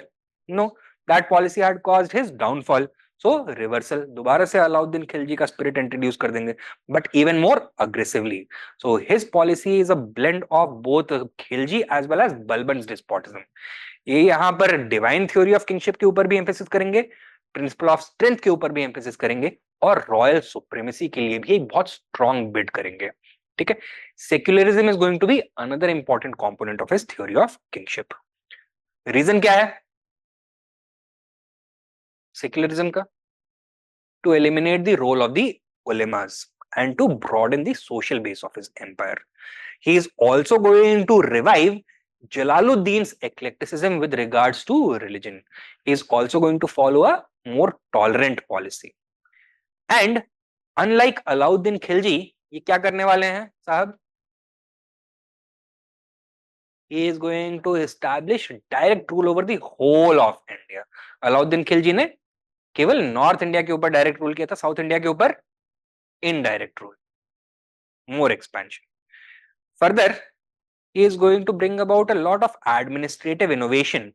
No, that policy had caused his downfall. So reversal, दोबारा से अलाउद्दीन खिलजी का spirit introduce कर देंगे, but even more aggressively. So his policy is a blend of both Khilji as well as Balban's despotism. ये यहाँ पर divine theory of kingship के ऊपर भी एम्फेसिस करेंगे, प्रिंसिपल ऑफ स्ट्रेंथ के ऊपर भी एम्फेसिस करेंगे, और रॉयल सुप्रीमेसी के लिए भी एक बहुत स्ट्रॉन्ग बिड करेंगे, ठीक है। Secularism is going to be another important component of his theory of kingship. Reason क्या है सेक्युलरिज्म का? To eliminate the role of the ulemas and to broaden the social base of his empire. He is also going to revive Jalaluddin's eclecticism with regards to religion. He is also going to follow a more tolerant policy. And unlike Alauddin Khilji, ये क्या करने वाले हैं साहब? He is going to establish direct rule over the whole of India. Alauddin Khilji ने केवल north India के ऊपर डायरेक्ट रूल किया था, साउथ इंडिया के ऊपर indirect rule, more expansion. Further, he is going to bring about a lot of administrative innovation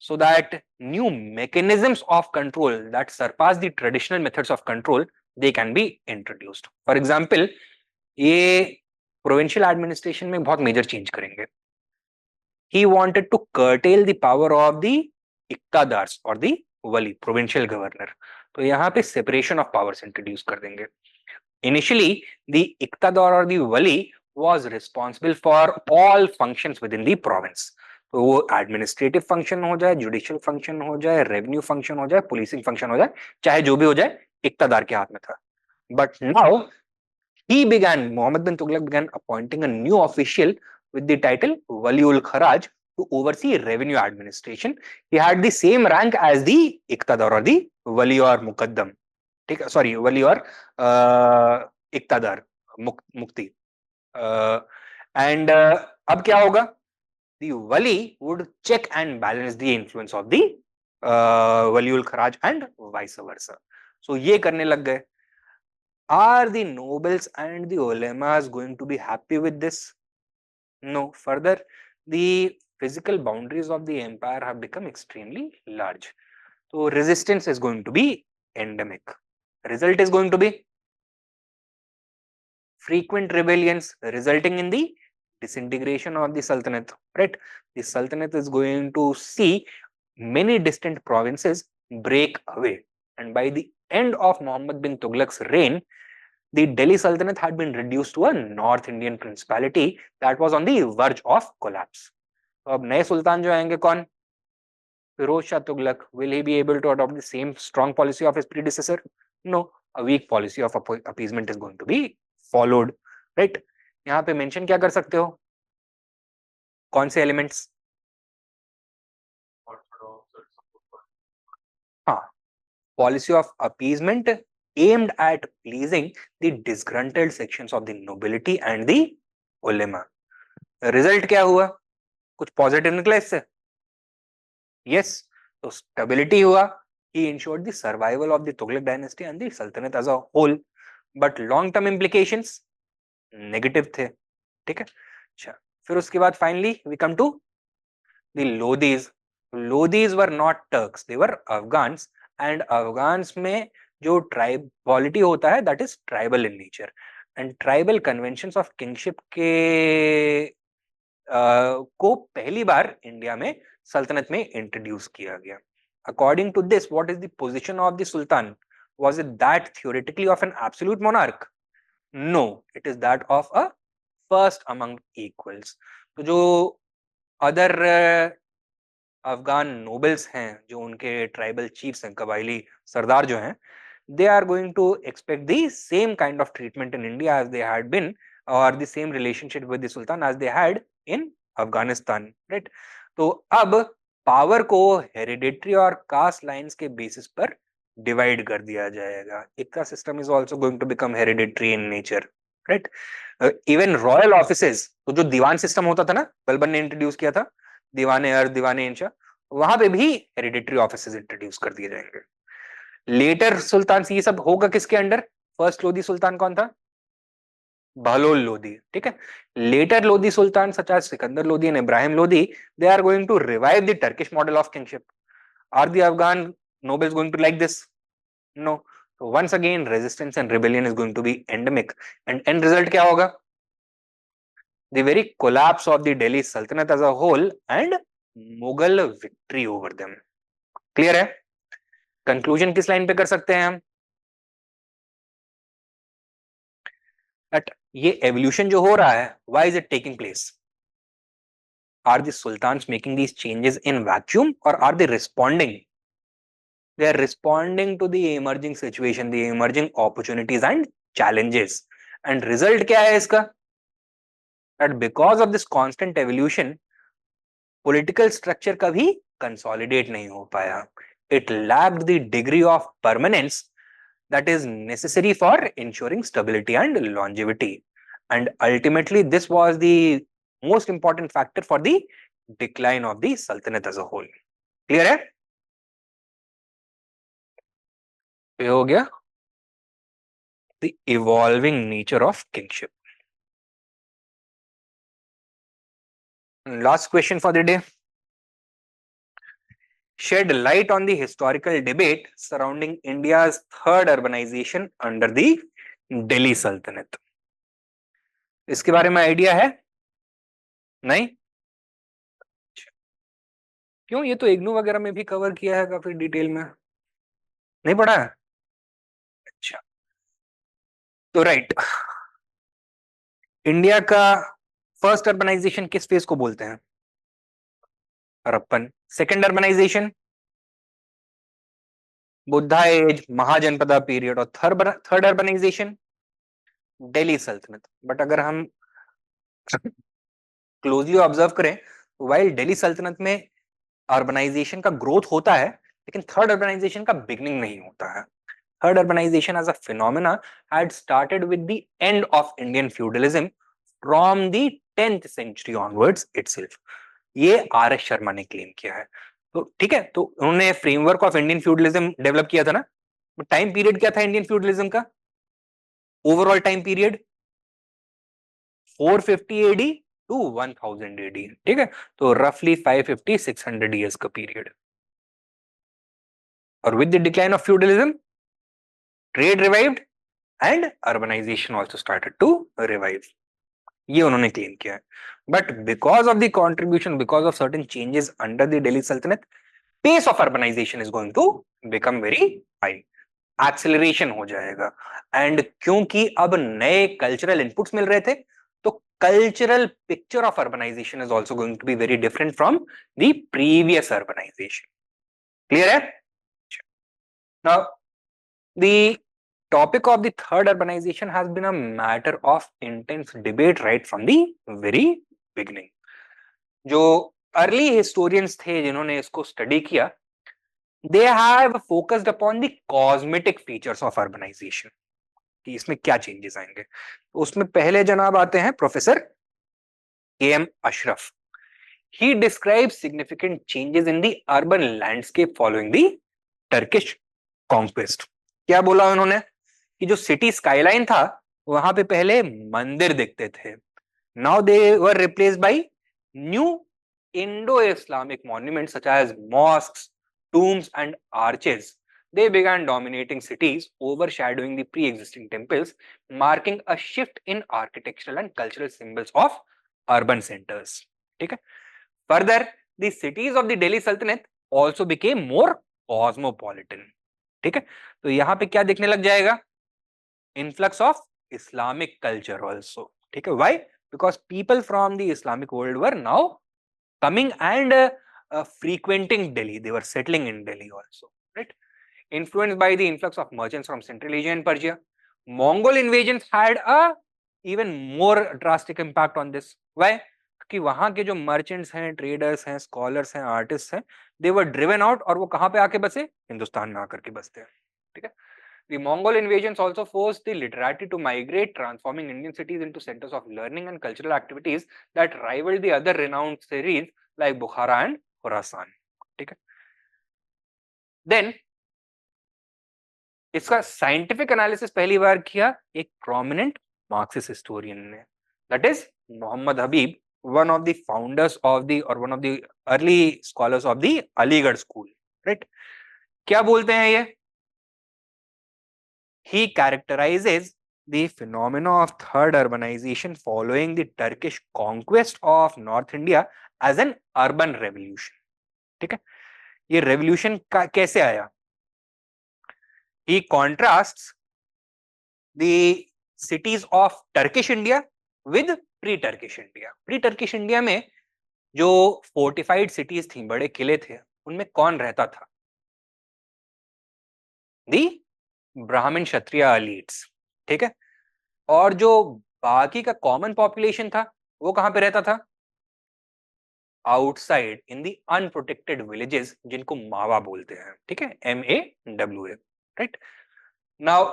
so that new mechanisms of control that surpass the traditional methods of control, they can be introduced. For example, ये provincial administration में बहुत major change करेंगे. He wanted to curtail the power of the इक्तादार्स और the wali, provincial governor. तो यहाँ पे separation of powers introduce कर देंगे. Initially, the iqtadar or the wali was responsible for all functions within the province. तो वो administrative function हो जाए, जुडिशियल फंक्शन हो जाए, रेवेन्यू फंक्शन हो जाए, पुलिसिंग फंक्शन हो जाए, चाहे जो भी हो जाए, इक्तादार के हाथ में था. But now Mohammed bin Tughlaq began appointing a new official with the title Wali ul Kharaj to oversee revenue administration. He had the same rank as the iqtadar or the wali or muqaddam. ठीक है, सॉरी वली और इक्तादार, मुक्ति. And अब क्या होगा? the wali would check and balance the influence of the waliul kharaj and vice versa. So ये करने लग गए. Are the nobles and the ulemas going to be happy with this? No. Further, the physical boundaries of the empire have become extremely large. So resistance is going to be endemic. Result is going to be frequent rebellions resulting in the disintegration of the Sultanate, right? The Sultanate is going to see many distant provinces break away. And by the end of Muhammad bin Tughlaq's reign, the Delhi Sultanate had been reduced to a North Indian principality that was on the verge of collapse. So अब नए सुल्तान जो आएंगे कौन? Firoz Shah Tughlaq. Will he be able to adopt the same strong policy of his predecessor? No. A weak policy of appeasement is going to be followed, right? यहाँ पे mention क्या कर सकते हो? कौन से एलिमेंट्स? हाँ, policy of appeasement aimed at pleasing the disgruntled sections of the nobility and the ulema. Result क्या हुआ? कुछ पॉजिटिव निकला इससे? Yes. So stability हुआ. He ensured the survival of the Tughlaq dynasty and the Sultanate as a whole. But long term implications negative थे, ठीक है. अच्छा, फिर उसके बाद finally we come to the Lodis. Lodis were not Turks, they were Afghans. And Afghans में जो ट्राइबलिटी होता है that is tribal in nature. And tribal conventions of kingship के को पहली बार इंडिया में सल्तनत में इंट्रोड्यूस किया गया. According to this, what is the position of the sultan? Was it that theoretically of an absolute monarch? No, it is that of a first among equals. तो जो अदर अफगान नोबल्स हैं, जो उनके ट्राइबल चीफ्स हैं, कबायली सरदार जो हैं, they are going to expect the same kind of treatment in India as they had been, or the same relationship with the Sultan as they had in Afghanistan, right? तो अब power को hereditary और caste lines के basis पर divide कर दिया जाएगा. Iqta system is also going to become hereditary in nature, right? Even royal offices, तो जो दीवान सिस्टम होता था ना, बलबन ने इंट्रोड्यूस किया था, दीवाने अर्थ, दीवाने इंशा, वहां पे भी हेरिडिटरी ऑफिसेज इंट्रोड्यूस कर दिए जाएंगे. लेटर सुल्तान, ये सब होगा किसके अंडर? फर्स्ट लोधी सुल्तान कौन था? बहलोल लोधी, ठीक है. Later Lodi sultan such as Sikandar Lodi and Ibrahim Lodi, they are going to revive the Turkish model of kingship. Are the Afghan nobles going to like this? No. So once again resistance and rebellion is going to be endemic, and end result क्या होगा? The very collapse of the Delhi Sultanate as a whole and Mughal victory over them. Clear है? Conclusion किस line पे कर सकते हैं हम? That ये evolution जो हो रहा है, why is it taking place? Are the sultans making these changes in vacuum, or are they responding? They are responding to the emerging situation, the emerging opportunities and challenges. And result क्या है इसका? That because of this constant evolution, political structure कभी consolidate नहीं हो पाया. It lacked the degree of permanence that is necessary for ensuring stability and longevity. And ultimately, this was the most important factor for the decline of the Sultanate as a whole. Clear है? ये हो गया the evolving nature of kingship. Last question for the day. Shed light on the historical debate surrounding India's third urbanization under the Delhi Sultanate. इसके बारे में idea है? नहीं? क्यों? ये तो इग्नू वगैरह में भी कवर किया है काफी डिटेल में. नहीं पढ़ा है? अच्छा. तो राइट, इंडिया का फर्स्ट अर्बनाइजेशन किस फेज को बोलते हैं? Harappan. Second urbanization Buddha age, Mahajanapada period. और third urbanization Delhi Sultanate. But अगर हम क्लोजली ऑब्जर्व करें, वाइल दिल्ली सल्तनत में अर्बनाइजेशन का ग्रोथ होता है, लेकिन थर्ड अर्बनाइजेशन का बिगनिंग नहीं होता है. Third urbanization as a phenomena had started with the end of Indian feudalism from the 10th century onwards itself. ये आर एस शर्मा ने क्लेम किया है. तो ठीक है, तो उन्होंने framework of Indian feudalism develop किया था ना. टाइम पीरियड क्या था इंडियन फ्यूडलिज्म का? Overall time period 450 AD to 1000 AD, ठीक है. तो रफली 550-600 years का पीरियड. और with the decline of feudalism, trade revived and urbanization also started to revive. ये उन्होंने क्लेम किया है. But because of the contribution, because of certain changes under the Delhi Sultanate, pace of urbanization is going to become very high. Acceleration हो जाएगा. And क्योंकि अब नए cultural inputs मिल रहे थे, तो cultural picture of urbanization is also going to be very different from the previous urbanization. Clear है? Now, the topic of the third urbanization has been a matter of intense debate right from the very beginning. जो early historians थे जिन्होंने इसको study किया, they have focused upon the cosmetic features of urbanization, कि इसमें क्या changes आएंगे. उसमें पहले जनाब आते हैं professor KM. Ashraf. He describes significant changes in the urban landscape following the Turkish conquest. क्या बोला उन्होंने? कि जो सिटी स्काईलाइन था, वहां पे पहले मंदिर दिखते थे. Now they were replaced by new Indo Islamic monuments such as mosques, tombs and arches. They began dominating cities, overshadowing the pre-existing temples, marking a shift in architectural and cultural symbols of urban centers. ठीक है। Further the cities of the Delhi सल्तनत also became more cosmopolitan, ठीक है। तो यहां पे क्या देखने लग जाएगा, influx of Islamic culture also, ठीक है। Why? Because people from the Islamic world were now coming and frequenting Delhi. They were settling in Delhi also, right? Influenced by the influx of merchants from Central Asia and Persia, Mongol invasions had a even more drastic impact on this. Why? क्योंकि वहां के जो merchants हैं, traders हैं, scholars हैं, artist हैं, दे वर driven out, और वो कहां पे आके बसे, हिंदुस्तान में आकर के बसते हैं, ठीक है। The Mongol invasions also forced the literati to migrate, transforming Indian cities into centers of learning and cultural activities that rivaled the other renowned cities like Bukhara and Khorasan. ठीक है। Then इसका साइंटिफिक एनालिसिस पहली बार किया एक prominent Marxist historian ने, that is Mohammad Habib, one of the founders of the और one of the early scholars of the Aligarh school, right. क्या बोलते हैं ये? He characterizes the phenomena of third urbanization following the Turkish conquest of North India as an urban revolution. ठीक है, ये revolution कैसे आया? He contrasts the cities of Turkish India with pre-Turkish India. Pre-Turkish India में जो fortified cities थी, बड़े किले थे, उनमें कौन रहता था? The ब्राह्मण क्षत्रिय एलिट्स, ठीक है। और जो बाकी का कॉमन पॉपुलेशन था वो कहां पे रहता था? Outside in the unprotected villages, जिनको मावा बोलते हैं, ठीक है, MAWA, right. Now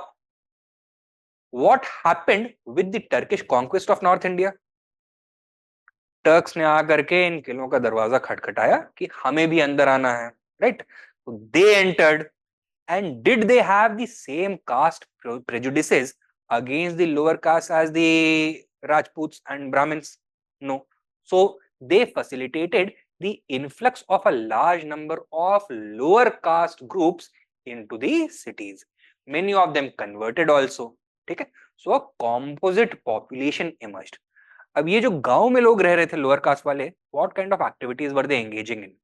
what happened with the Turkish conquest of north India? Turks ने आकर के इन किलों का दरवाजा खटखटाया कि हमें भी अंदर आना है, right. They entered. And did they have the same caste prejudices against the lower caste as the Rajputs and Brahmins? No. So they facilitated the influx of a large number of lower caste groups into the cities. Many of them converted also. ठीक है? So a composite population emerged. अब ये जो गांव में लोग रह रहे थे लोअर कास्ट वाले, what kind of activities were they engaging in?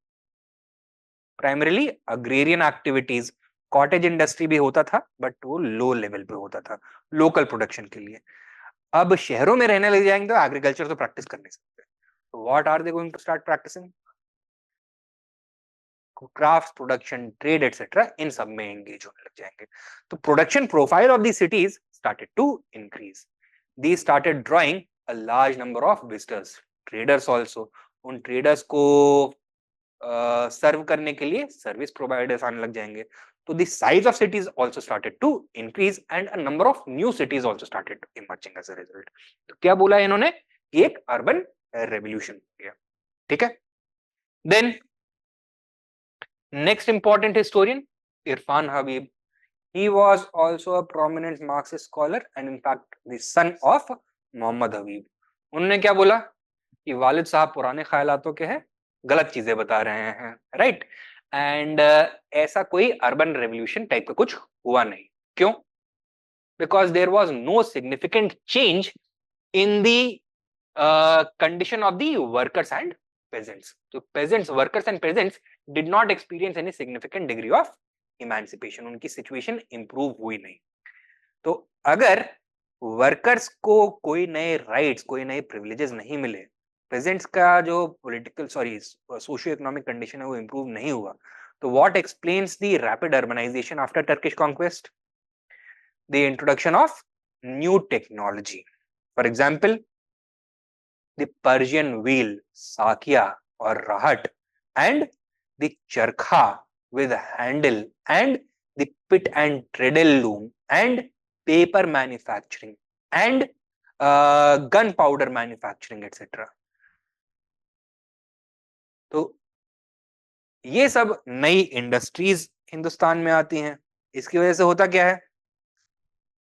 Primarily agrarian activities. Cottage industry भी होता था, बट वो लो लेवल पे होता था, लोकल प्रोडक्शन के लिए। अब शहरों में रहने लग जाएंगे तो एग्रीकल्चर तो प्रैक्टिस कर नहीं सकते, तो what are they going to start practicing? Craft production, trade etcetera, इन सब में एंगेज होने लग जाएंगे। तो production profile of the cities started to increase. They started drawing a large number of visitors, traders also. उन ट्रेडर्स को serve करने के लिए सर्विस प्रोवाइडर्स आने लग जाएंगे. So the size of cities also started to increase and a number of new cities also started emerging as a result. तो क्या बोला इन्होंने कि एक अर्बन रेवोल्यूशन हो गया, ठीक है। Then next important historian, Irfan Habib. He was also a prominent Marxist scholar and in fact the son of Muhammad Habib. उन्होंने क्या बोला कि वालिद साहब पुराने ख्यालातों के हैं, गलत चीजें बता रहे हैं, राइट। एंड ऐसा कोई अर्बन रेवोल्यूशन टाइप का कुछ हुआ नहीं. क्यों? Because there was no significant change in the condition of the workers and peasants. तो peasants, workers and peasants did not experience any significant degree of emancipation. उनकी situation improve हुई नहीं. तो अगर वर्कर्स को कोई नए राइट्स, कोई नए प्रिविलेजेस नहीं मिले, पेजेंट्स का जो पॉलिटिकल सोशियो इकोनॉमिक कंडीशन है वो इंप्रूव नहीं हुआ, तो what explains the rapid urbanization after Turkish conquest? The introduction of new technology. For example the Persian wheel, saqiya और rahat, and the charkha with handle, and the pit and treadle loom, and paper manufacturing, and gunpowder manufacturing, etc. तो ये सब नई industries Hindustan में आती हैं. इसकी वजह से होता क्या है?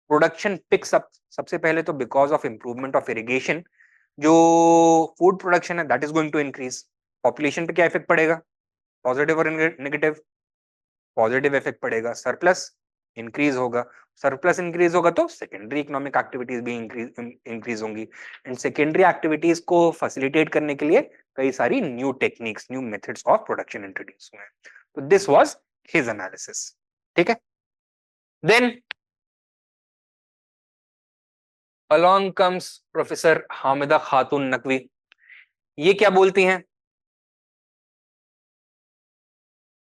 Production picks up. सबसे पहले तो because of improvement of irrigation, जो फूड प्रोडक्शन है that is going to increase. Population पे क्या इफेक्ट पड़ेगा? पॉजिटिव और नेगेटिव? पॉजिटिव इफेक्ट पड़ेगा. सरप्लस इंक्रीज होगा. सरप्लस इंक्रीज होगा तो सेकेंडरी इकोनॉमिक एक्टिविटीज भी इंक्रीज होंगी. एंड सेकेंडरी एक्टिविटीज को फैसिलिटेट करने के लिए कई सारी new techniques, new methods of production introduce हुए। तो दिस वाज हिज एनालिसिस। ठीक है, then along comes professor Hamida Khatoon Naqvi. ये क्या बोलती हैं?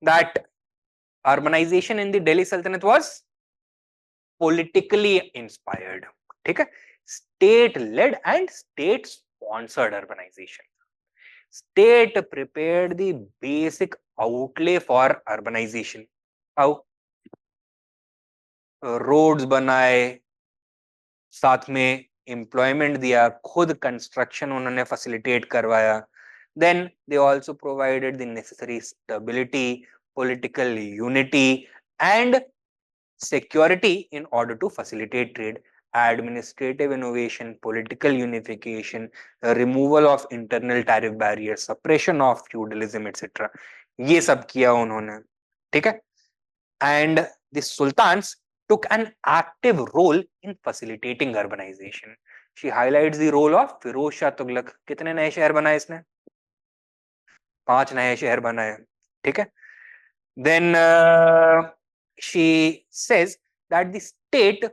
That urbanisation in the Delhi Sultanate was politically inspired। ठीक है, state led and state sponsored urbanization। State prepared the basic outlay for urbanization। how? Roads बनाए, साथ में एम्प्लॉयमेंट दिया, खुद कंस्ट्रक्शन उन्होंने फैसिलिटेट करवाया। Then they also provided the necessary stability, political unity and security in order to facilitate trade, administrative innovation, political unification, removal of internal tariff barriers, suppression of feudalism etc. ये सब किया उन्होंने। ठीक है, and the sultans took an active role in facilitating urbanization। She highlights the role of Firoz Shah Tughlaq. कितने नए शहर बनाए इसने? 5 नए शहर बनाए। ठीक है, then she says that the state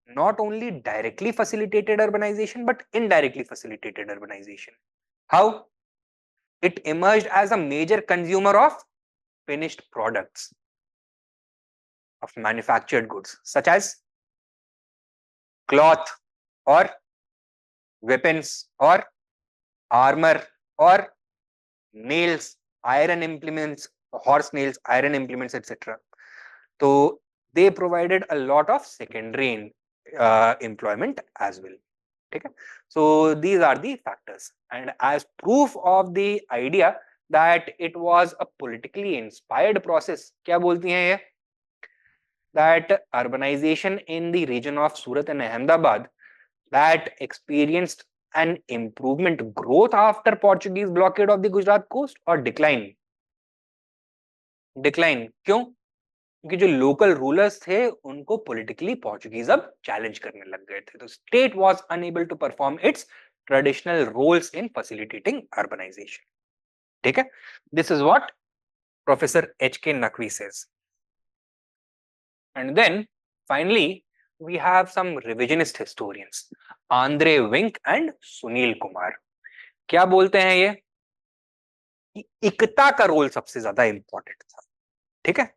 not only directly facilitated urbanization but indirectly facilitated urbanization। how? It emerged as a major consumer of finished products, of manufactured goods such as cloth or weapons or armor or nails, iron implements, horse nails, iron implements etc. So they provided a lot of secondary employment as well। ठीक है, so these are the factors, and as proof of the idea that it was a politically inspired process, क्या बोलती हैं ये? that urbanization in the region of Surat and Ahmedabad that experienced an improvement growth after Portuguese blockade of the Gujarat coast or decline? Decline क्यों? क्योंकि जो local rulers थे उनको politically Portuguese अब चैलेंज करने लग गए थे। तो state was unable to perform its traditional roles in facilitating urbanisation. ठीक है, this is what professor H K Naqvi says. And then finally we have some revisionist historians, Andre Wink and Sunil Kumar. क्या बोलते हैं ये? कि इकता का रोल सबसे ज्यादा इंपॉर्टेंट था। ठीक है,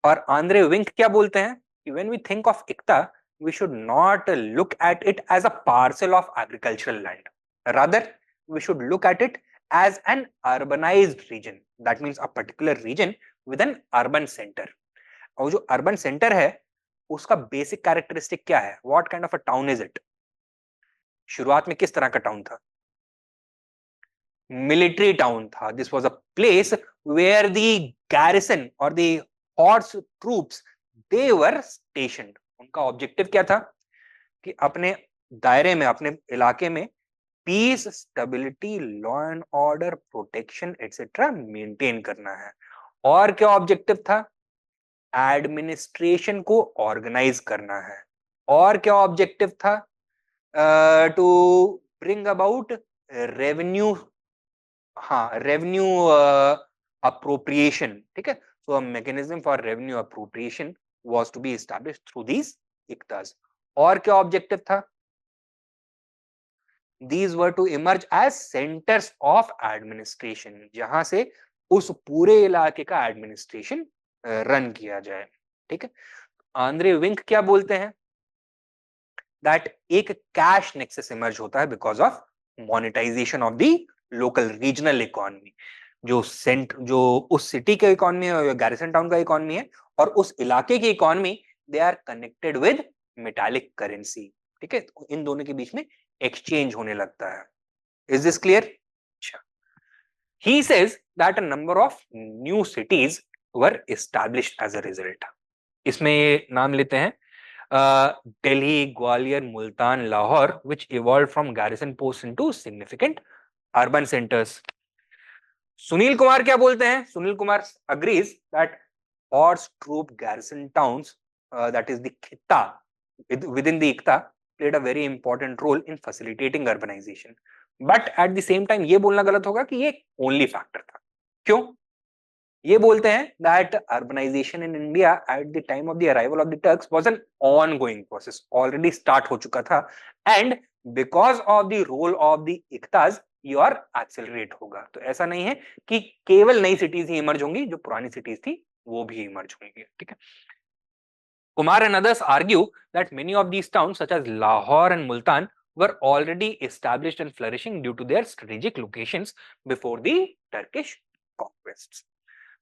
और आंद्रे विंक क्या बोलते हैं कि when we think of iqta we should not look at it as a parcel of agricultural land, rather we should look at it as an urbanized region, that means a particular region with an urban center। और जो urban center है उसका basic characteristic क्या है? what kind of a town is it? शुरुआत में किस तरह का टाउन था? मिलिट्री टाउन था। This was a place where the garrison और the horse troops they were stationed. उनका ऑब्जेक्टिव क्या था? कि अपने दायरे में, अपने इलाके में peace, stability, law and order, protection etcetera maintain करना है। और क्या ऑब्जेक्टिव था? एडमिनिस्ट्रेशन को ऑर्गेनाइज करना है। और क्या ऑब्जेक्टिव था? टू ब्रिंग अबाउट रेवेन्यू, हाँ, रेवेन्यू अप्रोप्रिएशन। ठीक है, so a mechanism for revenue appropriation was to be established through these iqtas. और क्या ऑब्जेक्टिव था? These were to emerge as centers of administration, जहां से उस पूरे इलाके का एडमिनिस्ट्रेशन रन किया जाए। ठीक है, आंद्रे विंक क्या बोलते हैं? दैट एक कैश नेक्सस इमर्ज होता है because of monetization of the local regional economy. जो उस सिटी का इकोनॉमी है, गैरिसन टाउन का इकोनॉमी है, और उस इलाके की economy, they are connected with metallic currency. ठीक है, तो इन दोनों के बीच में एक्सचेंज होने लगता है। Is this clear? He says that a number of new cities were established as a result। इसमें ये नाम लेते हैं Delhi, Gwalior, Multan, Lahore, which evolved from garrison posts into significant urban centers। Sunil Kumar क्या बोलते हैं? Sunil Kumar agrees that horse troop garrison towns, that is the khitta within the ikta, played a very important role in facilitating urbanization। But at the same time ये बोलना गलत होगा कि ये only factor था। क्यों? ये बोलते हैं that urbanisation in India at the time of the arrival of the Turks was an ongoing process, already start हो चुका था, and because of the role of the iqtas your accelerate होगा। तो ऐसा नहीं है कि केवल नई सिटीज ही इमर्ज होंगी, जो पुरानी सिटीज थी वो भी इमर्ज होंगी। ठीक है। Kumar and others argue that many of these towns, such as Lahore and Multan, were already established and flourishing due to their strategic locations before the Turkish conquests.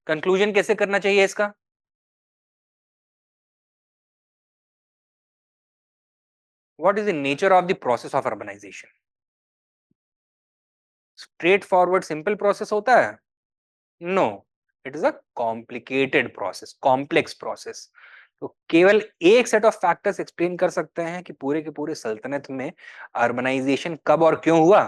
Conclusion कैसे करना चाहिए इसका? What is the nature of the process of urbanization? Straightforward, simple process होता है? No, it is a complicated process, complex process. तो केवल एक set of factors explain कर सकते हैं कि पूरे के पूरे सल्तनत में अर्बनाइजेशन कब और क्यों हुआ।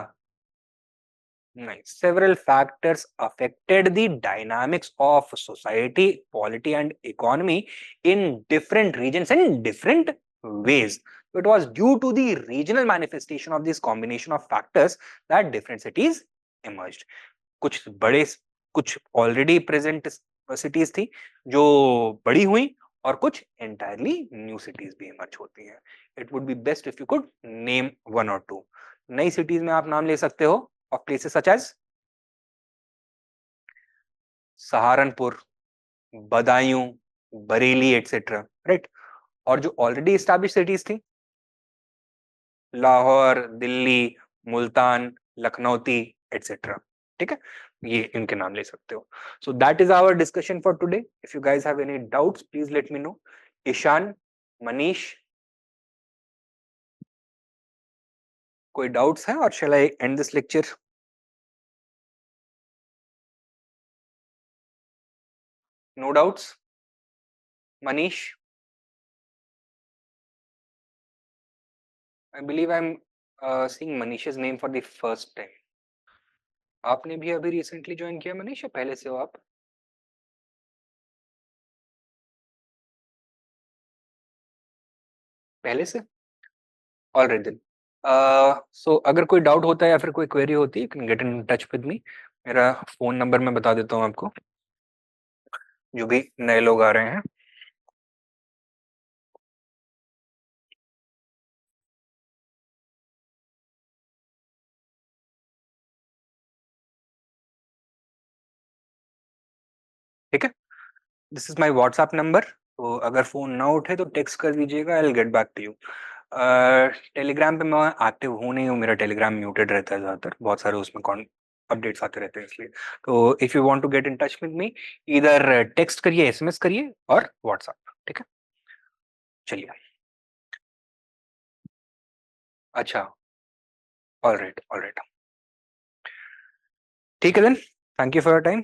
नहीं, several factors affected the dynamics of society, polity and economy in different regions and in different ways. It was due to the regional manifestation of this combination of factors that different cities emerged. कुछ बड़े, कुछ already present cities थी जो बड़ी हुई, और कुछ entirely new cities भी इमर्ज होती हैं। It would be best if you could name one और टू। नई सिटीज में आप नाम ले सकते हो of places such as Saharanpur, Badaun, Bareilly etcetera, right. और जो ऑलरेडी एस्टैब्लिश सिटीज थी, लाहौर, दिल्ली, मुल्तान, लखनौती एटसेट्रा, ठीक है, ये इनके नाम ले सकते हो। So that is our discussion for today. If you guys have any doubts please let me know. Ishan, Manish, कोई डाउट्स है और shall I end this lecture? No doubts? Manish? I believe I'm seeing Manish's name for the first time. आपने भी अभी recently join किया मनीष, या पहले से हो आप? पहले से? Alright then. सो अगर कोई डाउट होता है या फिर कोई क्वेरी होती है, you can get in touch with मी। मेरा फोन नंबर मैं बता देता हूँ आपको, जो भी नए लोग आ रहे हैं। ठीक है, this is my WhatsApp number. तो अगर फोन ना उठे तो टेक्स्ट कर दीजिएगा, I will get back to you. Telegram पे मैं एक्टिव हूँ नहीं हूँ, मेरा टेलीग्राम म्यूटेड रहता है ज़्यादातर, बहुत सारे उसमें कौन अपडेट्स आते रहते हैं इसलिए। तो if you want to get in touch with me, इधर टेक्स्ट करिए, एसएमएस करिए और व्हाट्सएप। ठीक है, चलिए। अच्छा, ऑलराइट ऑलराइट, ठीक है then, thank you for your time.